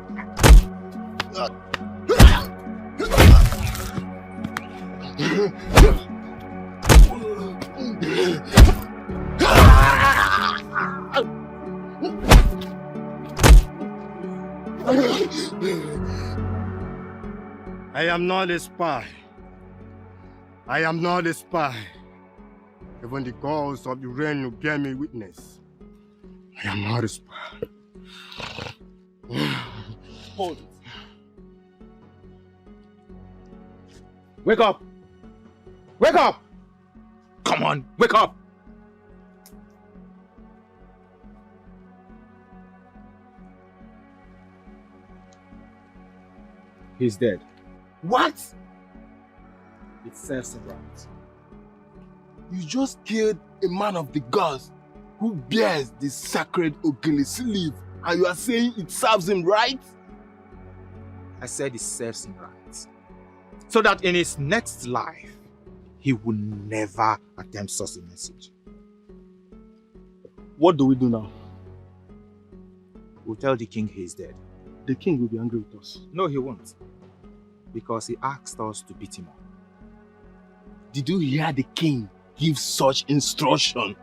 I am not a spy. I am not a spy. Even the gods of the realm will bear me witness. I am not a spy. Hold it. Wake up! Wake up! Come on, wake up! He's dead. What? It serves him right. You just killed a man of the gods who bears the sacred Ogele sleeve, and you are saying it serves him right? I said it serves him right. So that in his next life, he will never attempt such a message. What do we do now? We'll tell the king he is dead. The king will be angry with us. No, he won't. Because he asked us to beat him up. Did you hear the king give such instruction?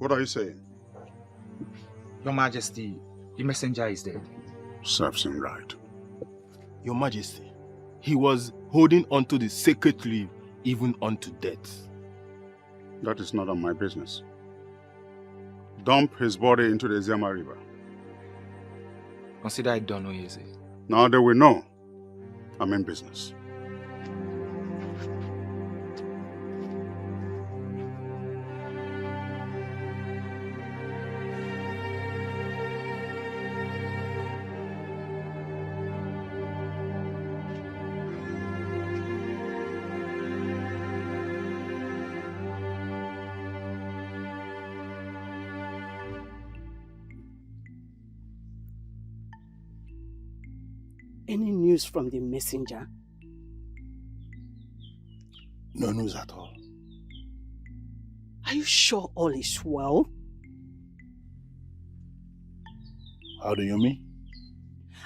What are you saying? Your Majesty, the messenger is dead. Serves him right. Your Majesty, he was holding onto the sacred leaf even unto death. That is not on my business. Dump his body into the Zama River. Consider it done, Oyeze. Now that we know, I'm in business. Any news from the messenger? No news at all. Are you sure all is well? How do you mean?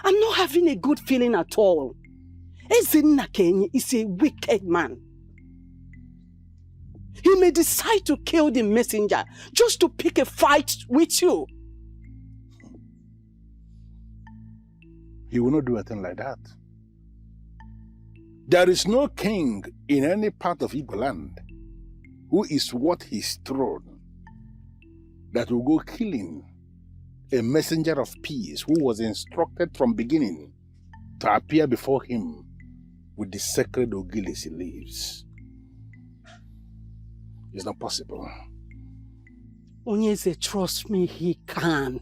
I'm not having a good feeling at all. Ezinnakenyi is a wicked man. He may decide to kill the messenger just to pick a fight with you. He will not do a thing like that. There is no king in any part of Igbo land who is worth his throne that will go killing a messenger of peace who was instructed from beginning to appear before him with the sacred Ogilisi leaves. It's not possible. Onyeze, trust me, he can.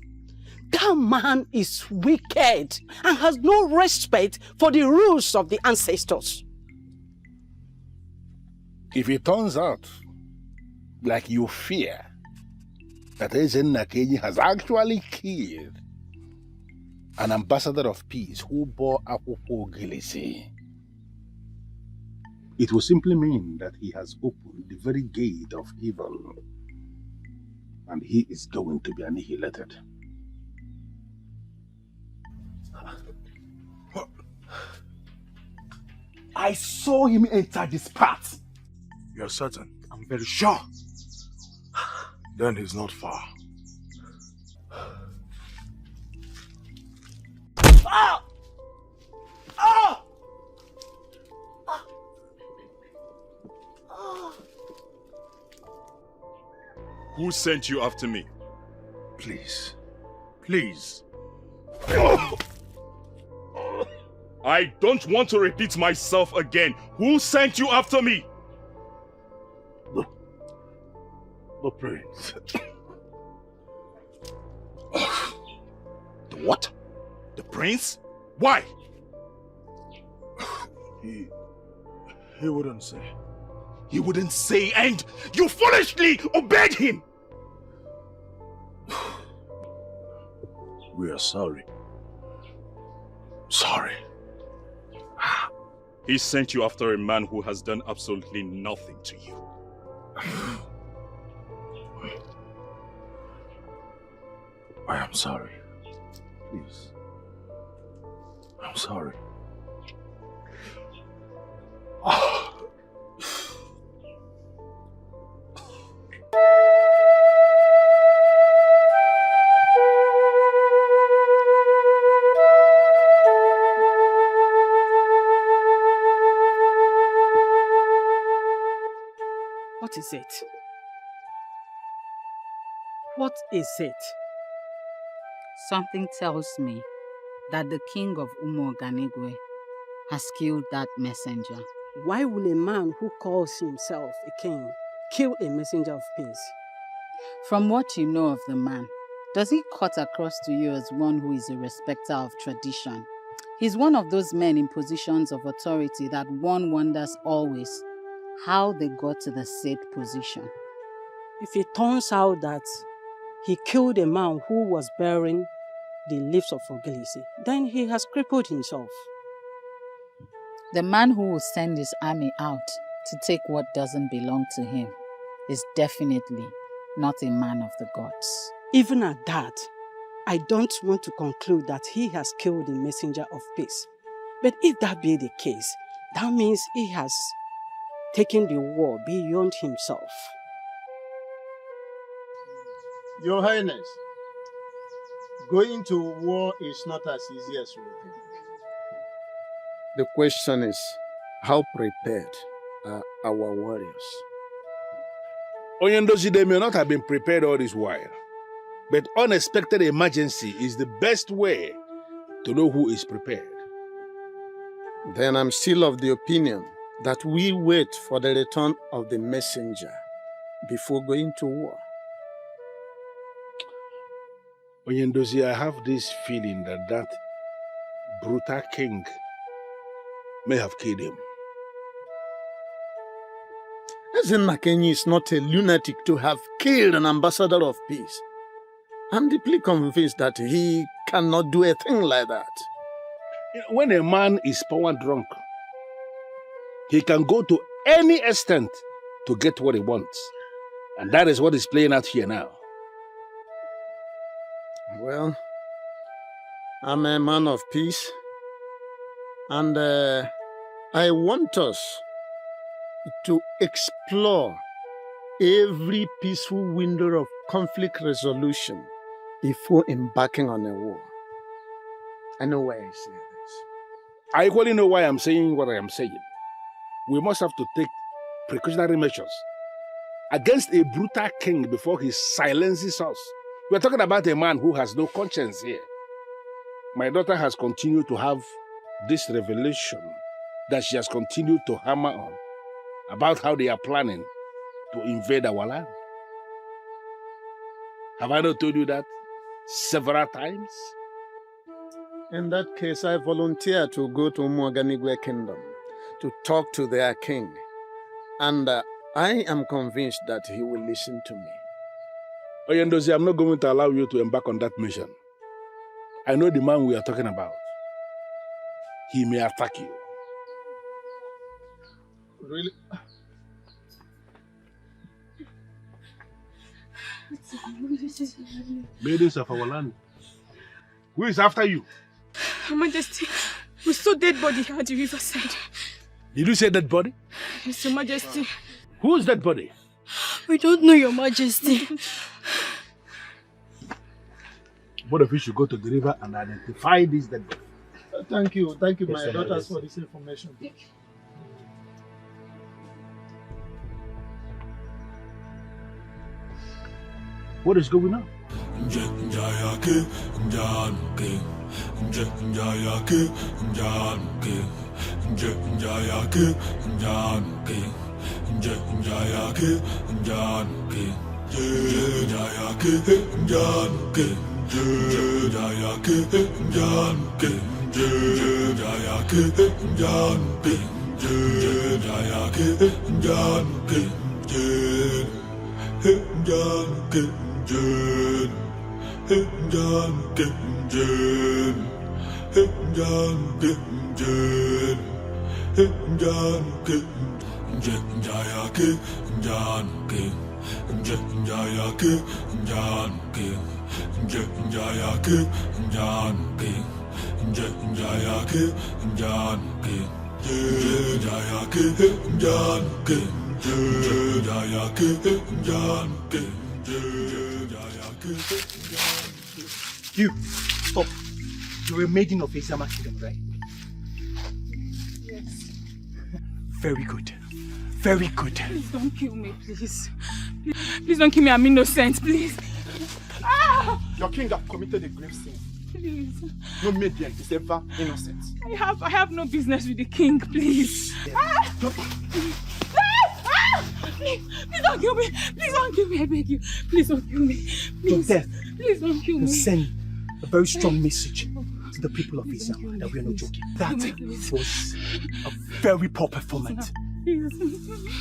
That man is wicked and has no respect for the rules of the ancestors. If it turns out, like you fear, that Ezinnakenyi has actually killed an ambassador of peace who bore Akwukwo Ogilisi, it will simply mean that he has opened the very gate of evil, and he is going to be annihilated. I saw him enter this path. You're certain? I'm very sure. Then he's not far. Ah! Ah! Who sent you after me? Please. Please. I don't want to repeat myself again. Who sent you after me? The prince. The what? The prince? Why? He wouldn't say. He wouldn't say, and you foolishly obeyed him! We are sorry. Sorry. He sent you after a man who has done absolutely nothing to you. I am sorry. Please. I'm sorry. What is it? What is it? Something tells me that the king of Umoganigwe has killed that messenger. Why will a man who calls himself a king kill a messenger of peace? From what you know of the man, does he cut across to you as one who is a respecter of tradition? He's one of those men in positions of authority that one wonders always how they got to the said position. If it turns out that he killed a man who was bearing the leaves of Ogilisi, then he has crippled himself. The man who will send his army out to take what doesn't belong to him is definitely not a man of the gods. Even at that, I don't want to conclude that he has killed the messenger of peace. But if that be the case, that means he has taken the war beyond himself. Your Highness, going to war is not as easy as we think. The question is, how prepared are our warriors? Onyendozi, they may not have been prepared all this while, but unexpected emergency is the best way to know who is prepared. Then I'm still of the opinion that we wait for the return of the messenger before going to war. Onyendozi, I have this feeling that brutal king may have killed him. Ezennakenyi is not a lunatic to have killed an ambassador of peace. I'm deeply convinced that he cannot do a thing like that. When a man is power drunk, he can go to any extent to get what he wants. And that is what is playing out here now. Well, I'm a man of peace, and I want us to explore every peaceful window of conflict resolution before embarking on a war. I know why I say this. I equally know why I'm saying what I am saying. We must have to take precautionary measures against a brutal king before he silences us. We're talking about a man who has no conscience here. My daughter has continued to have this revelation that she has continued to hammer on about how they are planning to invade our land. Have I not told you that several times? In that case, I volunteer to go to Umuoganigwe Kingdom to talk to their king. And I am convinced that he will listen to me. Oyendozi, I'm not going to allow you to embark on that mission. I know the man we are talking about. He may attack you. Really? Maidens of our land. Who is after you? Your Majesty, we saw dead body at the riverside. Did you say dead body? Yes, Your Majesty. Who is that body? We don't know, Your Majesty. Both of you should go to the river and identify this dead body. Thank you, Yes, my Your daughters, Majesty. for this information. What is going on? You, stop. You're a maiden of Isama Kingdom, right? Yes. Very good. Very good. Please don't kill me, please. Please don't kill me, I'm innocent, please. Ah! Your king have committed a grave sin. Please. No maiden is ever innocent. I have no business with the king, please. Ah! Please don't kill me. Please don't kill me, I beg you. Please don't kill me. Please. Your death Please don't kill will me. send a very strong message to the people of Isama that we are not joking. That was a very poor performance.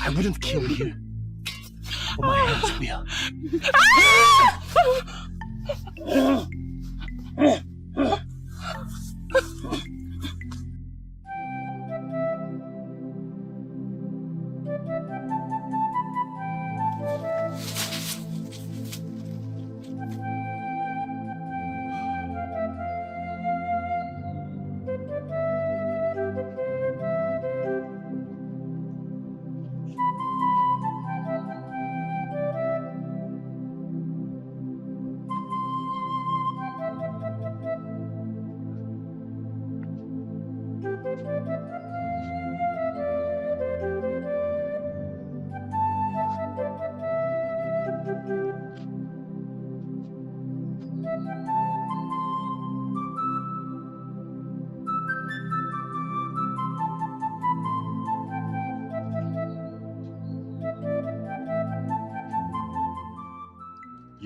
I wouldn't kill you, but my hands will.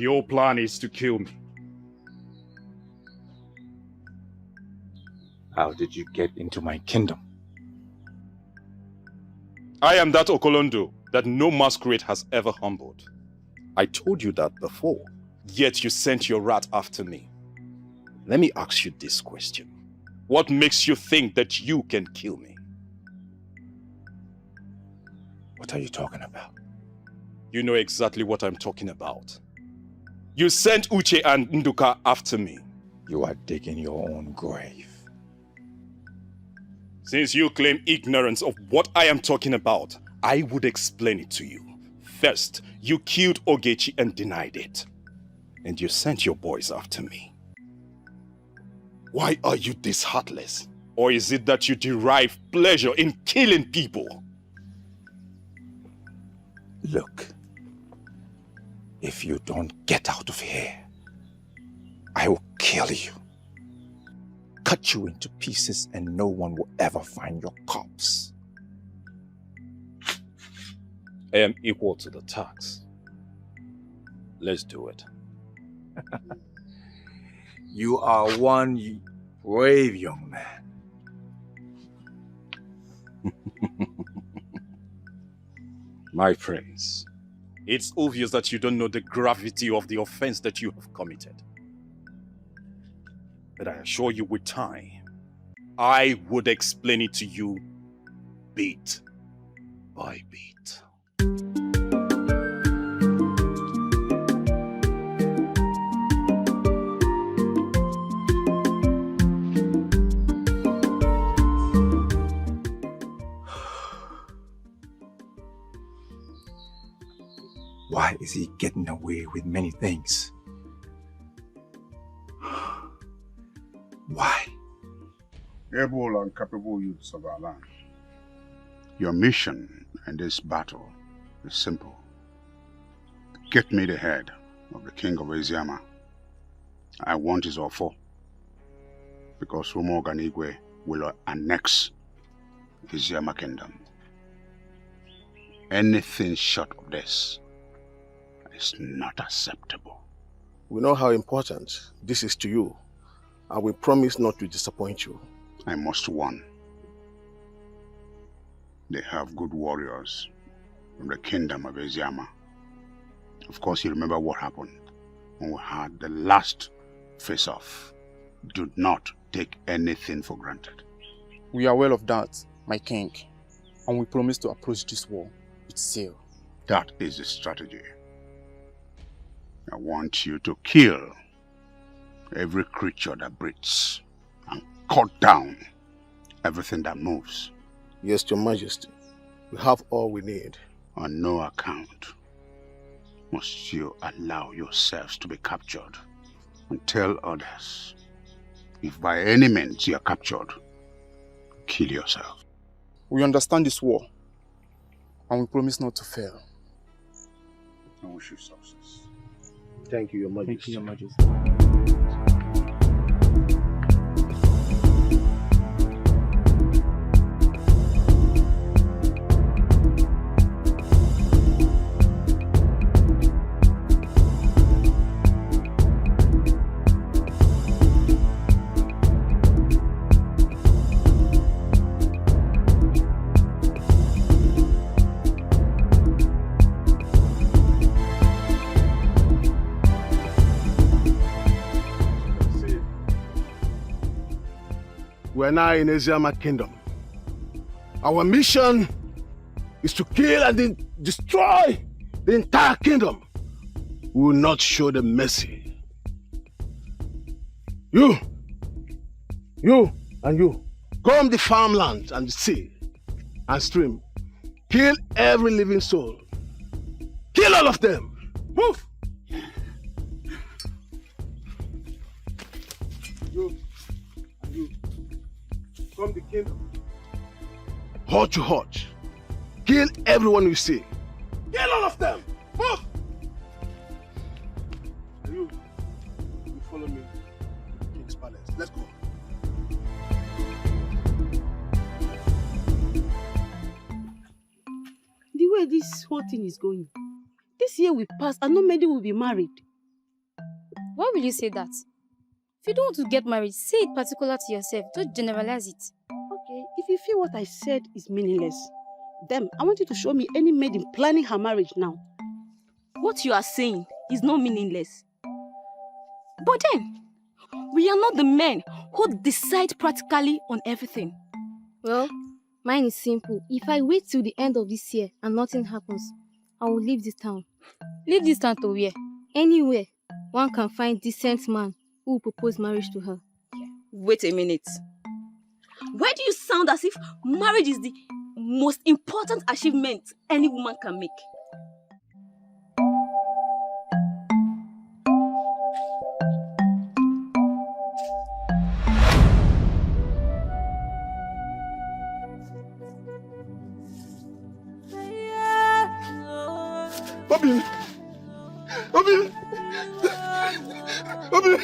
Your plan is to kill me. How did you get into my kingdom? I am that Okolondo that no masquerade has ever humbled. I told you that before, yet you sent your rat after me. Let me ask you this question. What makes you think that you can kill me? What are you talking about? You know exactly what I'm talking about. You sent Uche and Nduka after me. You are digging your own grave. Since you claim ignorance of what I am talking about, I would explain it to you. First, you killed Ogechi and denied it. And you sent your boys after me. Why are you this heartless? Or is it that you derive pleasure in killing people? Look, if you don't get out of here, I will kill you. Cut you into pieces and no one will ever find your corpse. I am equal to the task. Let's do it. You are one brave young man. My prince, it's obvious that you don't know the gravity of the offense that you have committed. But I assure you with time, I would explain it to you bit by bit. Why is he getting away with many things? Why? Able and capable youths of our land. Your mission in this battle is simple. Get me the head of the king of Eziama. I want his offer, because Umo Oganigwe will annex Eziama kingdom. Anything short of this is not acceptable. We know how important this is to you, and we promise not to disappoint you. I must warn. They have good warriors from the kingdom of Eziama. Of course, you remember what happened when we had the last face-off. Do not take anything for granted. We are aware of that, my king, and we promise to approach this war with zeal. That is the strategy. I want you to kill every creature that breathes and cut down everything that moves. Yes, Your Majesty. We have all we need. On no account must you allow yourselves to be captured, and tell others, if by any means you are captured, kill yourself. We understand this war, and we promise not to fail. I wish you success. Thank you, Your Majesty. Thank you, Your Majesty. We are now in Eziama kingdom. Our mission is to kill and then destroy the entire kingdom. We will not show them mercy. You, and you, comb the farmland and the sea and stream. Kill every living soul. Kill all of them. Move! You, and you. From the kingdom. Hot to hot. Kill everyone you see. Kill all of them! Move! You follow me to the king's palace. Let's go. The way this whole thing is going, this year will pass and no many will be married. Why will you say that? If you don't want to get married, say it particular to yourself. Don't generalize it. Okay, if you feel what I said is meaningless, then I want you to show me any maiden planning her marriage now. What you are saying is not meaningless. But then, we are not the men who decide practically on everything. Well, mine is simple. If I wait till the end of this year and nothing happens, I will leave this town. Leave this town to where? Anywhere one can find decent man who will propose marriage to her. Wait a minute. Why do you sound as if marriage is the most important achievement any woman can make? Oby! Oby! Oby!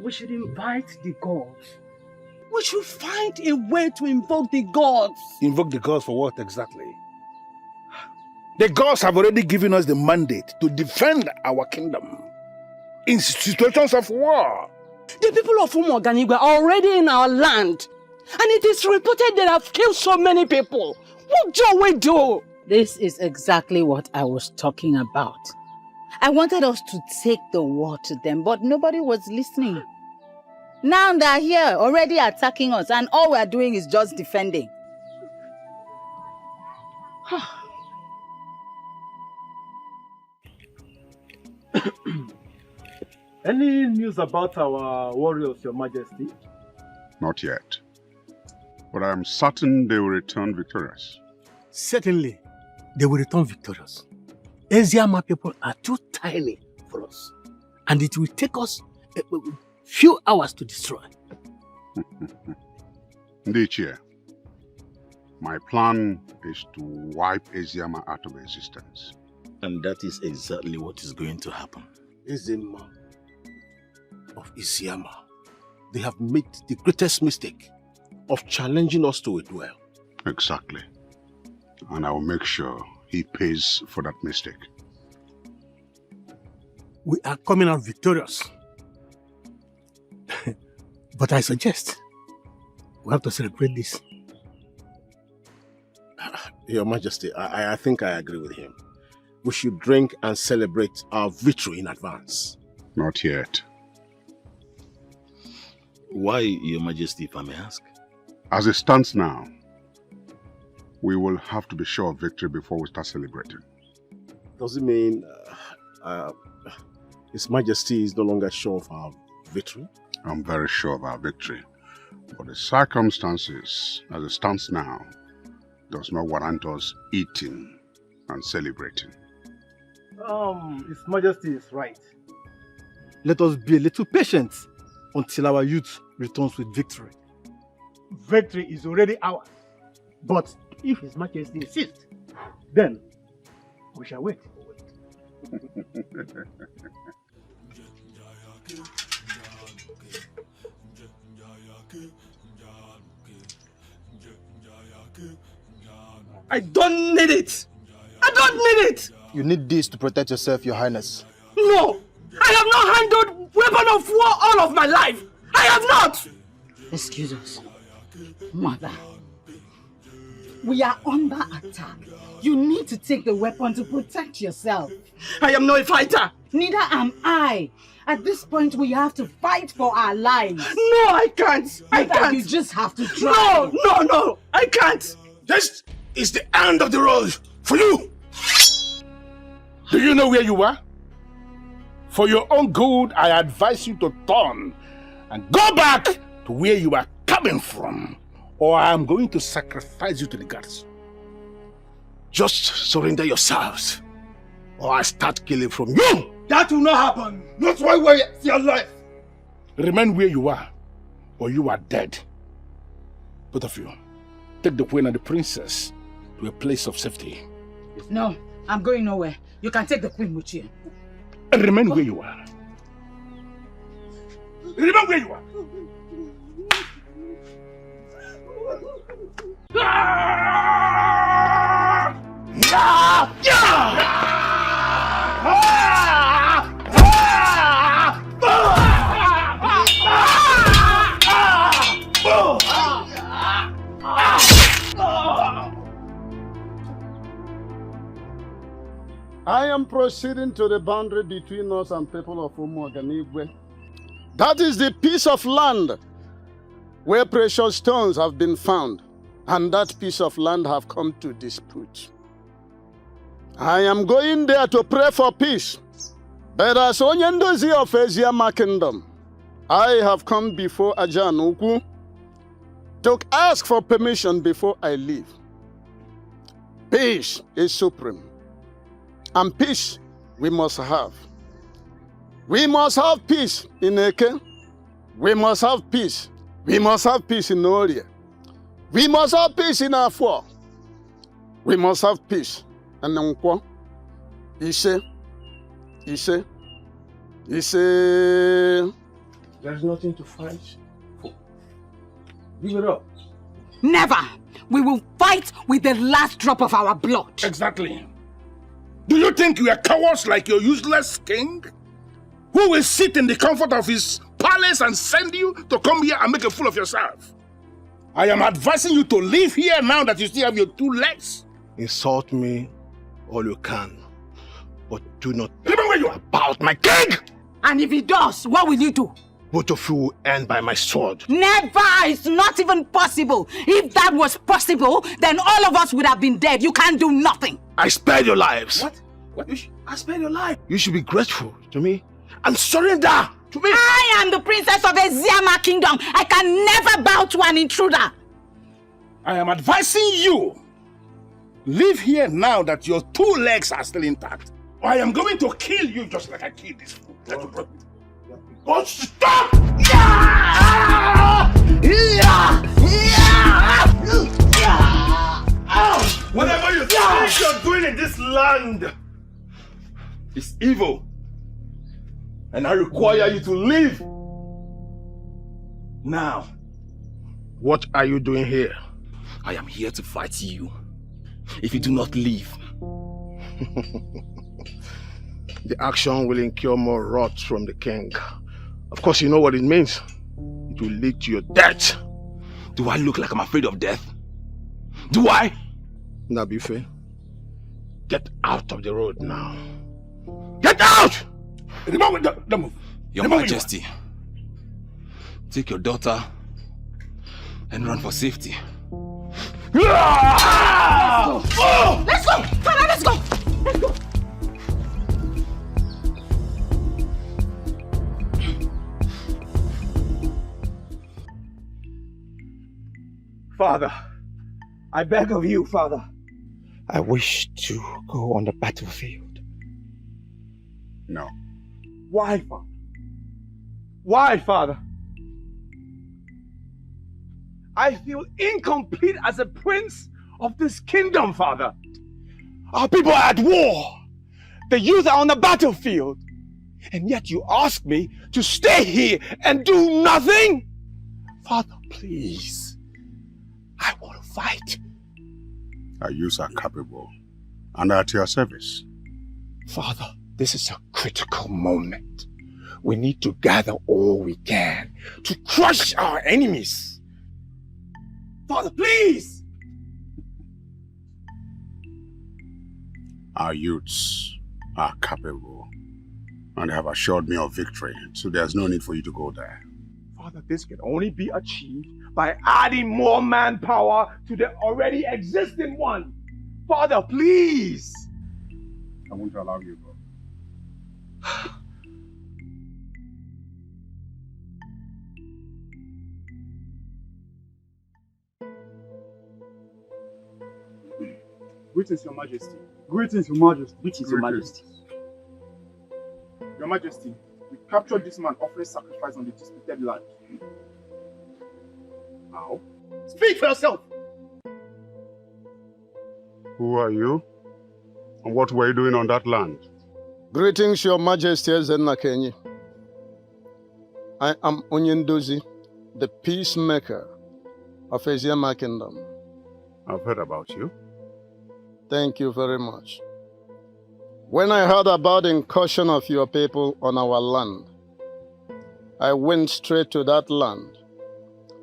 We should invite the gods. We should find a way to invoke the gods. Invoke the gods for what exactly? The gods have already given us the mandate to defend our kingdom in situations of war. The people of Umuoganigwe are already in our land. And it is reported they have killed so many people. What do we do? This is exactly what I was talking about. I wanted us to take the war to them, but nobody was listening. Now they're here, already attacking us, and all we're doing is just defending. Any news about our warriors, Your Majesty? Not yet. But I am certain they will return victorious. Certainly, they will return victorious. Eziama people are too tiny for us. And it will take us a few hours to destroy. Dikeh, my plan is to wipe Eziama out of existence. And that is exactly what is going to happen. Eziama of Eziama, they have made the greatest mistake of challenging us to a duel. Exactly. And I will make sure he pays for that mistake. We are coming out victorious. But I suggest we have to celebrate this. Your Majesty, I think I agree with him. We should drink and celebrate our victory in advance. Not yet. Why, Your Majesty, if I may ask? As it stands now, we will have to be sure of victory before we start celebrating. Does it mean His Majesty is no longer sure of our victory? I'm very sure of our victory. But the circumstances, as it stands now, does not warrant us eating and celebrating. His Majesty is right. Let us be a little patient until our youth returns with victory. Victory is already ours. But if His Majesty insists, then we shall wait. I don't need it! I don't need it! You need this to protect yourself, Your Highness. No! I have not handled weapon of war all of my life! I have not! Excuse us. Mother. We are under attack. You need to take the weapon to protect yourself. I am not a fighter! Neither am I. At this point, we have to fight for our lives. No, I can't! I can't! You just have to try. No! I can't! This is the end of the road for you! Do you know where you are? For your own good, I advise you to turn and go back to where you are coming from, or I am going to sacrifice you to the gods. Just surrender yourselves, or I start killing from you! That will not happen! Not while we are still alive! Remain where you are, or you are dead. Both of you, take the queen and the princess to a place of safety. No, I'm going nowhere. You can take the queen with you. And remain where you are. Remain where you are. I am proceeding to the boundary between us and people of Umuoganigwe. That is the piece of land where precious stones have been found, and that piece of land have come to dispute. I am going there to pray for peace. But as Onyendozi of Eziama Kingdom, I have come before Ajanuku to ask for permission before I leave. Peace is supreme. And peace we must have. We must have peace in Eke. We must have peace. We must have peace in Orie. We must have peace in Afua. We must have peace in Nkwo. Ise. There is nothing to fight for. Give it up. Never! We will fight with the last drop of our blood. Exactly. Do you think you are cowards like your useless king? Who will sit in the comfort of his palace and send you to come here and make a fool of yourself? I am advising you to leave here now that you still have your two legs. Insult me all you can, but do not remember where you are about my king! And if he does, what will you do? Both of you will end by my sword. Never! It's not even possible. If that was possible, then all of us would have been dead. You can't do nothing. I spared your lives. What? I spared your life. You should be grateful to me and surrender to me. I am the princess of Eziama Kingdom. I can never bow to an intruder. I am advising you, leave here now that your two legs are still intact. Or I am going to kill you just like I killed this fool that you brought me. Oh, stop! Whatever you think you're doing in this land is evil. And I require you to leave. Now. What are you doing here? I am here to fight you. If you do not leave. The action will incur more wrath from the king. Of course, you know what it means. It will lead to your death. Do I look like I'm afraid of death? Do I? Nabife, get out of the road now. Get out! Don't move. Your Majesty, take your daughter and run for safety. Let's go! Father, let's go! Let's go! Father, I beg of you, Father. I wish to go on the battlefield. No. Why, Father? Why, Father? I feel incomplete as a prince of this kingdom, Father. Our people are at war. The youth are on the battlefield. And yet you ask me to stay here and do nothing? Father, please. I want to fight. Our youths are capable and are at your service. Father, this is a critical moment. We need to gather all we can to crush our enemies. Father, please! Our youths are capable and they have assured me of victory, so there's no need for you to go there. Father, this can only be achieved by adding more manpower to the already existing one. Father, please! I won't allow you to go. Greetings, Your Majesty. Greetings, Your Majesty. Greetings, Your Majesty. Your Majesty, we captured this man offering sacrifice on the disputed land. How? Speak for yourself! Who are you? And what were you doing on that land? Greetings, Your Majesty Ezenna Kenyi. I am Onyendozi, the peacemaker of Eziama Kingdom. I've heard about you. Thank you very much. When I heard about the incursion of your people on our land, I went straight to that land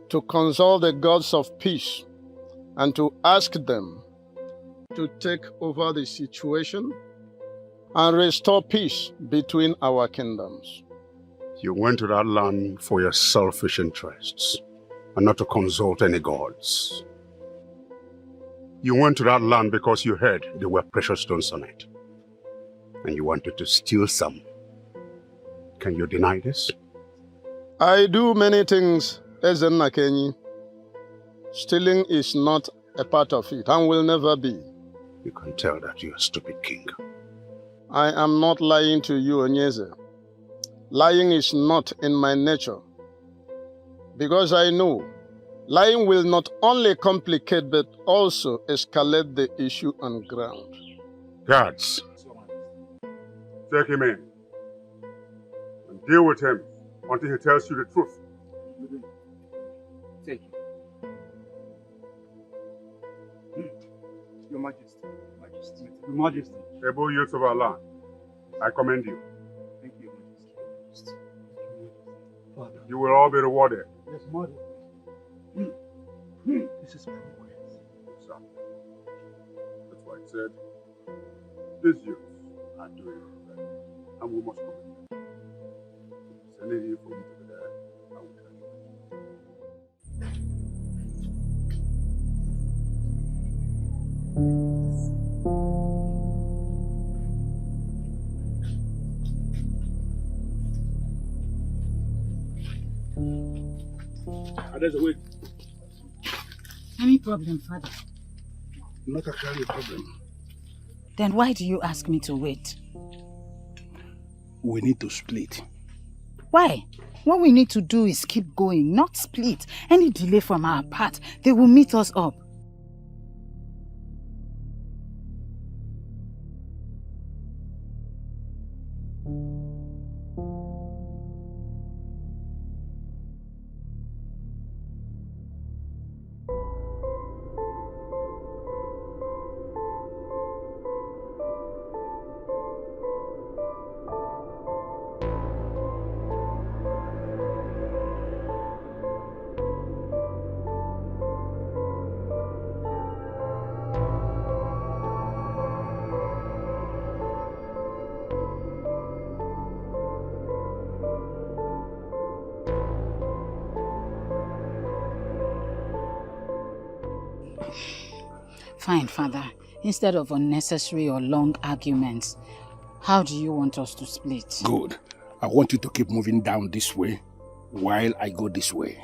to consult the gods of peace and to ask them to take over the situation and restore peace between our kingdoms. You went to that land for your selfish interests and not to consult any gods. You went to that land because you heard there were precious stones on it. And you wanted to steal some. Can you deny this? I do many things, Ezenna Kenyi. Stealing is not a part of it and will never be. You can tell that you're a stupid king. I am not lying to you, Onyeze. Lying is not in my nature. Because I know lying will not only complicate but also escalate the issue on ground. Guards, take him in and deal with him until he tells you the truth. Take him. Your Majesty. Majesty. Your Majesty. Able youths of our land, I commend you. Thank you, Majesty. Father. You will all be rewarded. Yes, Majesty. This is progress. Exactly. That's why I said, these youths are doing it right, and we must commend them. If there's anything for you to be there, I will tell you. There's a way. Any problem, Father? Not actually a problem. Then why do you ask me to wait? We need to split. Why? What we need to do is keep going, not split. Any delay from our part, they will meet us up. Fine, Father. Instead of unnecessary or long arguments, how do you want us to split? Good. I want you to keep moving down this way while I go this way.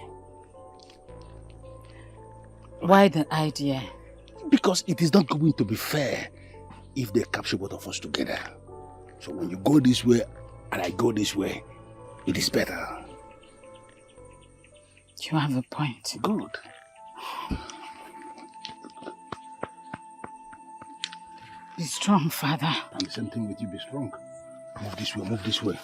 Why the idea? Because it is not going to be fair if they capture both of us together. So when you go this way and I go this way, it is better. You have a point. Be strong, Father. And the same thing with you, be strong. Move this way, move this way.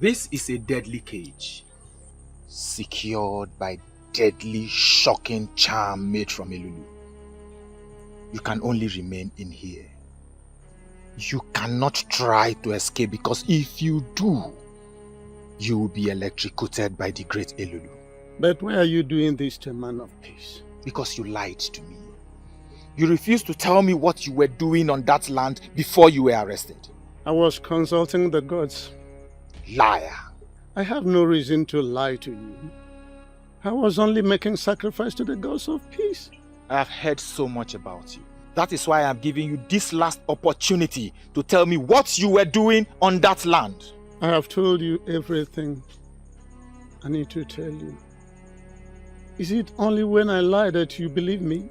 This is a deadly cage, secured by deadly, shocking charm made from Elulu. You can only remain in here. You cannot try to escape, because if you do, you will be electrocuted by the great Elulu. But why are you doing this to a man of peace? Because you lied to me. You refused to tell me what you were doing on that land before you were arrested. I was consulting the gods. Liar. I have no reason to lie to you. I was only making sacrifice to the gods of peace. I have heard so much about you. That is why I am giving you this last opportunity to tell me what you were doing on that land. I have told you everything I need to tell you. Is it only when I lie that you believe me?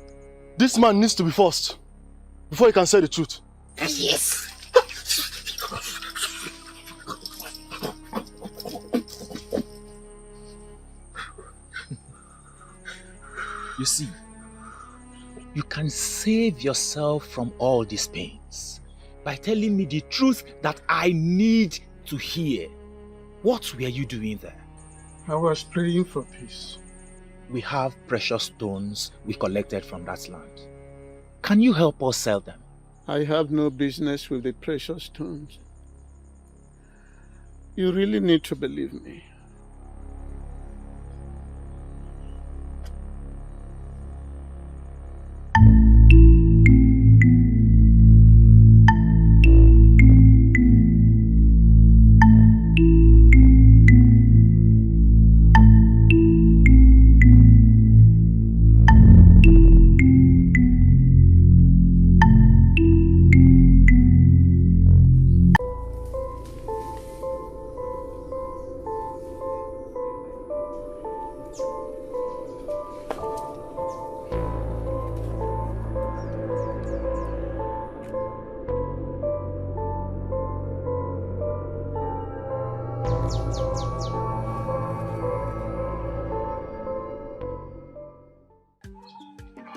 This man needs to be forced before he can say the truth. Yes. You see, you can save yourself from all these pains by telling me the truth that I need to hear. What were you doing there? I was praying for peace. We have precious stones we collected from that land. Can you help us sell them? I have no business with the precious stones. You really need to believe me.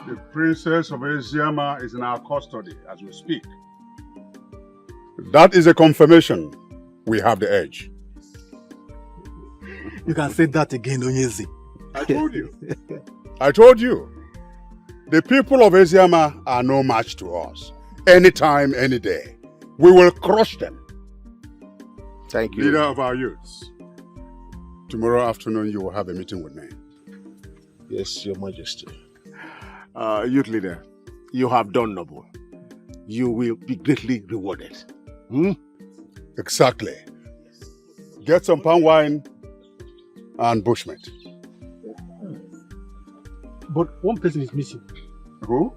The Princess of Eziama is in our custody as we speak. That is a confirmation we have the edge. You can say that again, Onyezi. I told you. I told you. The people of Eziama are no match to us. Anytime, any day. We will crush them. Thank you. Leader of our youths. Tomorrow afternoon you will have a meeting with me. Yes, Your Majesty. Youth leader, you have done noble. You will be greatly rewarded. Exactly. Get some palm wine and bushmeat. But one person is missing. Who?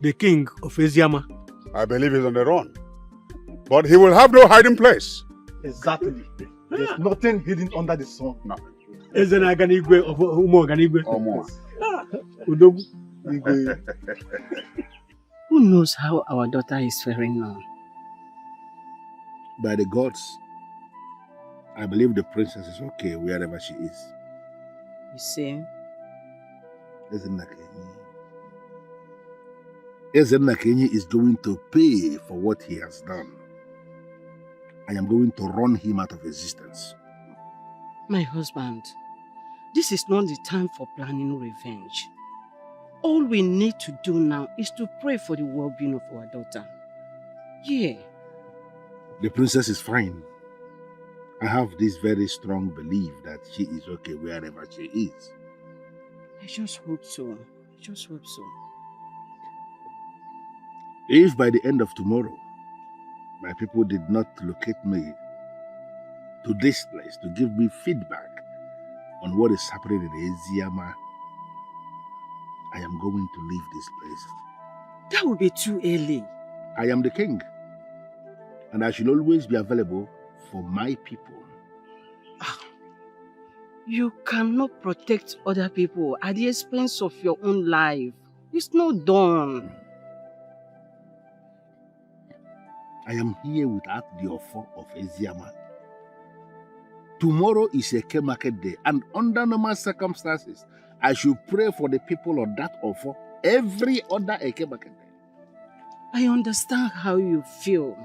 The king of Eziama. I believe he's on the run. But he will have no hiding place. Exactly. There's nothing hidden under the sun. Nothing. Ezenaganigwe of Umoganigwe. Omo. Udogu. Who knows how our daughter is faring now? By the gods, I believe the princess is okay wherever she is. You see? Ezenakenyi is going to pay for what he has done. I am going to run him out of existence. My husband, this is not the time for planning revenge. All we need to do now is to pray for the well-being of our daughter. Yeah. The princess is fine. I have this very strong belief that she is okay wherever she is. I just hope so. I just hope so. If by the end of tomorrow, my people did not locate me to this place to give me feedback on what is happening in Eziama, I am going to leave this place. That would be too early. I am the king. And I should always be available for my people. You cannot protect other people at the expense of your own life. It's not done. I am here without the offer of Eziama. Tomorrow is a market day, and under normal circumstances, I should pray for the people on that offer every other Eke market day. I understand how you feel.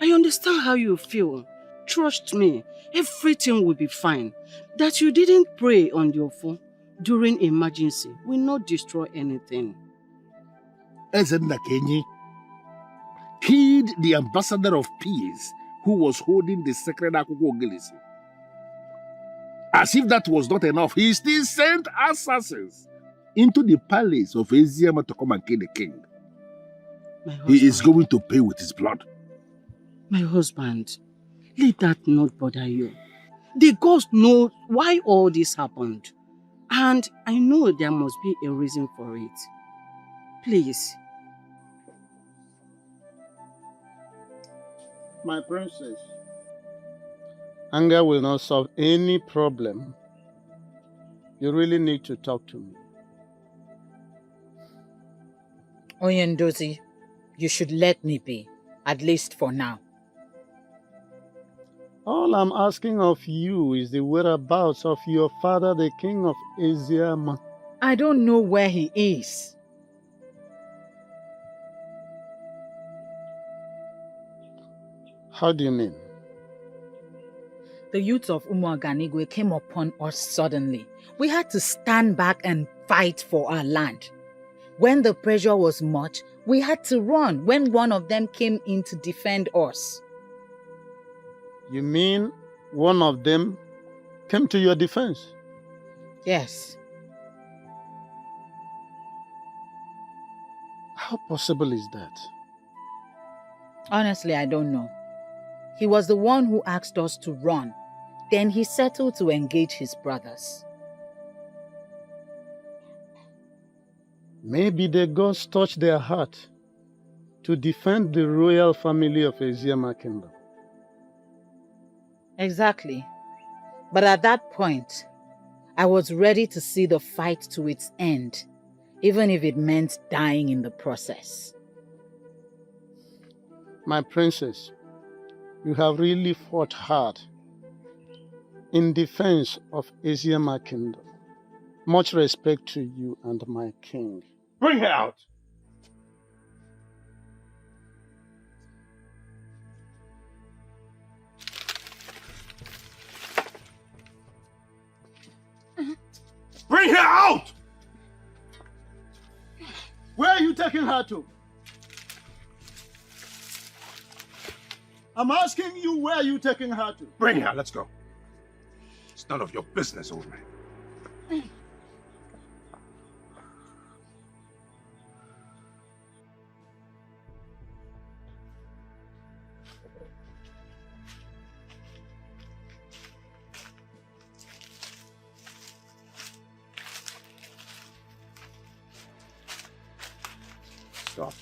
I understand how you feel. Trust me, everything will be fine. That you didn't pray on your phone during emergency will not destroy anything. Ezenna Kenyi killed the ambassador of peace who was holding the sacred Akuko Ogilisi. As if that was not enough, he still sent assassins into the palace of Eziama to come and kill the king. He is going to pay with his blood. My husband, let that not bother you. The gods know why all this happened. And I know there must be a reason for it. Please. My princess, anger will not solve any problem. You really need to talk to me. Oyendozi, you should let me be, at least for now. All I'm asking of you is the whereabouts of your father, the king of Eziama. I don't know where he is. How do you mean? The youth of Umuaganigwe came upon us suddenly. We had to stand back and fight for our land. When the pressure was much, we had to run when one of them came in to defend us. You mean one of them came to your defense? Yes. How possible is that? Honestly, I don't know. He was the one who asked us to run. Then he settled to engage his brothers. Maybe the gods touched their heart to defend the royal family of Eziama Kingdom. Exactly. But at that point, I was ready to see the fight to its end, even if it meant dying in the process. My princess, you have really fought hard in defense of Eziama Kingdom. Much respect to you and my king. Bring her out! Bring her out! Where are you taking her to? I'm asking you, where are you taking her to? Bring her, let's go. It's none of your business, old man. Stop.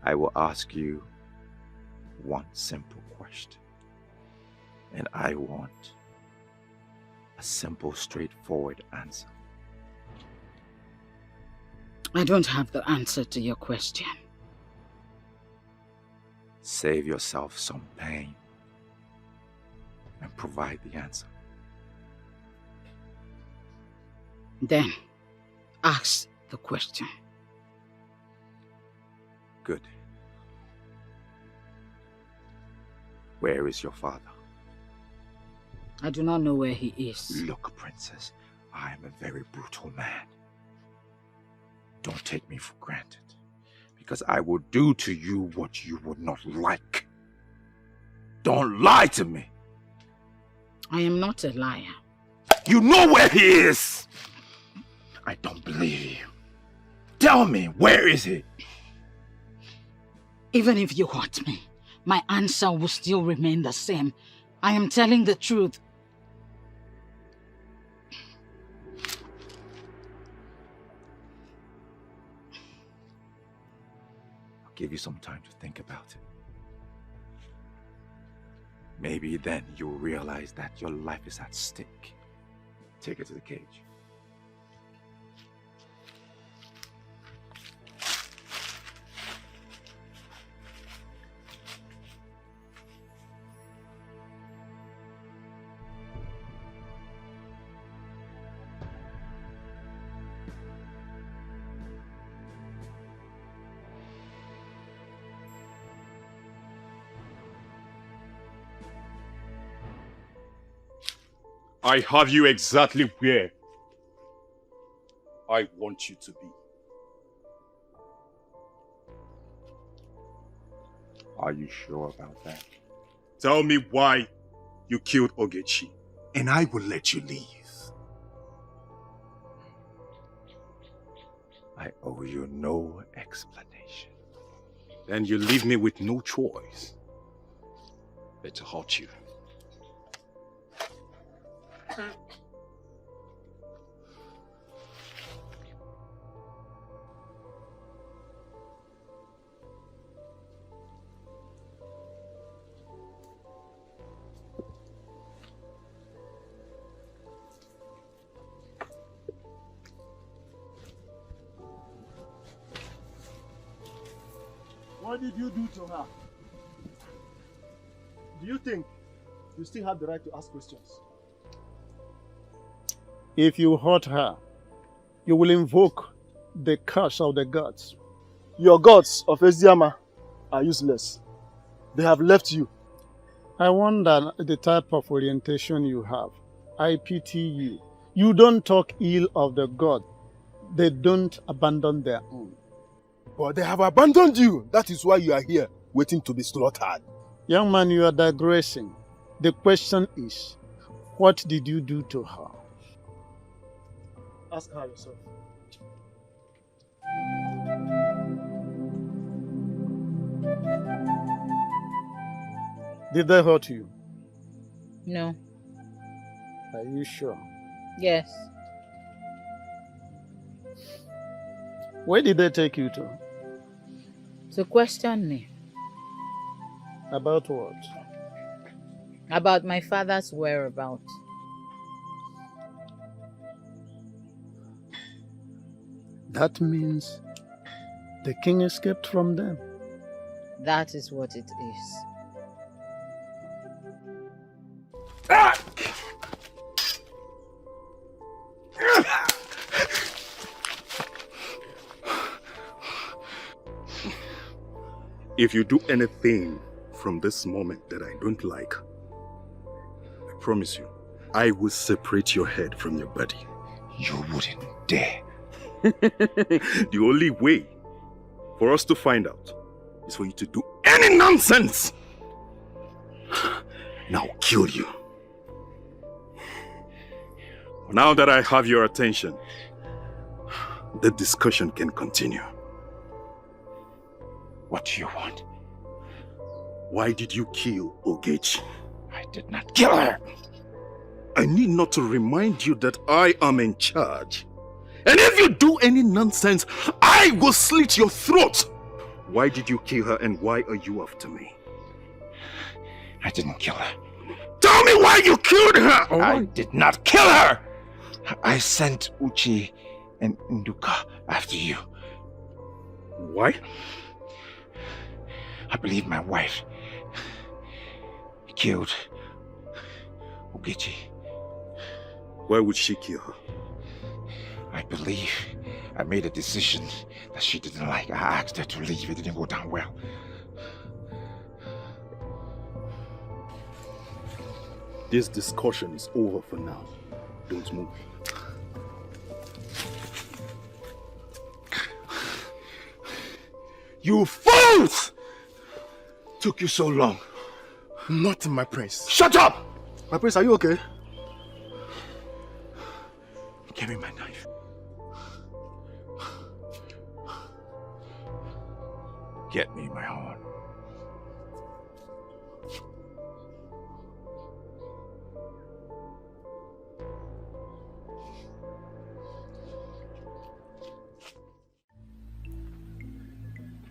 I will ask you one simple question. And I want a simple, straightforward answer. I don't have the answer to your question. Save yourself some pain and provide the answer. Then, ask the question. Good. Where is your father? I do not know where he is. Look, princess, I am a very brutal man. Don't take me for granted, because I will do to you what you would not like. Don't lie to me. I am not a liar. You know where he is! I don't believe you. Tell me, where is he? Even if you hurt me, my answer will still remain the same. I am telling the truth. give you some time to think about it. Maybe then you'll realize that your life is at stake. Take her to the cage. I have you exactly where I want you to be. Are you sure about that? Tell me why you killed Ogechi, and I will let you leave. I owe you no explanation. Then you leave me with no choice but to hurt you. What did you do to her? Do you think you still have the right to ask questions? If you hurt her, you will invoke the curse of the gods. Your gods of Eziama are useless. They have left you. I wonder the type of orientation you have. I pity you. You don't talk ill of the god. They don't abandon their own. But they have abandoned you. That is why you are here, waiting to be slaughtered. Young man, you are digressing. The question is, what did you do to her? Ask her yourself. Did they hurt you? No. Are you sure? Yes. Where did they take you to? To question me. About what? About my father's whereabouts. That means the king escaped from them. That is what it is. If you do anything from this moment that I don't like, I promise you, I will separate your head from your body. You wouldn't dare. The only way for us to find out is for you to do any nonsense. And I'll kill you. Now that I have your attention, the discussion can continue. What do you want? Why did you kill Ogechi? I did not kill her. I need not to remind you that I am in charge. And if you do any nonsense, I will slit your throat. Why did you kill her and why are you after me? I didn't kill her. Tell me why you killed her! I did not kill her! I sent Uchi and Nduka after you. Why? I believe my wife killed Ogechi. Why would she kill her? I believe I made a decision that she didn't like. I asked her to leave. It didn't go down well. This discussion is over for now. Don't move. You fools! Took you so long. Nothing, my prince. Shut up! My prince, are you okay? Give me my knife. Get me my horn.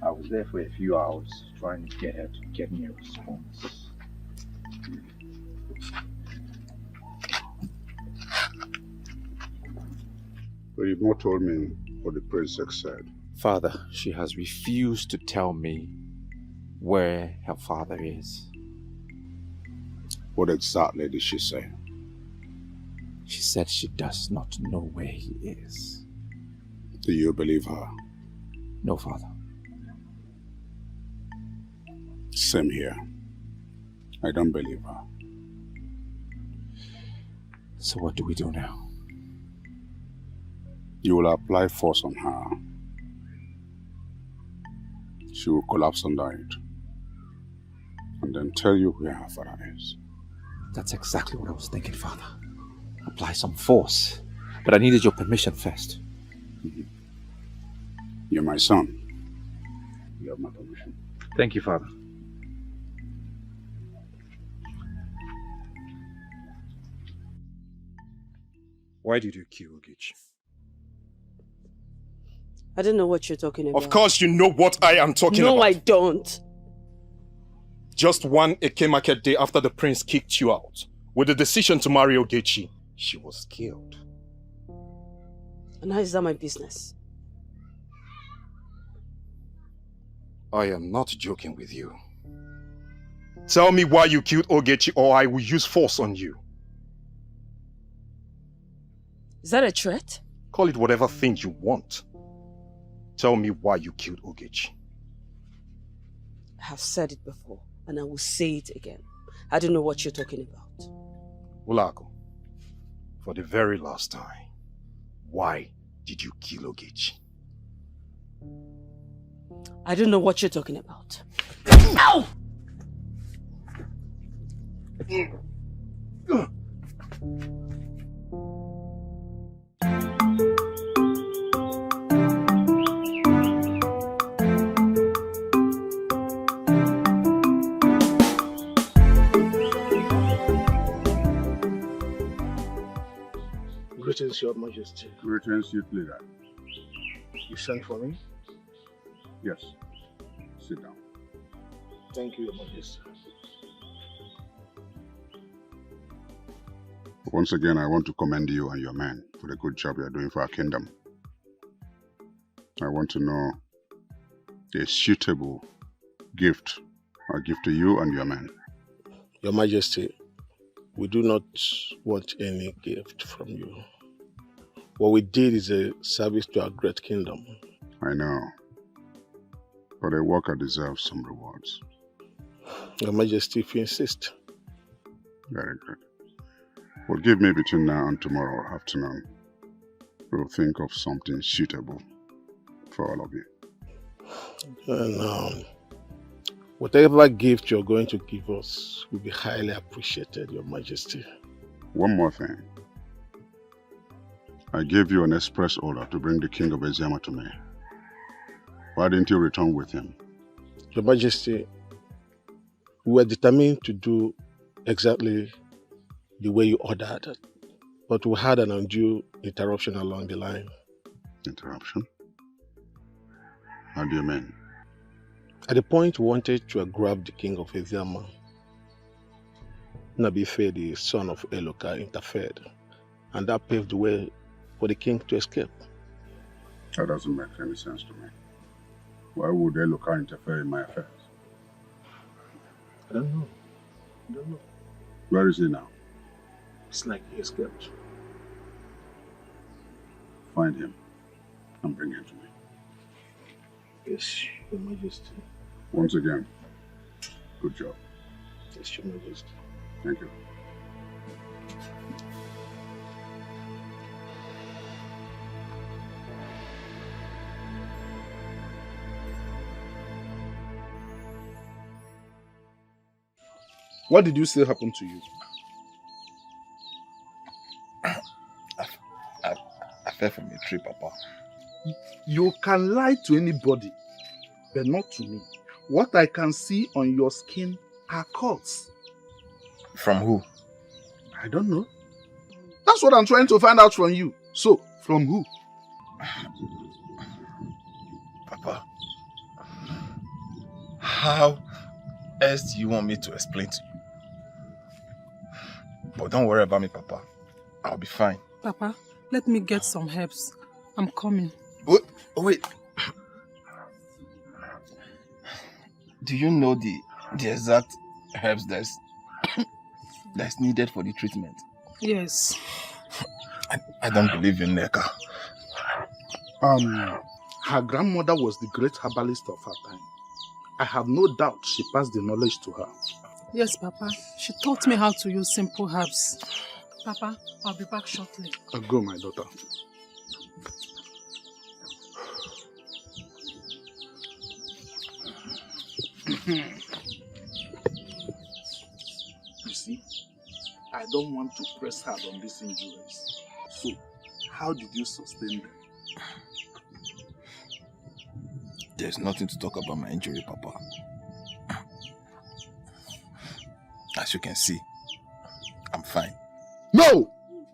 I will was there for a few hours trying to get her to get me a response. But you've not told me what the princess said. Father, she has refused to tell me where her father is. What exactly did she say? She said she does not know where he is. Do you believe her? No, Father. Same here. I don't believe her. So what do we do now? You will apply force on her. She will collapse under it. And then tell you where her father is. That's exactly what I was thinking, Father. Apply some force. But I needed your permission first. You're my son. You have my permission. Thank you, Father. Why did you kill Ogechi? I don't know what you're talking about. Of course you know what I am talking about. No, I don't. Just one Eke market day after the prince kicked you out, with the decision to marry Ogechi, she was killed. And how is that my business? I am not joking with you. Tell me why you killed Ogechi or I will use force on you. Is that a threat? Call it whatever thing you want. Tell me why you killed Ogechi. I have said it before, and I will say it again. I don't know what you're talking about. Ulago, for the very last time, why did you kill Ogechi? I don't know what you're talking about. Ow! Greetings, Your Majesty. Greetings, youth leader. You sent for me? Yes. Sit down. Thank you, Your Majesty. Once again, I want to commend you and your men for the good job you are doing for our kingdom. I want to know a suitable gift I'll give to you and your men. Your Majesty, we do not want any gift from you. What we did is a service to our great kingdom. I know, but a worker deserves some rewards. Your Majesty, if you insist. Very good. Well, give me between now and tomorrow afternoon. We'll think of something suitable for all of you. And whatever gift you're going to give us will be highly appreciated, Your Majesty. One more thing. I gave you an express order to bring the king of Eziama to me. Why didn't you return with him? Your Majesty, we were determined to do exactly the way you ordered, but we had an undue interruption along the line. Interruption? How do you mean? At the point we wanted to grab the king of Eziama, Nabife, the son of Eloka, interfered, and that paved the way for the king to escape. That doesn't make any sense to me. Why would Eloka interfere in my affairs? I don't know. Where is he now? It's like he escaped. Find him and bring him to me. Yes, Your Majesty. Once again, good job. Yes, Your Majesty. Thank you. What did you say happened to you? I fell from a tree, Papa. You can lie to anybody, but not to me. What I can see on your skin are cuts. From who? I don't know. That's what I'm trying to find out from you. So, from who? Papa, How else do you want me to explain to you? But don't worry about me, Papa. I'll be fine. Papa, let me get some herbs. I'm coming. Wait. Do you know the exact herbs that's needed for the treatment? Yes. I don't believe in Neka. Her grandmother was the great herbalist of her time. I have no doubt she passed the knowledge to her. Yes, Papa. She taught me how to use simple herbs. Papa, I'll be back shortly. Go, my daughter. You see, I don't want to press hard on these injuries. So, how did you sustain them? There's nothing to talk about my injury, Papa. As you can see, I'm fine. No!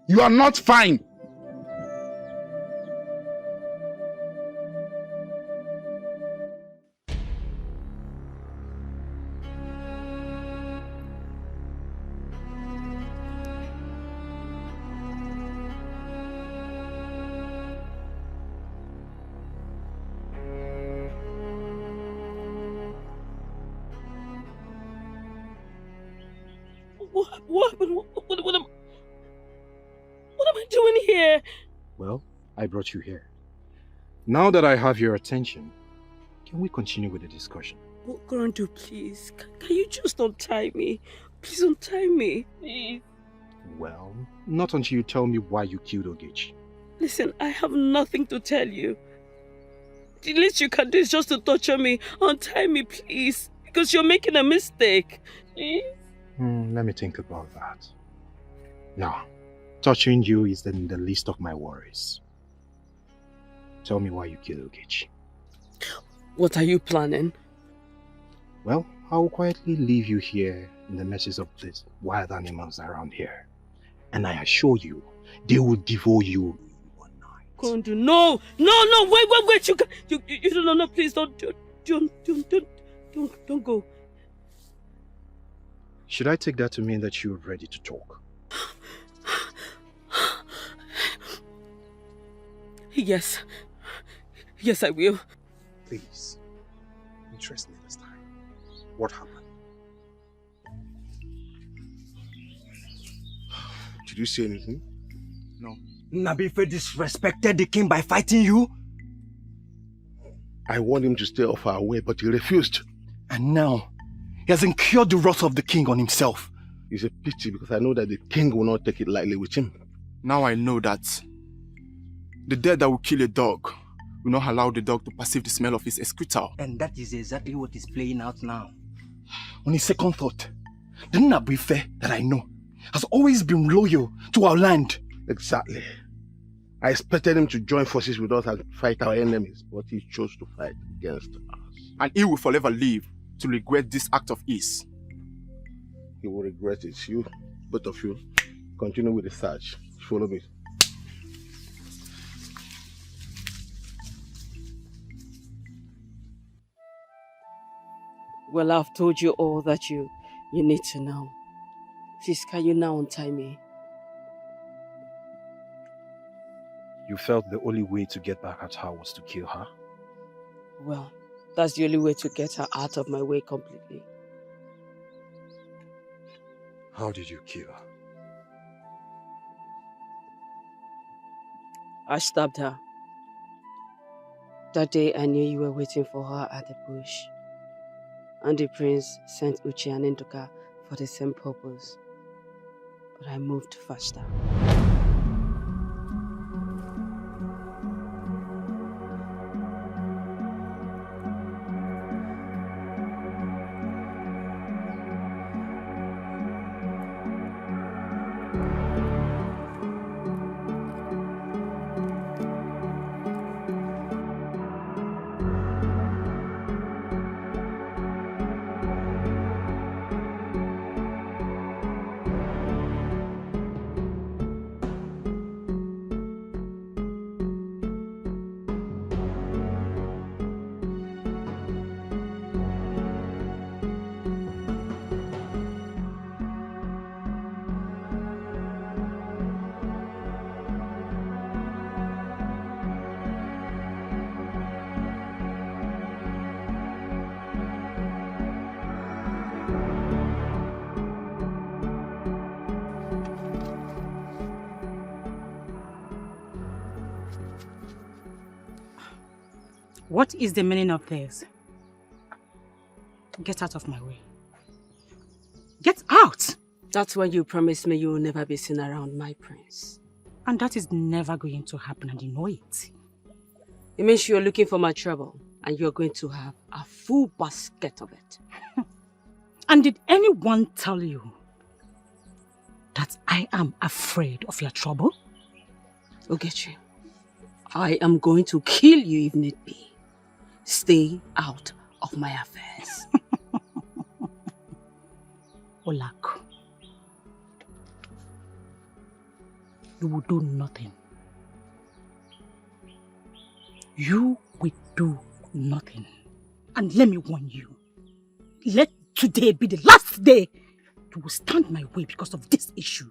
You are not fine! What am I doing here? Well, I brought you here. Now that I have your attention, can we continue with the discussion? Oh, Grandpa, please. Can you just untie me? Please untie me. Please. Well, not until you tell me why you killed Ogechi. Listen, I have nothing to tell you. The least you can do is just to torture me. Untie me, please. Because you're making a mistake. Please. Let me think about that. No, touching you is in the list of my worries. Tell me why you killed Ogechi. What are you planning? Well, I will quietly leave you here in the messes of these wild animals around here. And I assure you, they will devour you one night. Kondu, no, wait, you don't know, please don't go. Should I take that to mean that you're ready to talk? Yes, I will. Please, interest me this time. What happened? Did you say anything? No. Nabife disrespected the king by fighting you? I warned him to stay off our way, but he refused. And now, he has incurred the wrath of the king on himself. It's a pity because I know that the king will not take it lightly with him. Now I know that the dead that will kill a dog will not allow the dog to perceive the smell of his excreta. And that is exactly what is playing out now. On his second thought, the Nabife that I know has always been loyal to our land. Exactly. I expected him to join forces with us and fight our enemies, but he chose to fight against us. And he will forever live to regret this act of his. He will regret it. You, both of you, continue with the search. Follow me. Well, I've told you all that you need to know. Please, can you now untie me? You felt the only way to get back at her was to kill her? Well, that's the only way to get her out of my way completely. How did you kill her? I stabbed her. That day I knew you were waiting for her at the bush. And the prince sent Uche and Ndoka for the same purpose. But I moved faster. What is the meaning of this? Get out of my way. Get out! That's when you promised me you will never be seen around my prince. And that is never going to happen, and you know it. It means you're looking for my trouble, and you're going to have a full basket of it. And did anyone tell you that I am afraid of your trouble? Ogechi, I am going to kill you if need be. Stay out of my affairs. Olak, you will do nothing. You will do nothing. And let me warn you, let today be the last day you will stand my way because of this issue.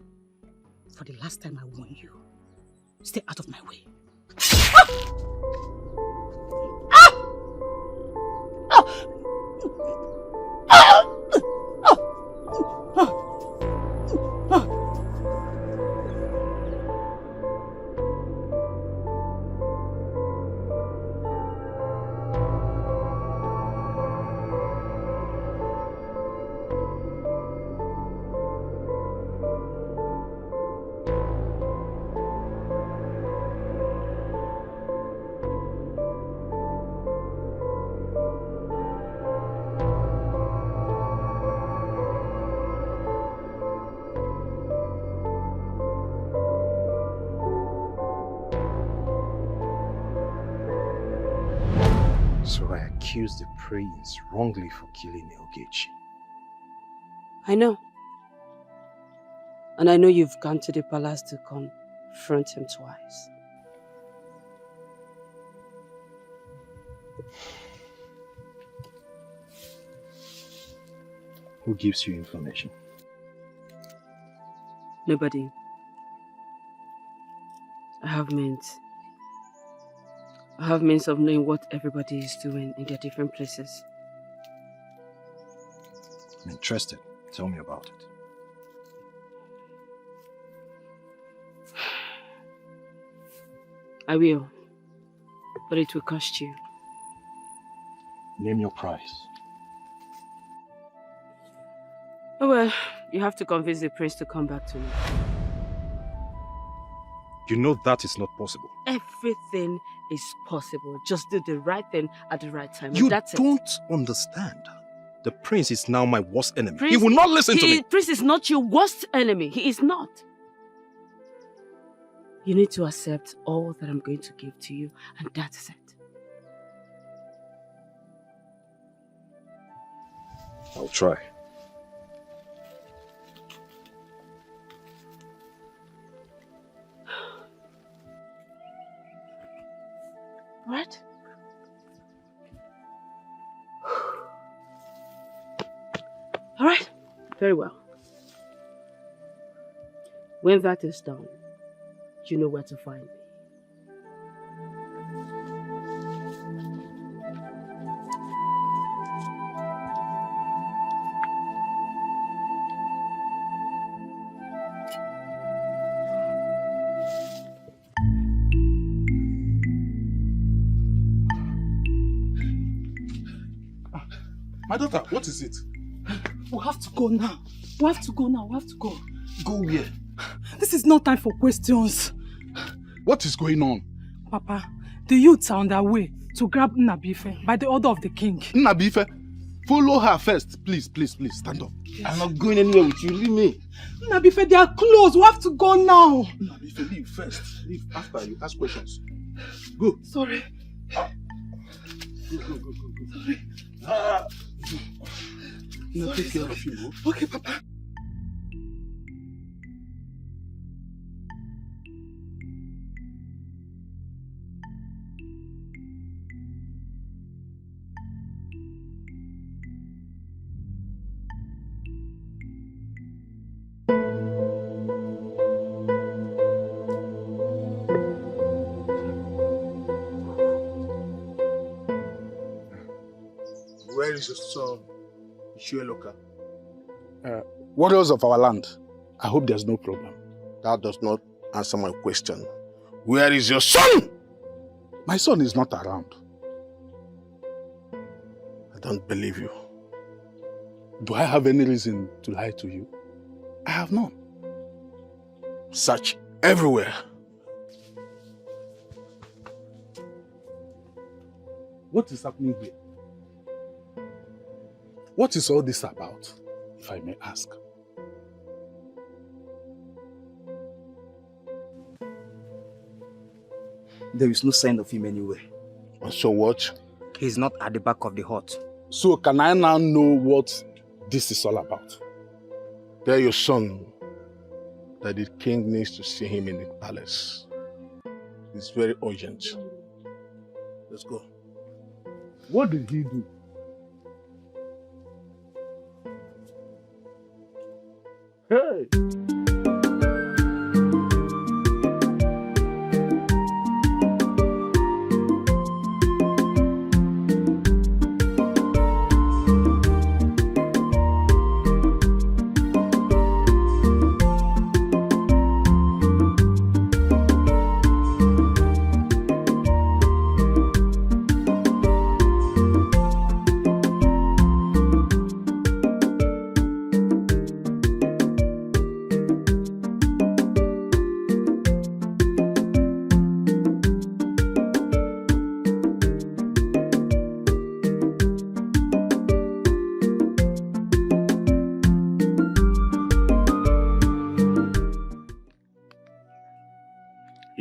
For the last time I warn you, stay out of my way. Accused the prince wrongly for killing Ogechi. I know. And I know you've gone to the palace to confront him twice. Who gives you information? Nobody. I have means of knowing what everybody is doing in their different places. I'm interested. Tell me about it. I will. But it will cost you. Name your price. Oh well, you have to convince the prince to come back to me. You know that is not possible. Everything is possible. Just do the right thing at the right time. You and that's don't it. understand. The prince is now my worst enemy. Prince, he will not listen to me. Prince is not your worst enemy. He is not. You need to accept all that I'm going to give to you, and that's it. I'll try. What? All right. Very well. When that is done, you know where to find me. My daughter, what is it? We have to go now. We have to go now. We have to go. Go where? This is not time for questions. What is going on? Papa, the youths are on their way to grab Nnabife by the order of the king. Nnabife? Follow her first. Please, please, please, stand up. Yes. I'm not going anywhere with you. Leave me. Nnabife, they are close. We have to go now. Nnabife, leave first. Leave after you ask questions. Go. Sorry. Go. Sorry. No, take care of you. Okay, Papa. Where is your son, Ishueloka? Warriors of our land. I hope there's no problem. That does not answer my question. Where is your son? My son is not around. I don't believe you. Do I have any reason to lie to you? I have none. Search everywhere. What is happening here? What is all this about, if I may ask? There is no sign of him anywhere. So what? He's not at the back of the hut. So can I now know what this is all about? Tell your son that the king needs to see him in the palace. It's very urgent. Let's go. What did he do? Hey!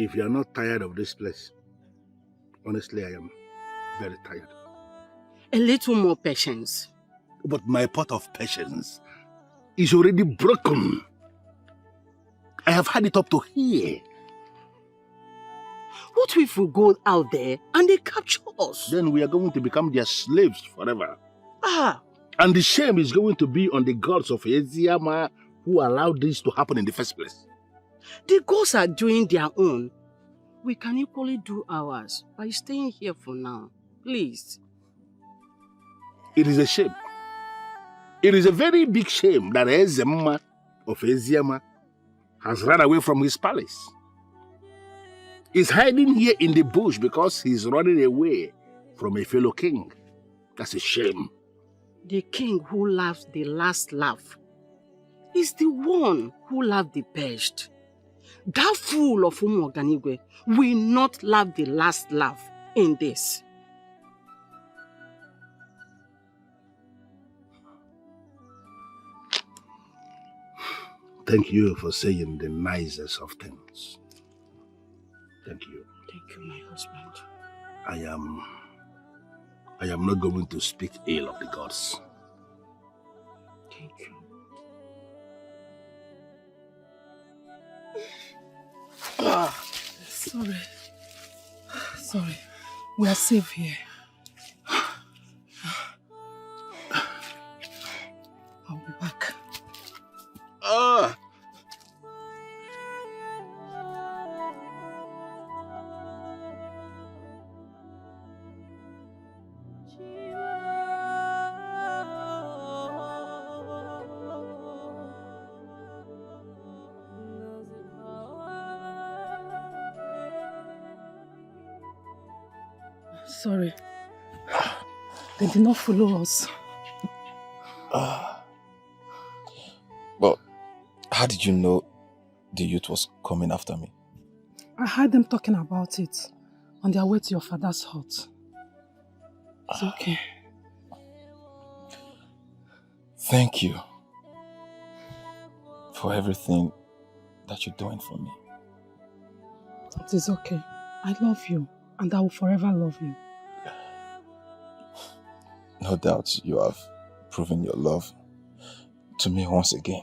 If you are not tired of this place, honestly, I am very tired. A little more patience. But my pot of patience is already broken. I have had it up to here. What if we go out there and they capture us? Then we are going to become their slaves forever. Ah! And the shame is going to be on the gods of Eziama who allowed this to happen in the first place. The gods are doing their own. We can equally do ours by staying here for now. Please. It is a shame. It is a very big shame that Ezema of Eziama has run away from his palace. He's hiding here in the bush because he's running away from a fellow king. That's a shame. The king who laughs the last laugh is the one who laughed the best. That fool of Umuoganigwe will not laugh the last laugh in this. Thank you for saying the nicest of things. Thank you. Thank you, my husband. I am not going to speak ill of the gods. Thank you. Sorry. Sorry. We are safe here. I'll be back. Sorry. They did not follow us. But how did you know the youth was coming after me? I heard them talking about it on their way to your father's hut. It's okay. Thank you for everything that you're doing for me. It is okay. I love you and I will forever love you. No doubt you have proven your love to me once again.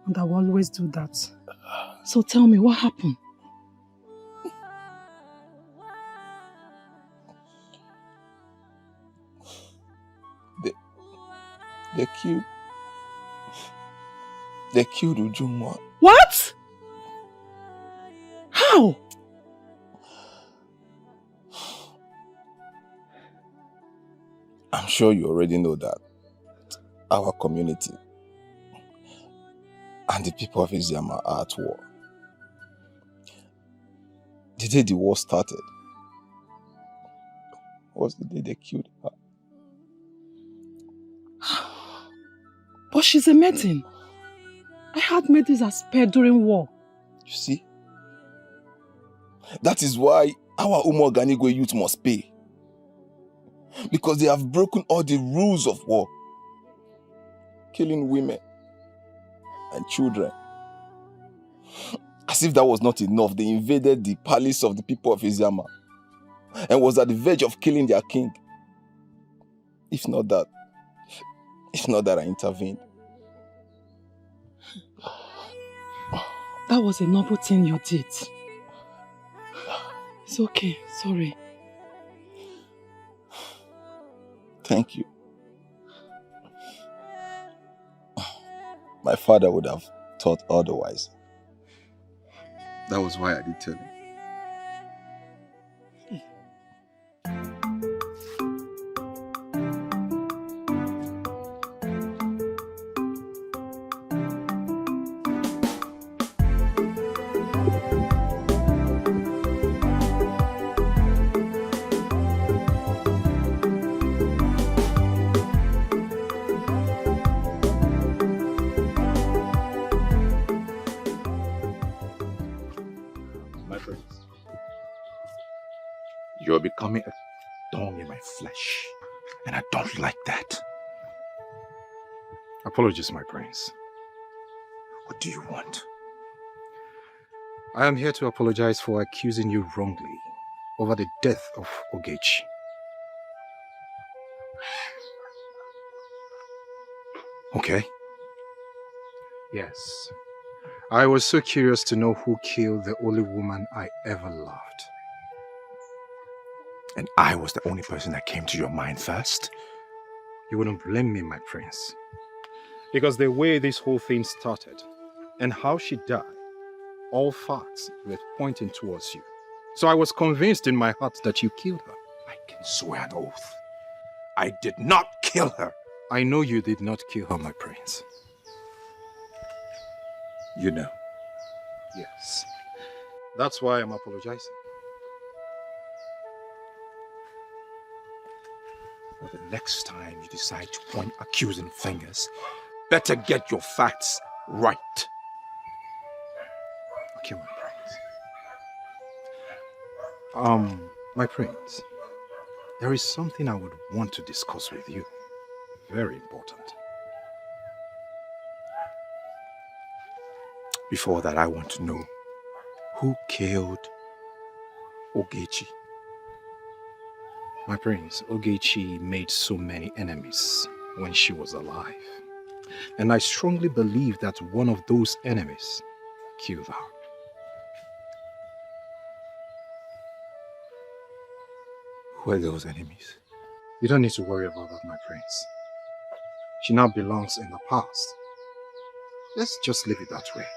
And I will always do that. So tell me, what happened? They killed Ujumwa. What? How? I'm sure you already know that our community and the people of Eziama are at war. The day the war started was the day they killed her. But she's a maiden. I had maidens as pet during war. You see? That is why our Umoganigwe youth must pay. Because they have broken all the rules of war. Killing women and children. As if that was not enough, they invaded the palace of the people of Iziama and was at the verge of killing their king. If not that I intervened. That was a noble thing you did. It's okay, sorry. Thank you. My father would have thought otherwise. That was why I did tell him. You're becoming a thorn in my flesh, and I don't like that. Apologies, my prince. What do you want? I am here to apologize for accusing you wrongly over the death of Ogechi. Okay. Yes. I was so curious to know who killed the only woman I ever loved. And I was the only person that came to your mind first? You wouldn't blame me, my prince. Because the way this whole thing started and how she died, all facts were pointing towards you. So I was convinced in my heart that you killed her. I can swear an oath. I did not kill her. I know you did not kill her, my prince. You know? Yes. That's why I'm apologizing. Well, the next time you decide to point accusing fingers, better get your facts right. Okay, my prince. My prince, there is something I would want to discuss with you. Very important. Before that, I want to know who killed Ogechi. My prince, Ogechi made so many enemies when she was alive. And I strongly believe that one of those enemies killed her. Who are those enemies? You don't need to worry about that, my prince. She now belongs in the past. Let's just leave it that way.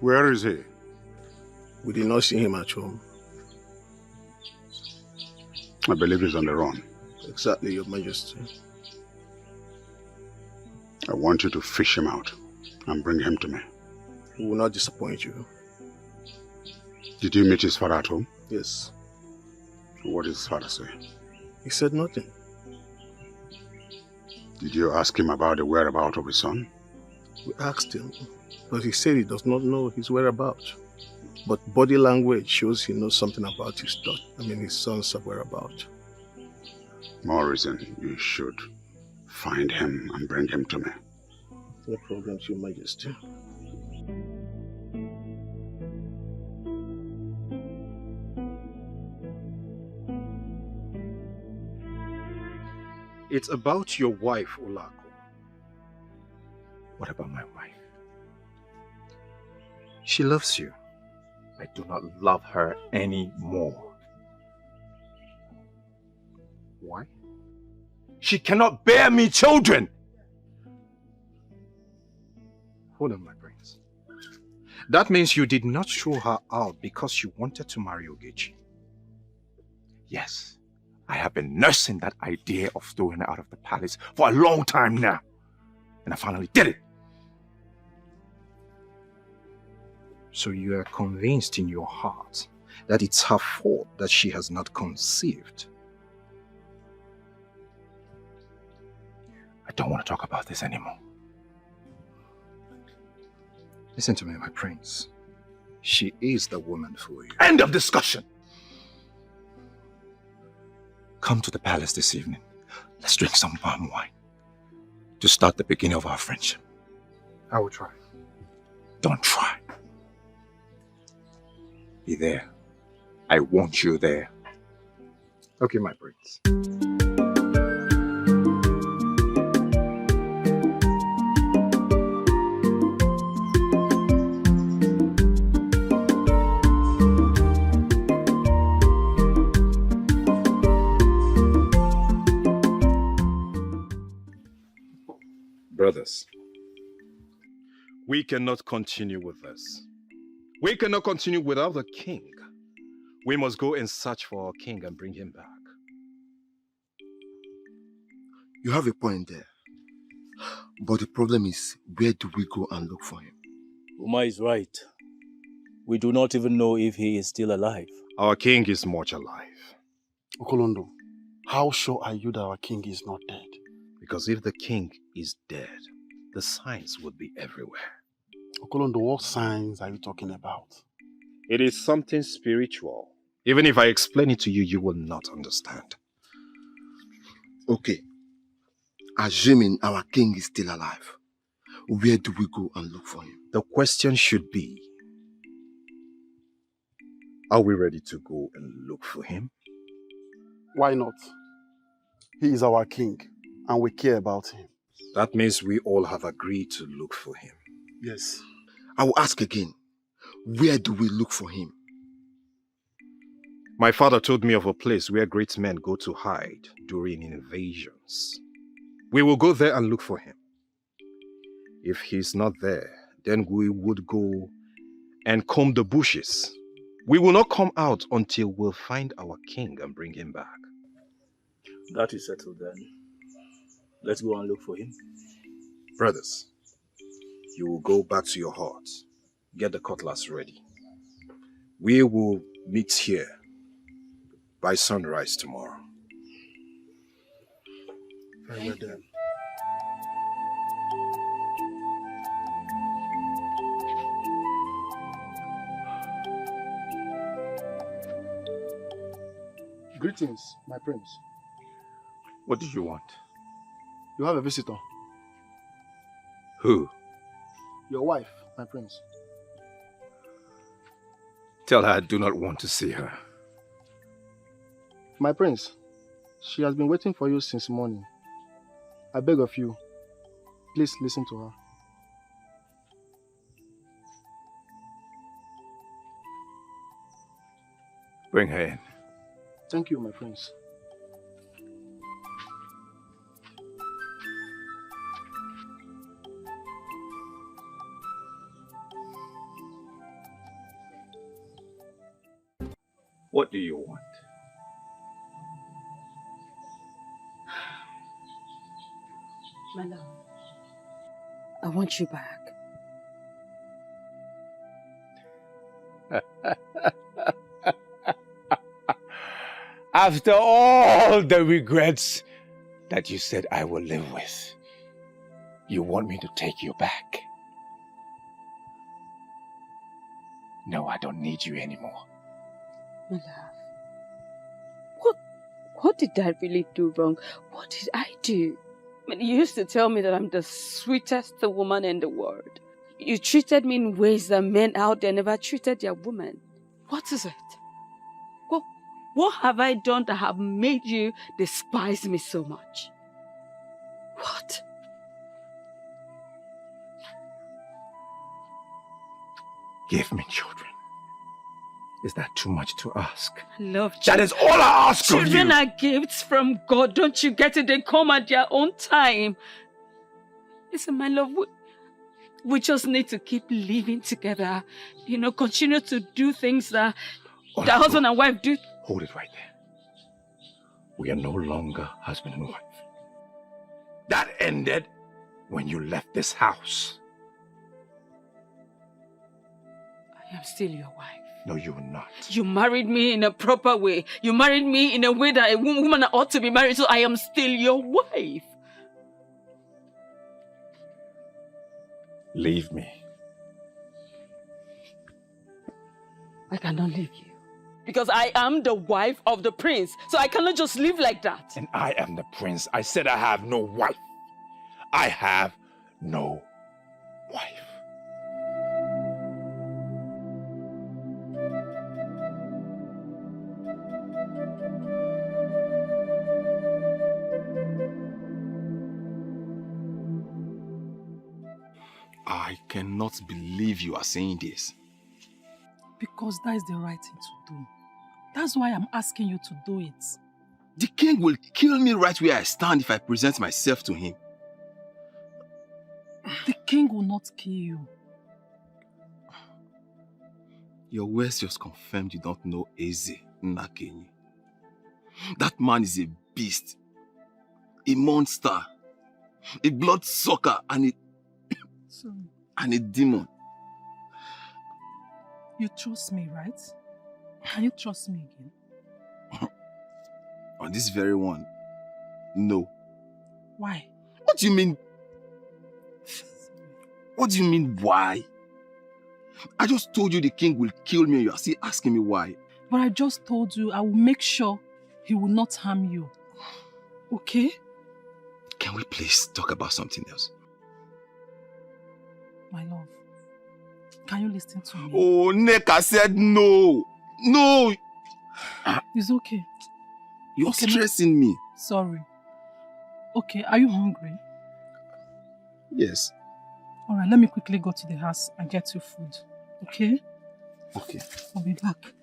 Where is he? We did not see him at home. I believe he's on the run. Exactly, Your Majesty. I want you to fish him out and bring him to me. We will not disappoint you. Did you meet his father at home? Yes. What did his father say? He said nothing. Did you ask him about the whereabouts of his son? We asked him, but he said he does not know his whereabouts. But body language shows he knows something about his son's whereabouts. More reason you should find him and bring him to me. No problems, Your Majesty. It's about your wife, Olako. What about my wife? She loves you. I do not love her anymore. Why? She cannot bear me children! Hold on, my prince. That means you did not throw her out because you wanted to marry Ogechi. Yes, I have been nursing that idea of throwing her out of the palace for a long time now. And I finally did it. So you are convinced in your heart that it's her fault that she has not conceived. I don't want to talk about this anymore. Listen to me, my prince. She is the woman for you. End of discussion. Come to the palace this evening. Let's drink some palm wine to start the beginning of our friendship. I will try. Don't try. Be there. I want you there. Okay, my prince. Brothers, we cannot continue with this. We cannot continue without the king. We must go and search for our king and bring him back. You have a point there. But the problem is, where do we go and look for him? Uma is right. We do not even know if he is still alive. Our king is much alive. Okolondo, how sure are you that our king is not dead? Because if the king is dead, the signs would be everywhere. Okolondo, what signs are you talking about? It is something spiritual. Even if I explain it to you, you will not understand. Okay. Assuming our king is still alive, where do we go and look for him? The question should be, are we ready to go and look for him? Why not? He is our king, and we care about him. That means we all have agreed to look for him. Yes. I will ask again, where do we look for him? My father told me of a place where great men go to hide during invasions. We will go there and look for him. If he's not there, then we would go and comb the bushes. We will not come out until we'll find our king and bring him back. That is settled then. Let's go and look for him. Brothers, you will go back to your huts. Get the cutlass ready. We will meet here by sunrise tomorrow. Very well done. Greetings, my prince. What do you want? You have a visitor. Who? Your wife, my prince. Tell her I do not want to see her. My prince, she has been waiting for you since morning. I beg of you, please listen to her. Bring her in. Thank you, my prince. What do you want? My love, I want you back. After all the regrets that you said I will live with, you want me to take you back? No, I don't need you anymore. My love, what did I really do wrong? What did I do? I mean, you used to tell me that I'm the sweetest woman in the world. You treated me in ways that men out there never treated their women. What is it? What have I done that have made you despise me so much? What? Give me children. Is that too much to ask? I love That is all I ask of you! Children are gifts from God. Don't you get it? They come at their own time. Listen, my love, we just need to keep living together. You know, continue to do things that the husband and wife do. Hold it right there. We are no longer husband and wife. That ended when you left this house. I I'm still your wife. No, you will not. You married me in a proper way. You married me in a way that a woman ought to be married, so I am still your wife. Leave me. I cannot leave you. Because I am the wife of the prince, so I cannot just live like that. And I am the prince. I said I have no wife. I have no wife. I cannot believe you are saying this. Because that is the right thing to do. That's why I'm asking you to do it. The king will kill me right where I stand if I present myself to him. The king will not kill you. Your words just confirmed you don't know Eze Nnakenyi. That man is a beast, a monster, a bloodsucker, and a demon. You trust me, right? Can you trust me again? On this very one, no. Why? What do you mean? What do you mean, why? I just told you the king will kill me and you are still asking me why. But I just told you I will make sure he will not harm you. Okay? Can we please talk about something else? My love, can you listen to me? Oh, Neka said no. No. It's okay. You're stressing me. Sorry. Okay, are you hungry? Yes. Alright, let me quickly go to the house and get you food. Okay? Okay. I'll be back.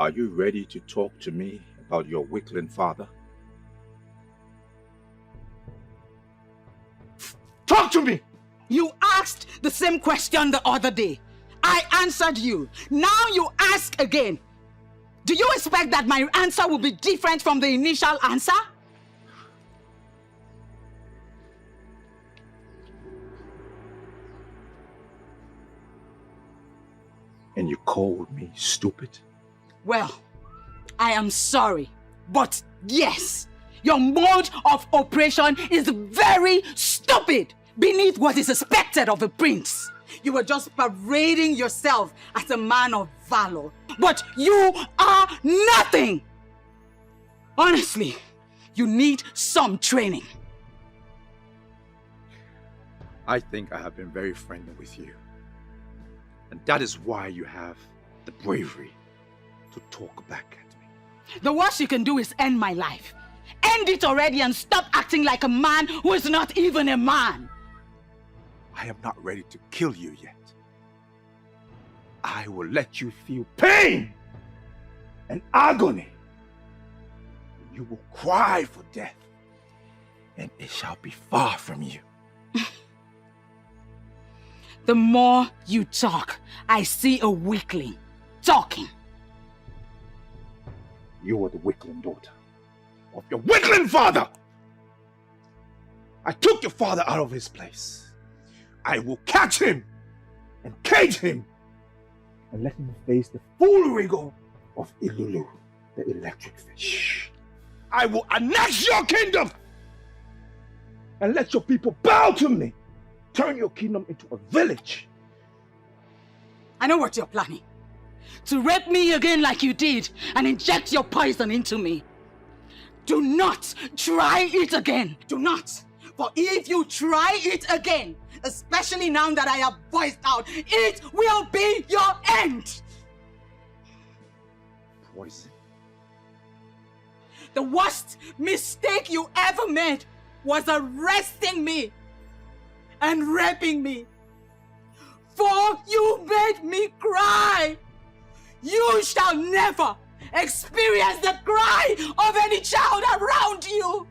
Are you ready to talk to me about your weakling father? Talk to me! You asked the same question the other day. I answered you. Now you ask again. Do you expect that my answer will be different from the initial answer? And you called me stupid? Well, I am sorry, but yes, your mode of operation is very stupid beneath what is expected of a prince. You were just parading yourself as a man of valor, but you are nothing. Honestly, you need some training. I think I have been very friendly with you. And that is why you have the bravery to talk back at me. The worst you can do is end my life. End it already and stop acting like a man who is not even a man. I am not ready to kill you yet. I will let you feel pain and agony. You will cry for death, and it shall be far from you. The more you talk, I see a weakling talking. You are the weakling daughter of your weakling father. I took your father out of his place. I will catch him and cage him and let him face the full rigor of Ilulu, the electric fish. I will annex your kingdom and let your people bow to me. Turn your kingdom into a village. I know what you're planning. To rape me again like you did and inject your poison into me. Do not try it again. Do not. For if you try it again, especially now that I have voiced out, it will be your end. Poison. The worst mistake you ever made was arresting me and raping me. For you made me cry. You shall never experience the cry of any child around you.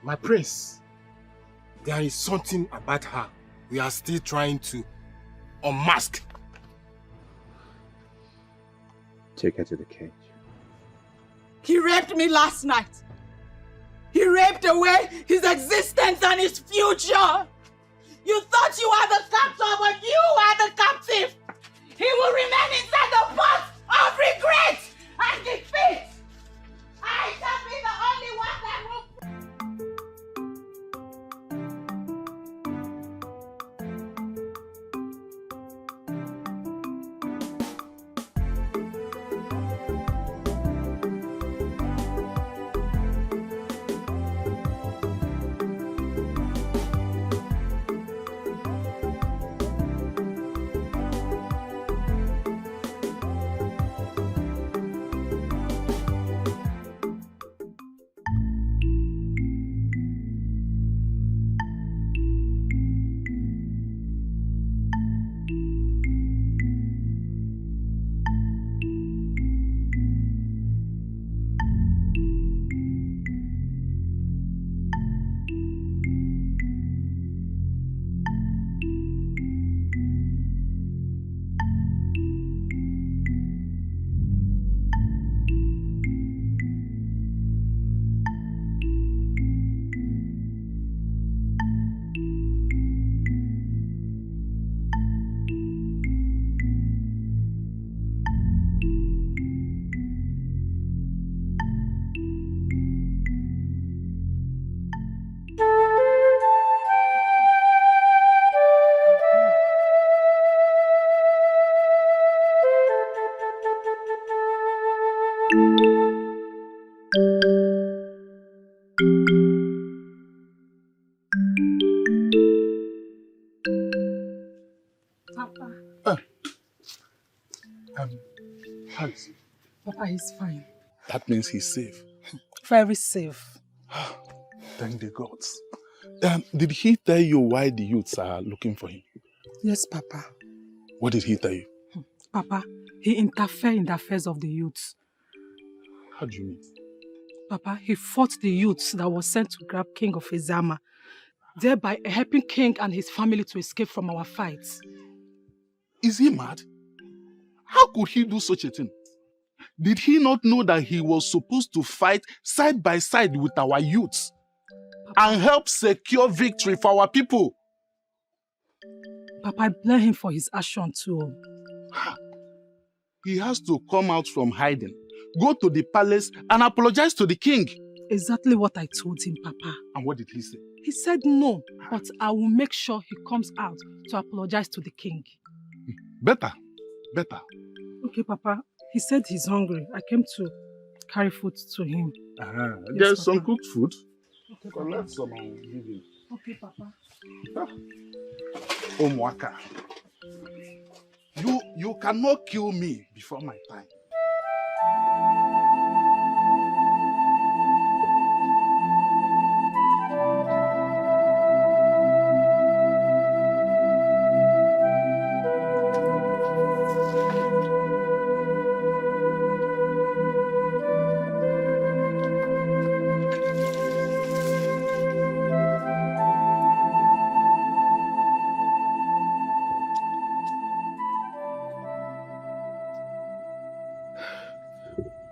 My prince, there is something about her we are still trying to unmask. Take her to the cage. He raped me last night. He raped away his existence and his future. You thought you were the captor, but you are the captive. He will remain inside the pot of regret and defeat. I shall be the only one that will. How is he? Papa, he's fine. That means he's safe. Very safe. Thank the gods. Did he tell you why the youths are looking for him? Yes, Papa. What did he tell you? Papa, he interfered in the affairs of the youths. How do you mean? Papa, he fought the youths that were sent to grab King of Izama, thereby helping King and his family to escape from our fights. Is he mad? How could he do such a thing? Did he not know that he was supposed to fight side by side with our youths and help secure victory for our people? Papa, I blame him for his action too. He has to come out from hiding, go to the palace and apologize to the king. Exactly what I told him, Papa. And what did he say? He said no, but I will make sure he comes out to apologize to the king. Better. Okay, Papa. He said he's hungry. I came to carry food to him. There's Papa. some cooked food. Okay, Collect some and give him. Okay, Papa. Omwaka. You cannot kill me before my time.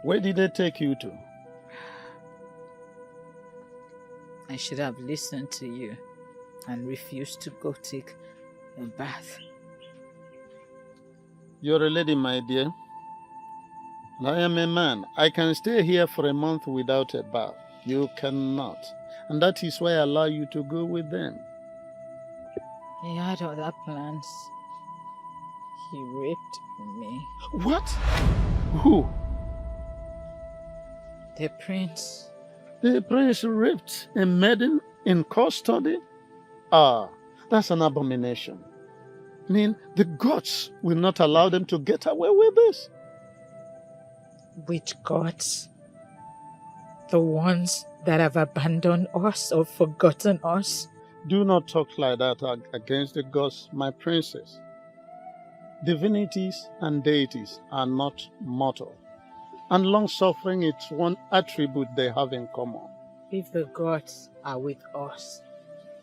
Where did they take you to? I should have listened to you and refused to go take a bath. You're a lady, my dear. And I am a man. I can stay here for a month without a bath. You cannot. And that is why I allow you to go with them. He had other plans. He raped me. What? Who? The prince. The prince raped a maiden in custody? Ah, that's an abomination. I mean, the gods will not allow them to get away with this. Which gods? The ones that have abandoned us or forgotten us? Do not talk like that against the gods, my princess. Divinities and deities are not mortal. And long-suffering is one attribute they have in common. If the gods are with us,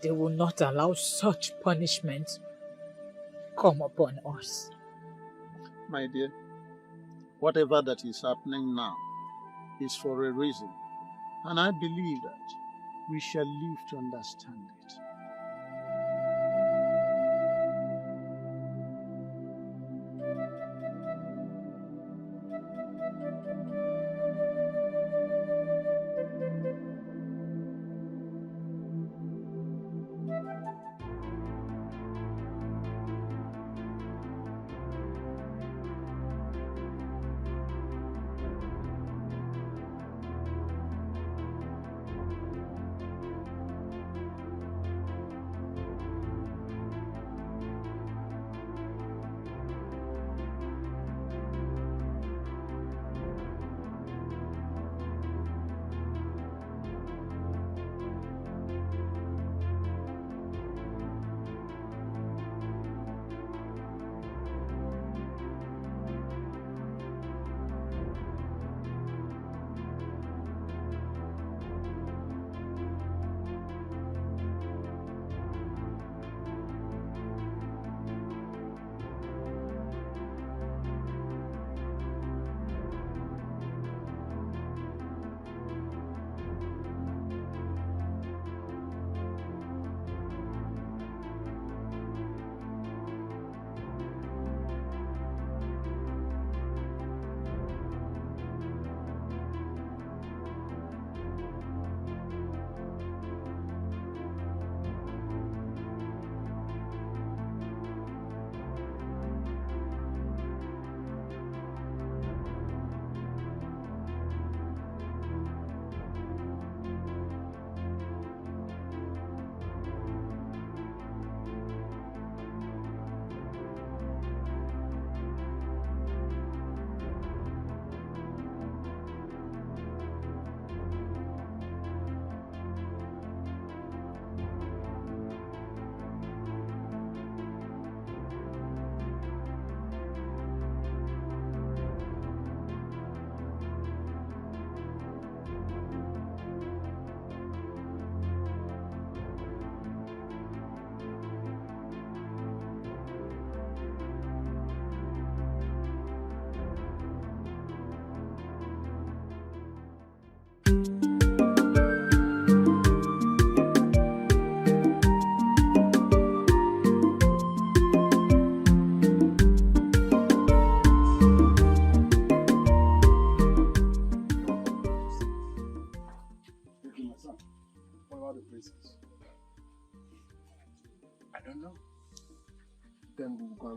they will not allow such punishment come upon us. My dear, whatever that is happening now is for a reason. And I believe that we shall live to understand it.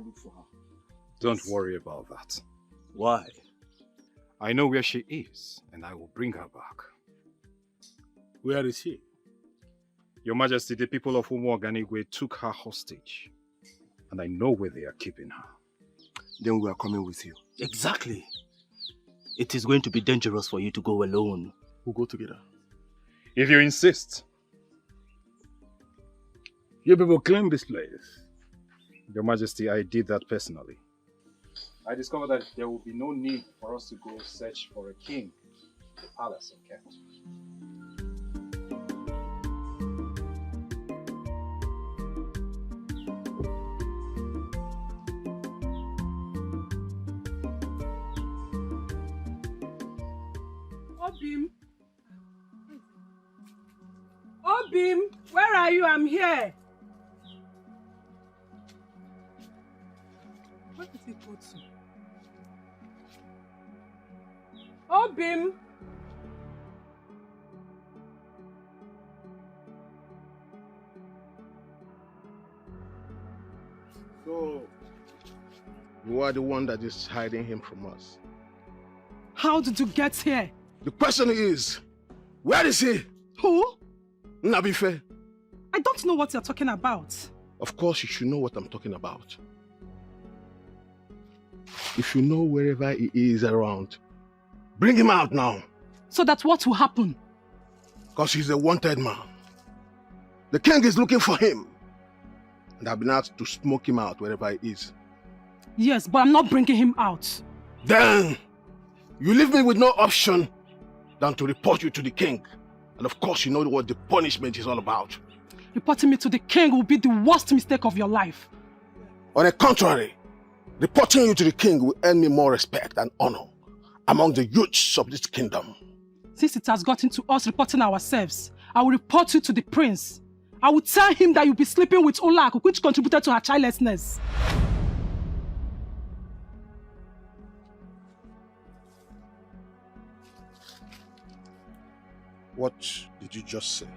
look for her. Don't worry about that. Why? I know where she is, and I will bring her back. Where is she? Your Majesty, the people of Umuoganigwe took her hostage, and I know where they are keeping her. Then we are coming with you. Exactly. It is going to be dangerous for you to go alone. We'll go together. If you insist. You people claim this place. Your Majesty, I did that personally. I discovered that there will be no need for us to go search for a king in the palace of Kent. Obim! Obim! Where are you? I'm here! Where did he go to? Obim! So, you are the one that is hiding him from us. How did you get here? The question is, where is he? Who? Nabife. I don't know what you're talking about. Of course you should know what I'm talking about. If you know wherever he is around, bring him out now. So that what will happen? Because he's a wanted man. The king is looking for him. And I've been asked to smoke him out wherever he is. Yes, but I'm not bringing him out. Then, you leave me with no option than to report you to the king. And of course you know what the punishment is all about. Reporting me to the king will be the worst mistake of your life. On the contrary, reporting you to the king will earn me more respect and honor among the youths of this kingdom. Since it has gotten to us reporting ourselves, I will report you to the prince. I will tell him that you'll be sleeping with Olak, which contributed to her childlessness. What did you just say?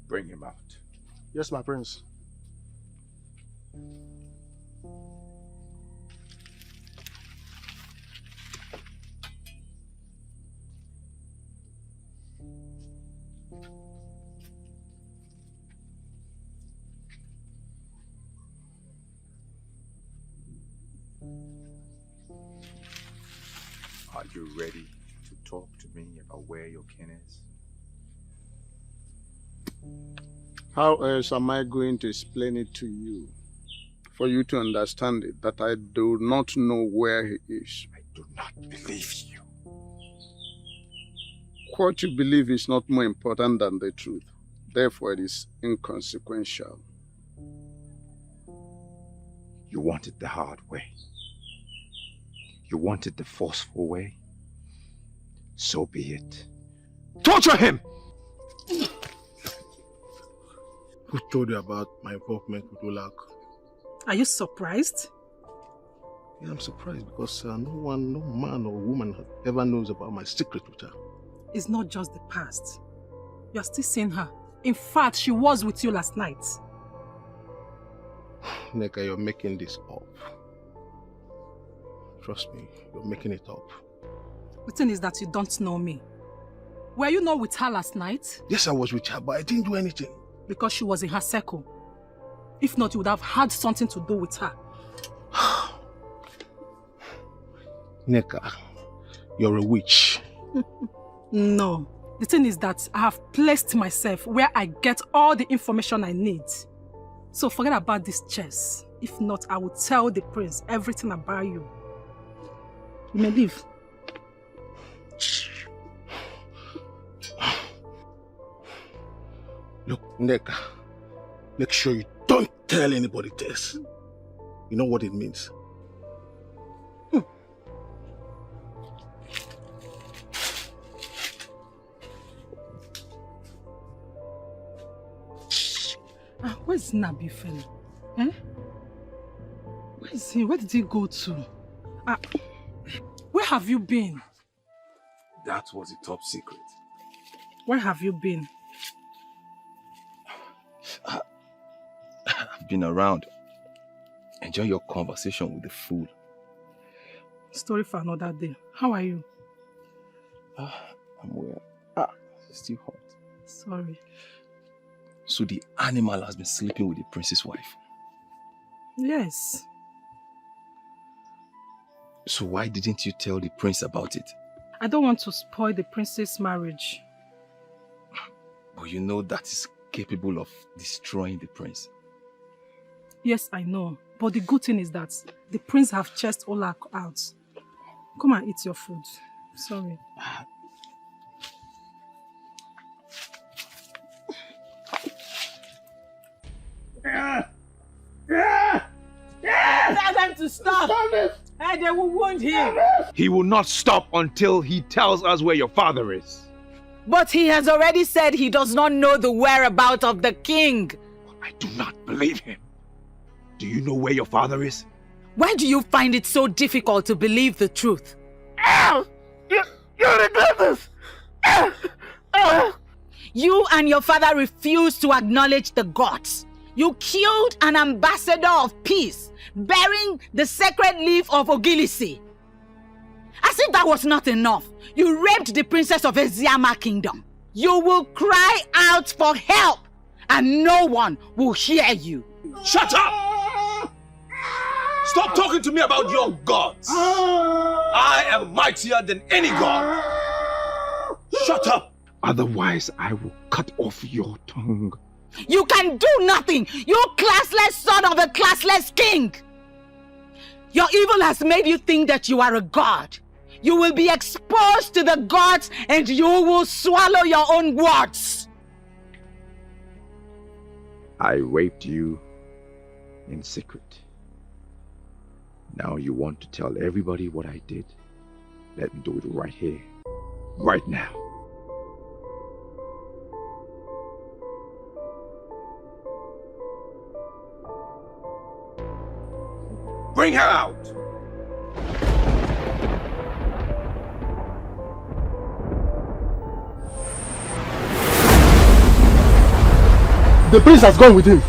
Bring him out. Yes, my prince. Are you ready to talk to me about where your kin is? How else am I going to explain it to you? For you to understand it, that I do not know where he is. I do not believe you. What you believe is not more important than the truth. Therefore, it is inconsequential. You wanted the hard way. You wanted the forceful way. So be it. Torture him! Who told you about my involvement with Olak? Are you surprised? Yeah, I'm surprised because no man or woman ever knows about my secret with her. It's not just the past. You're still seeing her. In fact, she was with you last night. Neka, you're making this up. Trust me, you're making it up. The thing is that you don't know me. Were you not with her last night? Yes, I was with her, but I didn't do anything. Because she was in her circle. If not, you would have had something to do with her. Neka, you're a witch. No. The thing is that I have placed myself where I get all the information I need. So forget about this chess. If not, I will tell the prince everything about you. You may leave. Look, Neka, make sure you don't tell anybody this. You know what it means? Where's Nabi Fela? Where is he? Where did he go to? Where Where have you been? That was a top secret. Where have you been? I've been around. Enjoy your conversation with the fool. Story for another day. How are you? I'm well. It's still hot. Sorry. So the animal has been sleeping with the prince's wife? Yes. So why didn't you tell the prince about it? I don't want to spoil the prince's marriage. But you know that is capable of destroying the prince. Yes, I know. But the good thing is that the prince have chased Ola out. Come and eat your food. Sorry. Tell them to stop. And they will wound him. He will not stop until he tells us where your father is. But he has already said he does not know the whereabouts of the king. I do not believe him. Do you know where your father is? Why do you find it so difficult to believe the truth? You regret this! You and your father refused to acknowledge the gods. You killed an ambassador of peace, bearing the sacred leaf of Ogilisi. As if that was not enough, you raped the princess of Eziama kingdom. You will cry out for help, and no one will hear you. Shut up! Stop talking to me about your gods! I am mightier than any god! Shut up! Otherwise, I will cut off your tongue. You can do nothing, you classless son of a classless king! Your evil has made you think that you are a god. You will be exposed to the gods and you will swallow your own words. I raped you in secret. Now you want to tell everybody what I did. Let me do it right here, right now. Bring her out! The prince has gone with him.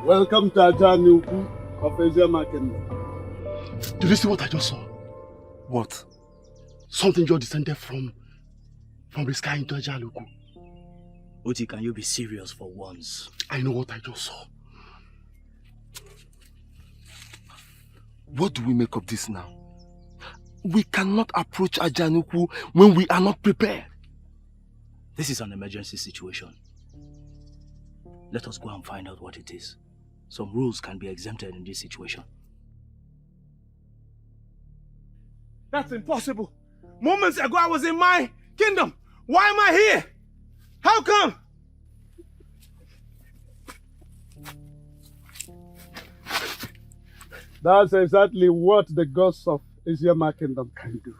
Welcome to Ajanuku of Eziama Kingdom. Did you see what I just saw? What? Something just descended from the sky into Ajanuku. Oti, can you be serious for once? I know what I just saw. What do we make of this now? We cannot approach Ajanuku when we are not prepared. This is an emergency situation. Let us go and find out what it is. Some rules can be exempted in this situation. That's impossible. Moments ago I was in my kingdom. Why am I here? How come? That's exactly what the gods of Eziama Kingdom can do.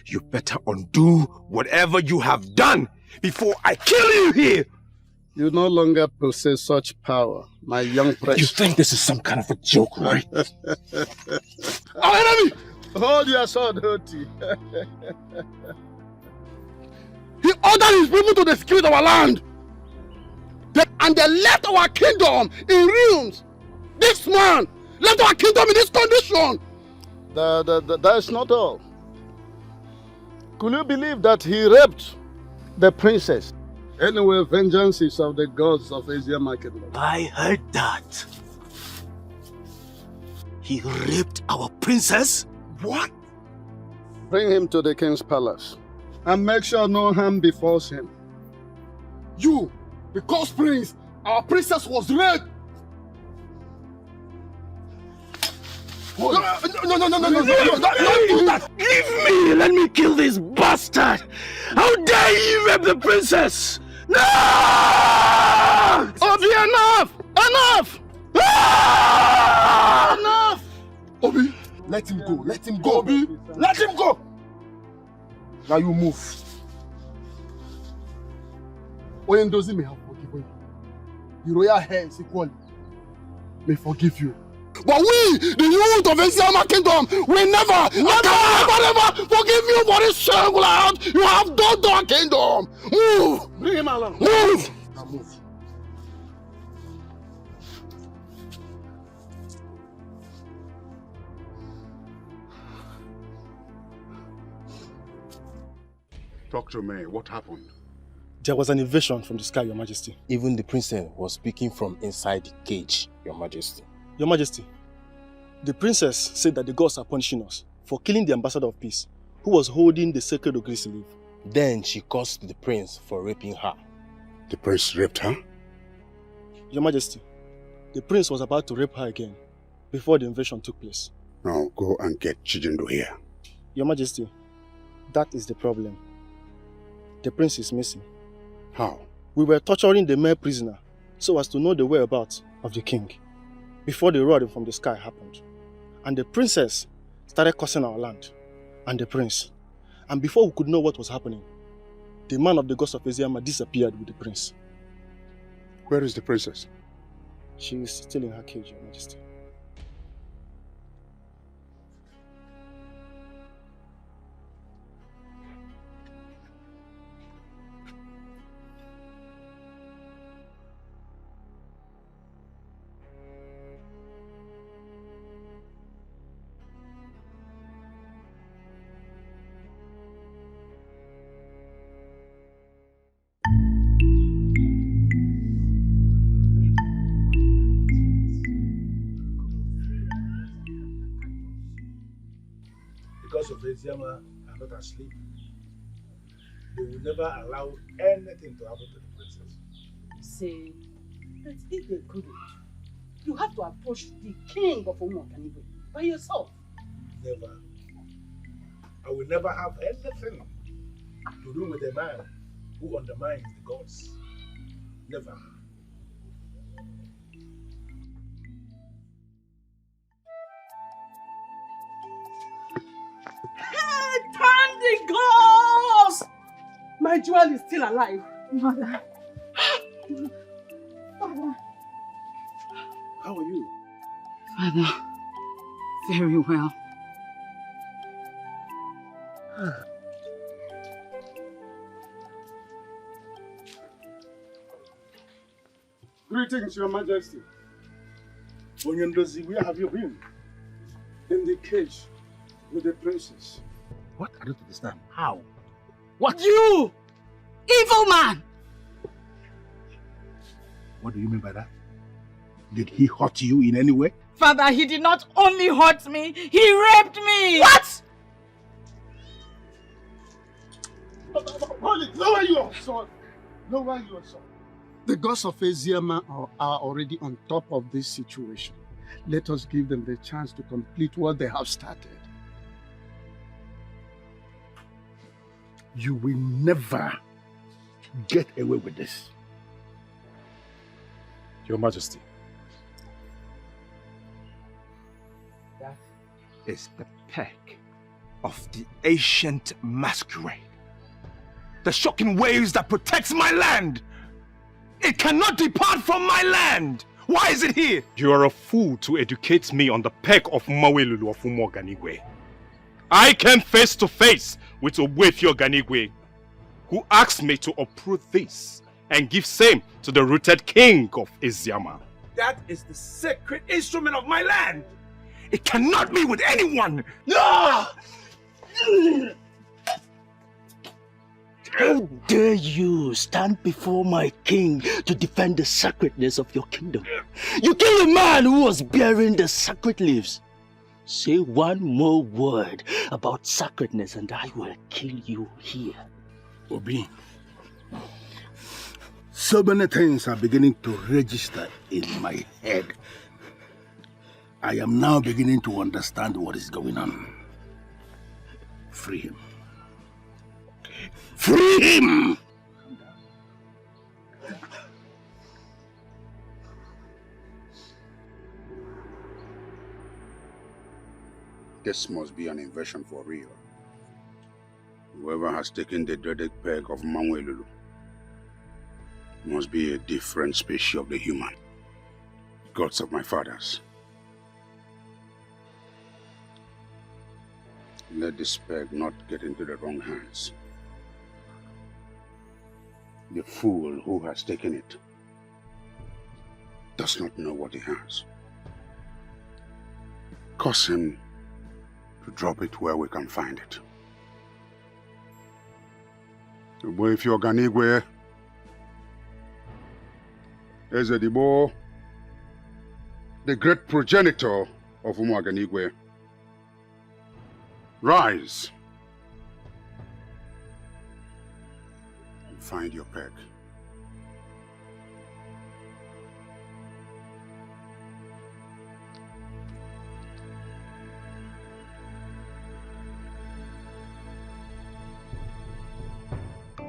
You better undo whatever you have done before I kill you here! You no longer possess such power, my young precious. You think this is some kind of a joke, right? Our enemy! Hold your sword, Hoti. He ordered his people to desecrate our land. And they left our kingdom in ruins. This man left our kingdom in this condition. That's not all. Could you believe that he raped the princess? Anyway, vengeance is of the gods of Asia Market. I heard that. He raped our princess? What? Bring him to the king's palace and make sure no harm befalls him. You, because prince, our princess was raped. No, don't do that. Leave me! Let me kill this bastard! How dare you rape the princess! No! Oby, enough! Enough! Ah! Enough! Oby, let him go. Let him go. Oby, let him go. Now you move. Oyendozi may have forgiven you. The royal hands equally may forgive you. But we, the youth of Isiama Kingdom, will never forgive you for this shameful act you have done to our kingdom. Move! Bring him along. Move! Now move. Talk to me. What happened? There was an invasion from the sky, Your Majesty. Even the princess was speaking from inside the cage, Your Majesty. Your Majesty, the princess said that the gods are punishing us for killing the ambassador of peace, who was holding the sacred Ogirisi leaf. Then she cursed the prince for raping her. The prince raped her? Your Majesty, the prince was about to rape her again before the invasion took place. Now go and get Chijindu here. Your Majesty, that is the problem. The prince is missing. How? We were torturing the male prisoner so as to know the whereabouts of the king before the rod from the sky happened. And the princess started cursing our land and the prince. And before we could know what was happening, the man of the gods of Isiama disappeared with the prince. Where is the princess? She is still in her cage, Your Majesty. Because of Isiama are not asleep. They will never allow anything to happen to the princess. Say, but if they couldn't, you have to approach the king of Umuokanigwe by yourself. Never. I will never have anything to do with a man who undermines the gods. Never. Hey, thank the gods! My jewel is still alive. Mother. Father. How are you? Father, very well. Greetings, Your Majesty. Onyendozi, where have you been? In the cage with the princess. What? I don't understand. How? What? You! Evil man! What do you mean by that? Did he hurt you in any way? Father, he did not only hurt me, he raped me! What? Lower your sword. Lower your sword. The gods of Isiama are already on top of this situation. Let us give them the chance to complete what they have started. You will never get away with this. Your Majesty. That is the peck of the ancient masquerade. the shocking waves that protects my land. It cannot depart from my land. Why is it here? You are a fool to educate me on the peg of Mawelulu of Umoganigwe. I came face to face with Oby Titus, who asked me to uproot this and give same to the rooted king of Eziama. That is the sacred instrument of my land. It cannot be with anyone. No! How dare you stand before my king to defend the sacredness of your kingdom? You kill a man who was bearing the sacred leaves. Say one more word about sacredness and I will kill you here. Obi, so many things are beginning to register in my head. I am now beginning to understand what is going on. Free him. Free him! This must be an invasion for real. Whoever has taken the dreaded peg of Mawelulu must be a different species of the human. Gods of my fathers. Let this peg not get into the wrong hands. The fool who has taken it does not know what he has. Cause him to drop it where we can find it. Boy, if you're Ganigwe, Ezedibo, the great progenitor of Umuaganigwe, rise and find your peg.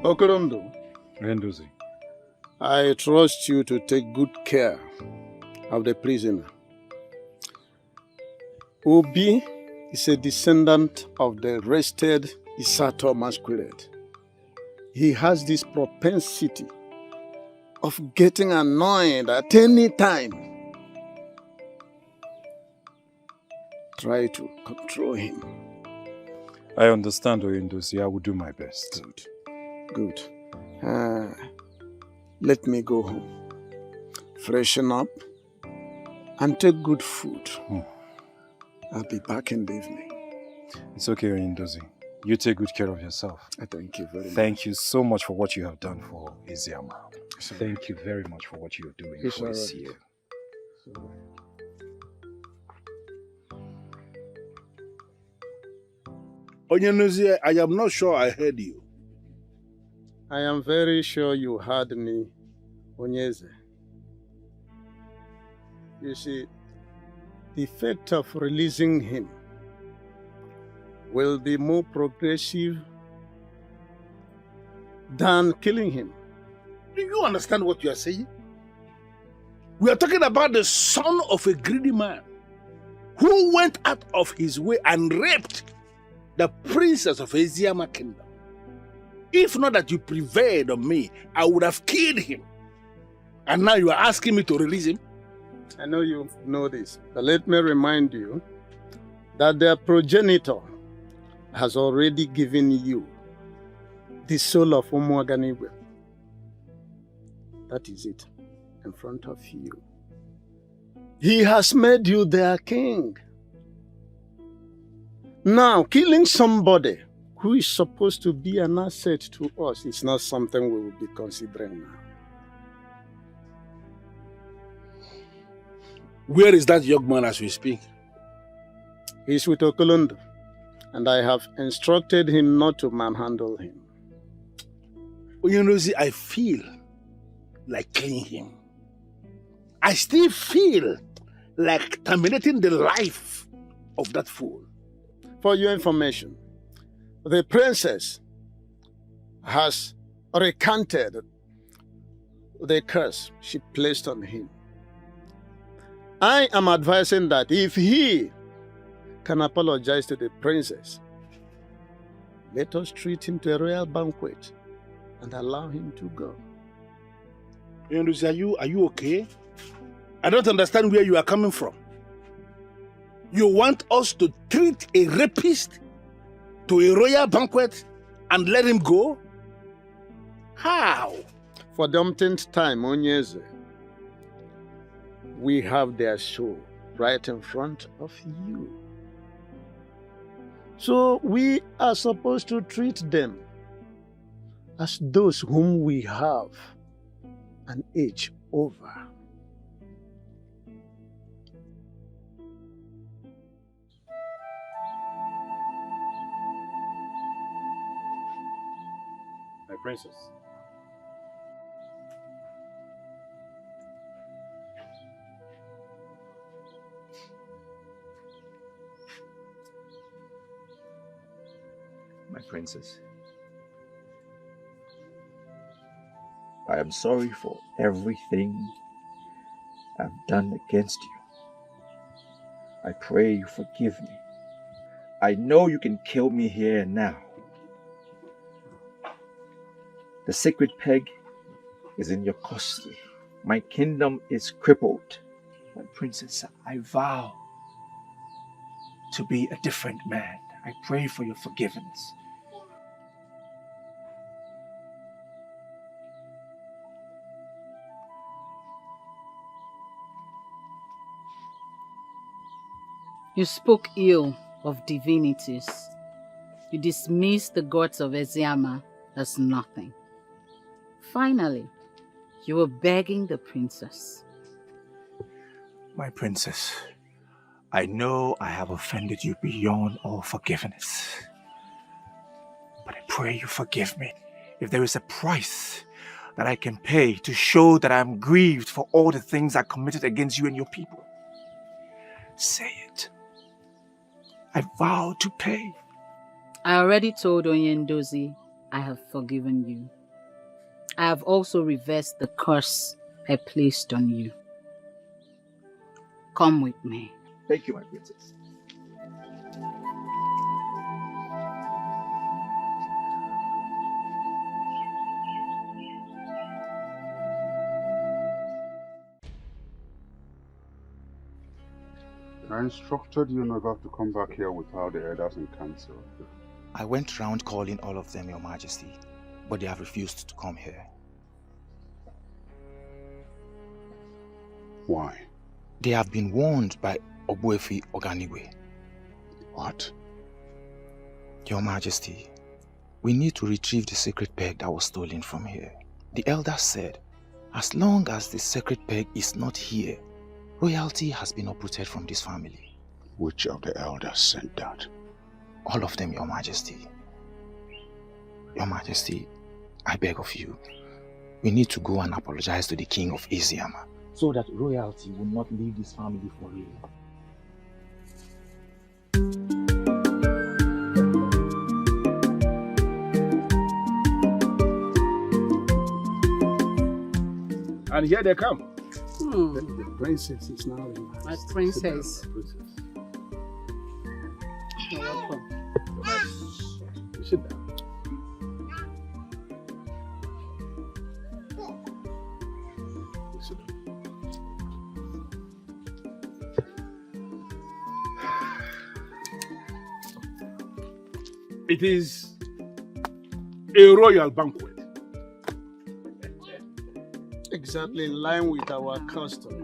Okorondo, Renduzi, I trust you to take good care of the prisoner. Oby is a descendant of the wrested Isato masquerade. He has this propensity of getting annoyed at any time. Try to control him. I understand, Oyendosi. I will do my best. Good. Let me go home. Freshen up and take good food. I'll be back in the evening. It's okay, Oyendosi. You take good care of yourself. I thank you very much. Thank you so much for what you have done for Eziama. Thank you very much for what you're doing It's for all this right. year. Onyenuzie, I am not sure I heard you. I am very sure you heard me, Onyeze. You see, the effect of releasing him will be more progressive than killing him. Do you understand what you are saying? We are talking about the son of a greedy man who went out of his way and raped the princess of Eziama kingdom. If not that you prevailed on me, I would have killed him. And now you are asking me to release him? I know you know this, but let me remind you that their progenitor has already given you the soul of Umuaganigwe. That is it, in front of you. He has made you their king. Now, killing somebody who is supposed to be an asset to us is not something we will be considering now. Where is that young man as we speak? He's with Okolondo, and I have instructed him not to manhandle him. Onyenuzi, I feel like killing him. I still feel like terminating the life of that fool. For your information, the princess has recanted the curse she placed on him. I am advising that if he can apologize to the princess, let us treat him to a royal banquet and allow him to go. Are you okay? I don't understand where you are coming from. You want us to treat a rapist to a royal banquet and let him go? How? For the umpteenth time, Onyeze, we have their show right in front of you. So we are supposed to treat them as those whom we have an age over. My princess. My princess, I am sorry for everything I've done against you. I pray you forgive me. I know you can kill me here and now. The sacred peg is in your custody. My kingdom is crippled. My princess, I vow to be a different man. I pray for your forgiveness. You spoke ill of divinities. You dismissed the gods of Eziama as nothing. Finally, you were begging the princess. My princess, I know I have offended you beyond all forgiveness. But I pray you forgive me. If there is a price that I can pay to show that I am grieved for all the things I committed against you and your people, say it. I vow to pay. I already told Onyendozi I have forgiven you. I have also reversed the curse I placed on you. Come with me. Thank you, my princess. I instructed you never to come back here without the elders in council. I went round calling all of them, Your Majesty, but they have refused to come here. Why? They have been warned by Ogbuefi Oganigwe. What? Your Majesty, we need to retrieve the sacred peg that was stolen from here. The elders said, as long as the sacred peg is not here, royalty has been uprooted from this family. Which of the elders said that? All of them, Your Majesty. Your Majesty, I beg of you, we need to go and apologize to the king of Eziama, so that royalty will not leave this family for real. And here they come. The princess is now in my princess. You're welcome. Sit down. It is a royal banquet. Exactly in line with our custom.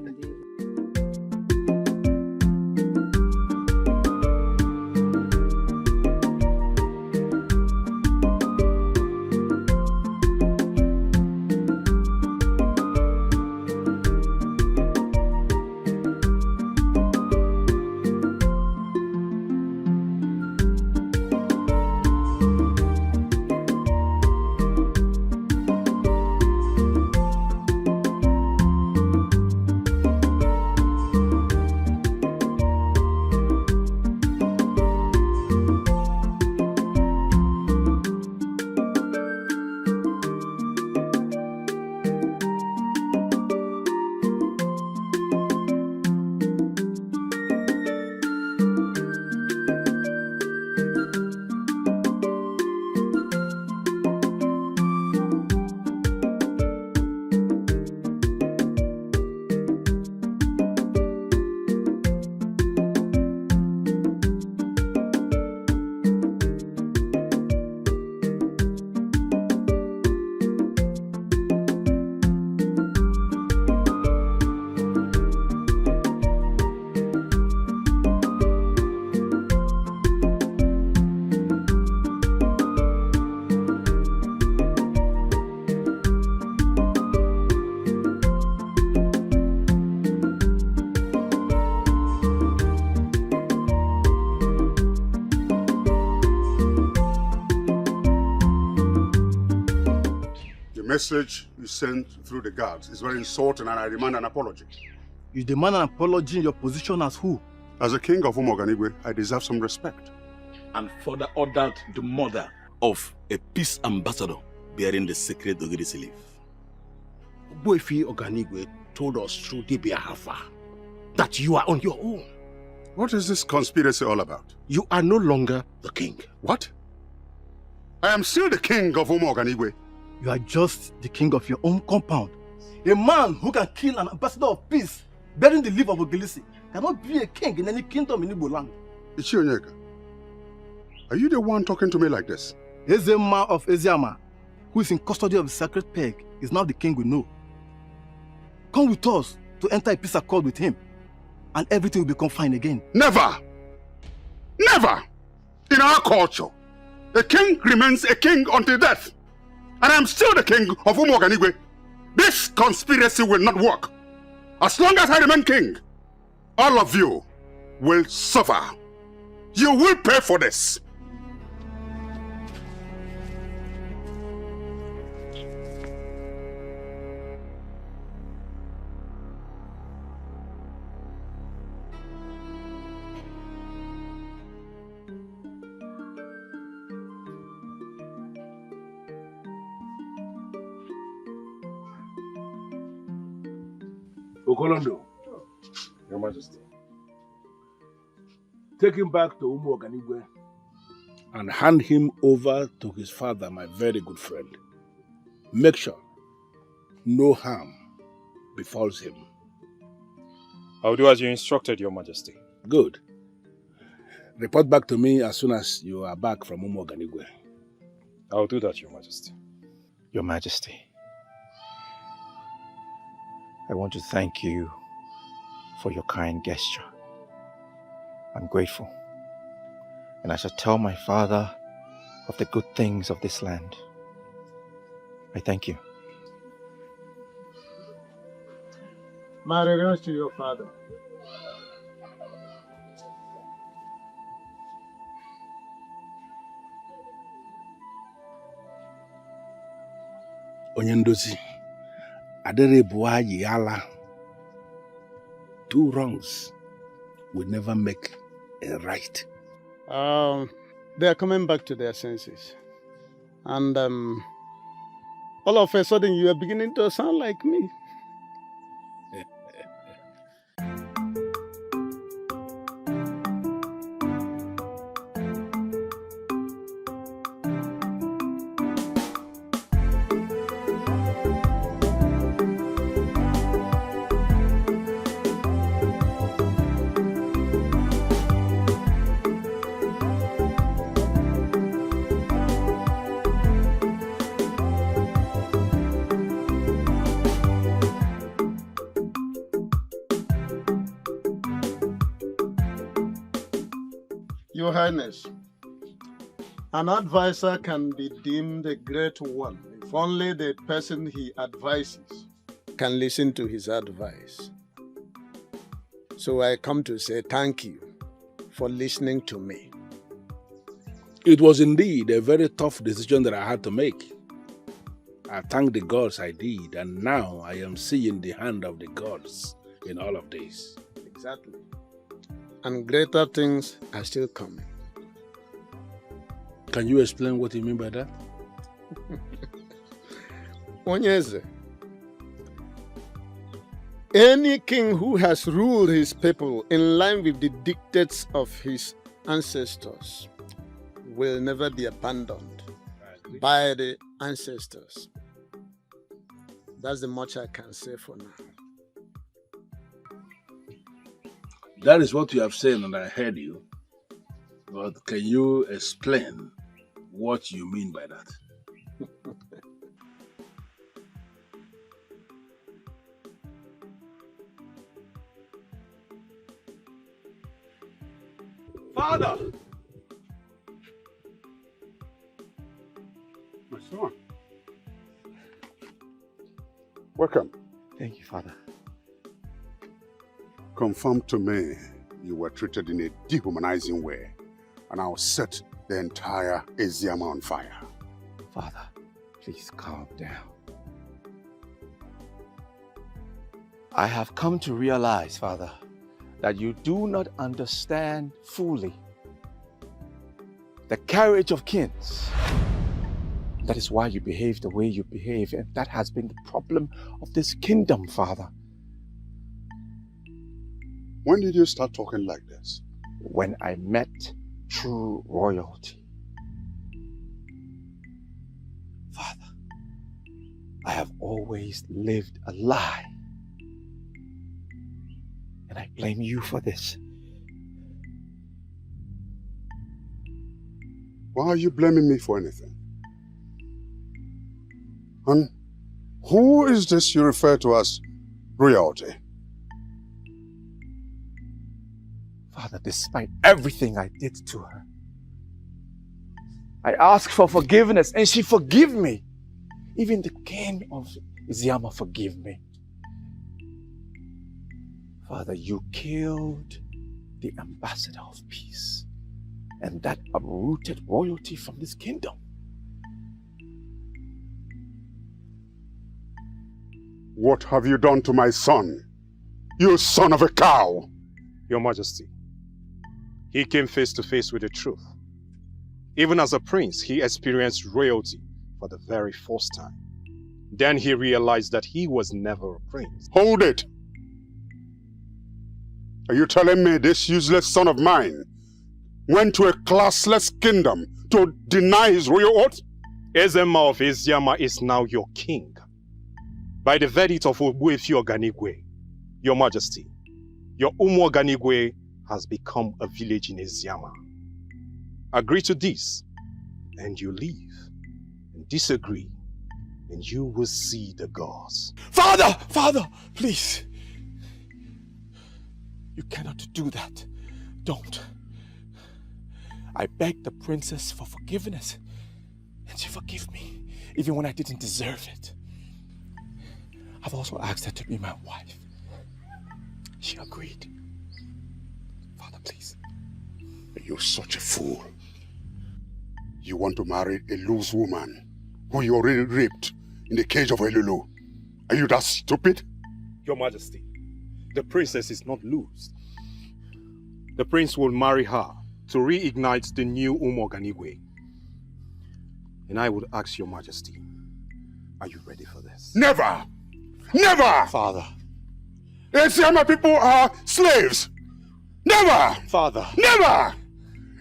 message you sent through the guards is very insulting and I demand an apology. You demand an apology in your position as who? As a king of Umuoganigwe, I deserve some respect. And further ordered the murder of a peace ambassador bearing the sacred Ogirisi leaf. Boifi Oganigwe told us through Dibia Hafa that you are on your own. What is this conspiracy all about? You are no longer the king. What? I am still the king of Umuoganigwe. You are just the king of your own compound. A man who can kill an ambassador of peace bearing the leaf of Ogirisi cannot be a king in any kingdom in Igbo land. Ichionyeka, are you the one talking to me like this? Ezema of Eziama, who is in custody of the sacred peg, is now the king we know. Come with us to enter a peace accord with him, and everything will become fine again. Never! Never! In our culture, a king remains a king until death. And I am still the king of Umuoganigwe. This conspiracy will not work. As long as I remain king, all of you will suffer. You will pay for this. Okolondo, Your Majesty, take him back to Umuoganigwe and hand him over to his father, my very good friend. Make sure no harm befalls him. I'll do as you instructed, Your Majesty. Good. Report back to me as soon as you are back from Umuoganigwe. I'll do that, Your Majesty. Your Majesty, I want to thank you for your kind gesture. I'm grateful, and I shall tell my father of the good things of this land. I thank you. My regards to your father. Onyendozi, Adere Buayi Yala. 2 wrongs will never make a right. They are coming back to their senses. And all of a sudden you are beginning to sound like me. Your Highness, an advisor can be deemed a great one if only the person he advises can listen to his advice. So I come to say thank you for listening to me. It was indeed a very tough decision that I had to make. I thank the gods I did, and now I am seeing the hand of the gods in all of this. Exactly. And greater things are still coming. Can you explain what you mean by that? Onyeze, any king who has ruled his people in line with the dictates of his ancestors will never be abandoned by the ancestors. That's the much I can say for now. That is what you have said, and I heard you. But can you explain what you mean by that? Father! My son. Welcome. Thank you, Father. Confirm to me you were treated in a dehumanizing way, and I'll set the entire Eziama on fire. Father, please calm down. I have come to realize, Father, that you do not understand fully the carriage of kings. That is why you behave the way you behave, and that has been the problem of this kingdom, Father. When did you start talking like this? When I met true royalty. Father, I have always lived a lie. And I blame you for this. Why are you blaming me for anything? And who is this you refer to as royalty? Father, despite everything I did to her, I asked for forgiveness and she forgave me. Even the king of Iziama forgave me. Father, you killed the ambassador of peace, and that uprooted royalty from this kingdom. What have you done to my son? You son of a cow! Your Majesty, he came face to face with the truth. Even as a prince, he experienced royalty for the very first time. Then he realized that he was never a prince. Hold it! Are you telling me this useless son of mine went to a classless kingdom to deny his royal oath? Ezema of Iziama is now your king. By the verdict of Oby Titus, Your Majesty, your Umu Oganigwe has become a village in Iziama. Agree to this, and you leave. And disagree, and you will see the gods. Father! Father! Please! You cannot do that. Don't. I begged the princess for forgiveness, and she forgave me, even when I didn't deserve it. I've also asked her to be my wife. She agreed. Father, please. You're such a fool. You want to marry a loose woman who you already raped in the cage of Elulu. Are you that stupid? Your Majesty, the princess is not loose. The prince will marry her to reignite the new Umu Oganigwe. And I would ask Your Majesty, are you ready for this? Never! Never! Father. Iziama people are slaves! Never! Father. Never!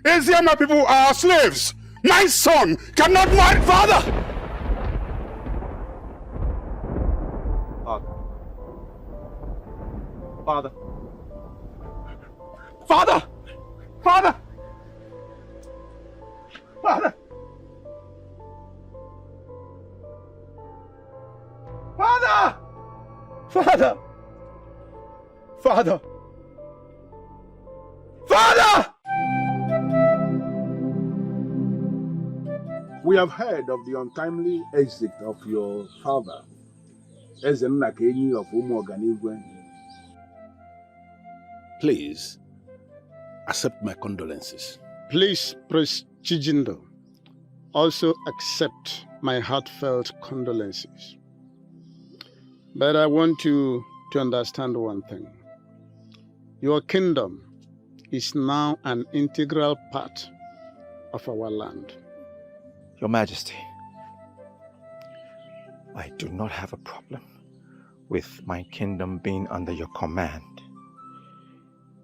Iziama people are slaves! My son cannot marry... Father! Father. Father! Father! Father! Father! Father! Father! Father! We have heard of the untimely exit of your father, Ezennakenyi of Umu Oganigwe. Please, accept my condolences. Please, Prince Chijindo, also accept my heartfelt condolences. But I want you to understand one thing. Your kingdom is now an integral part of our land. Your Majesty, I do not have a problem with my kingdom being under your command.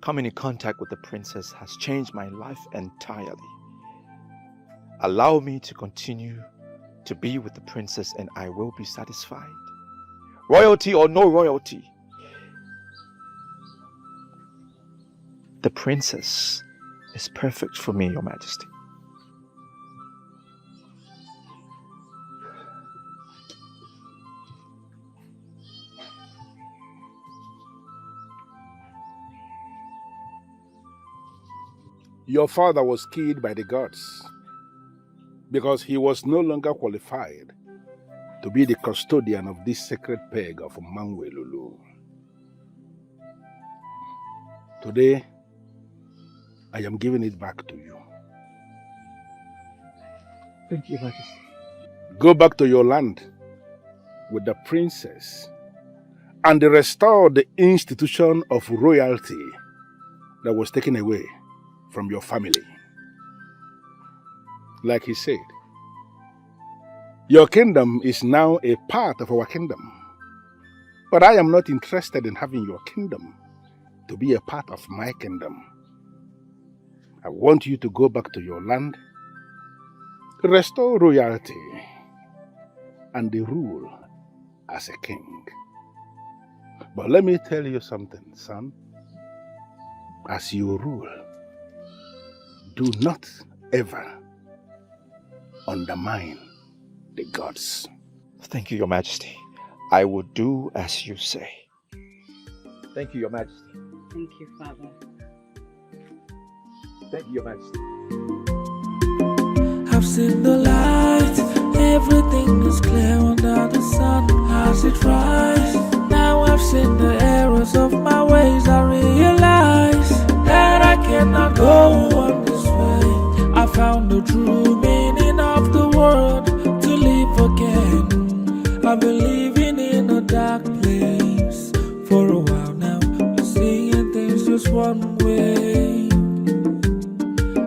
Coming in contact with the princess has changed my life entirely. Allow me to continue to be with the princess and I will be satisfied. Royalty or no royalty, the princess is perfect for me, Your Majesty. Your father was killed by the gods because he was no longer qualified to be the custodian of this sacred peg of Mangwelulu. Today, I am giving it back to you. Thank you, Majesty. Go back to your land with the princess and restore the institution of royalty that was taken away from your family. Like he said, your kingdom is now a part of our kingdom. But I am not interested in having your kingdom to be a part of my kingdom. I want you to go back to your land, restore royalty, and the rule as a king. But let me tell you something, son. As you rule, do not ever undermine the gods. Thank you, Your Majesty. I will do as you say. Thank you, Your Majesty. Thank you, Father. Thank you, Your Majesty. I've seen the light, everything is clear under the sun as it rises. Now I've seen the errors of my ways. I realize that I cannot go on this way. I found the true meaning of the word to live again. I've been living in a dark place for a while now, seeing things just one way.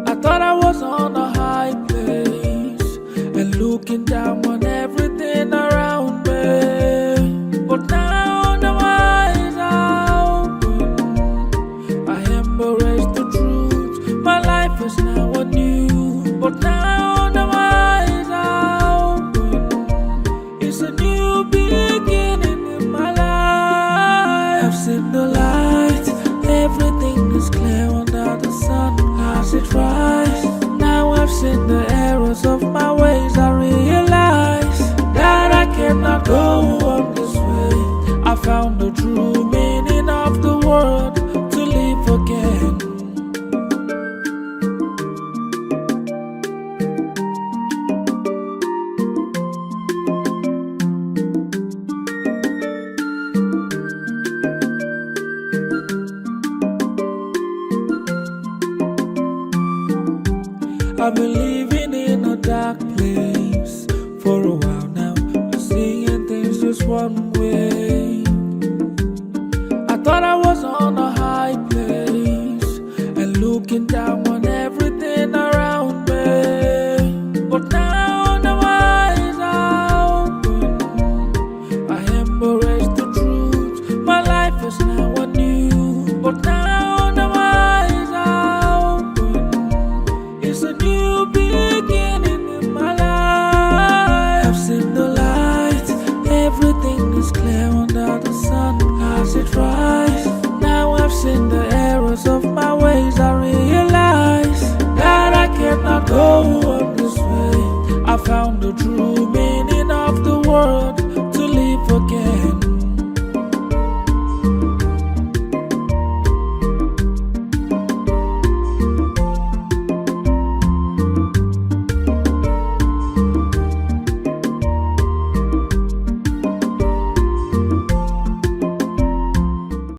I thought I was on a high place and looking down on everything around me. But now the eyes are open. I embrace the truth. My life is now anew. But now the eyes are open. It's a new beginning in my life. I've seen the light. Everything is clear under the sun as it rises. Now I've seen the errors of my ways. I realize that I cannot go on this way. I found the true meaning of the word to live again. I believe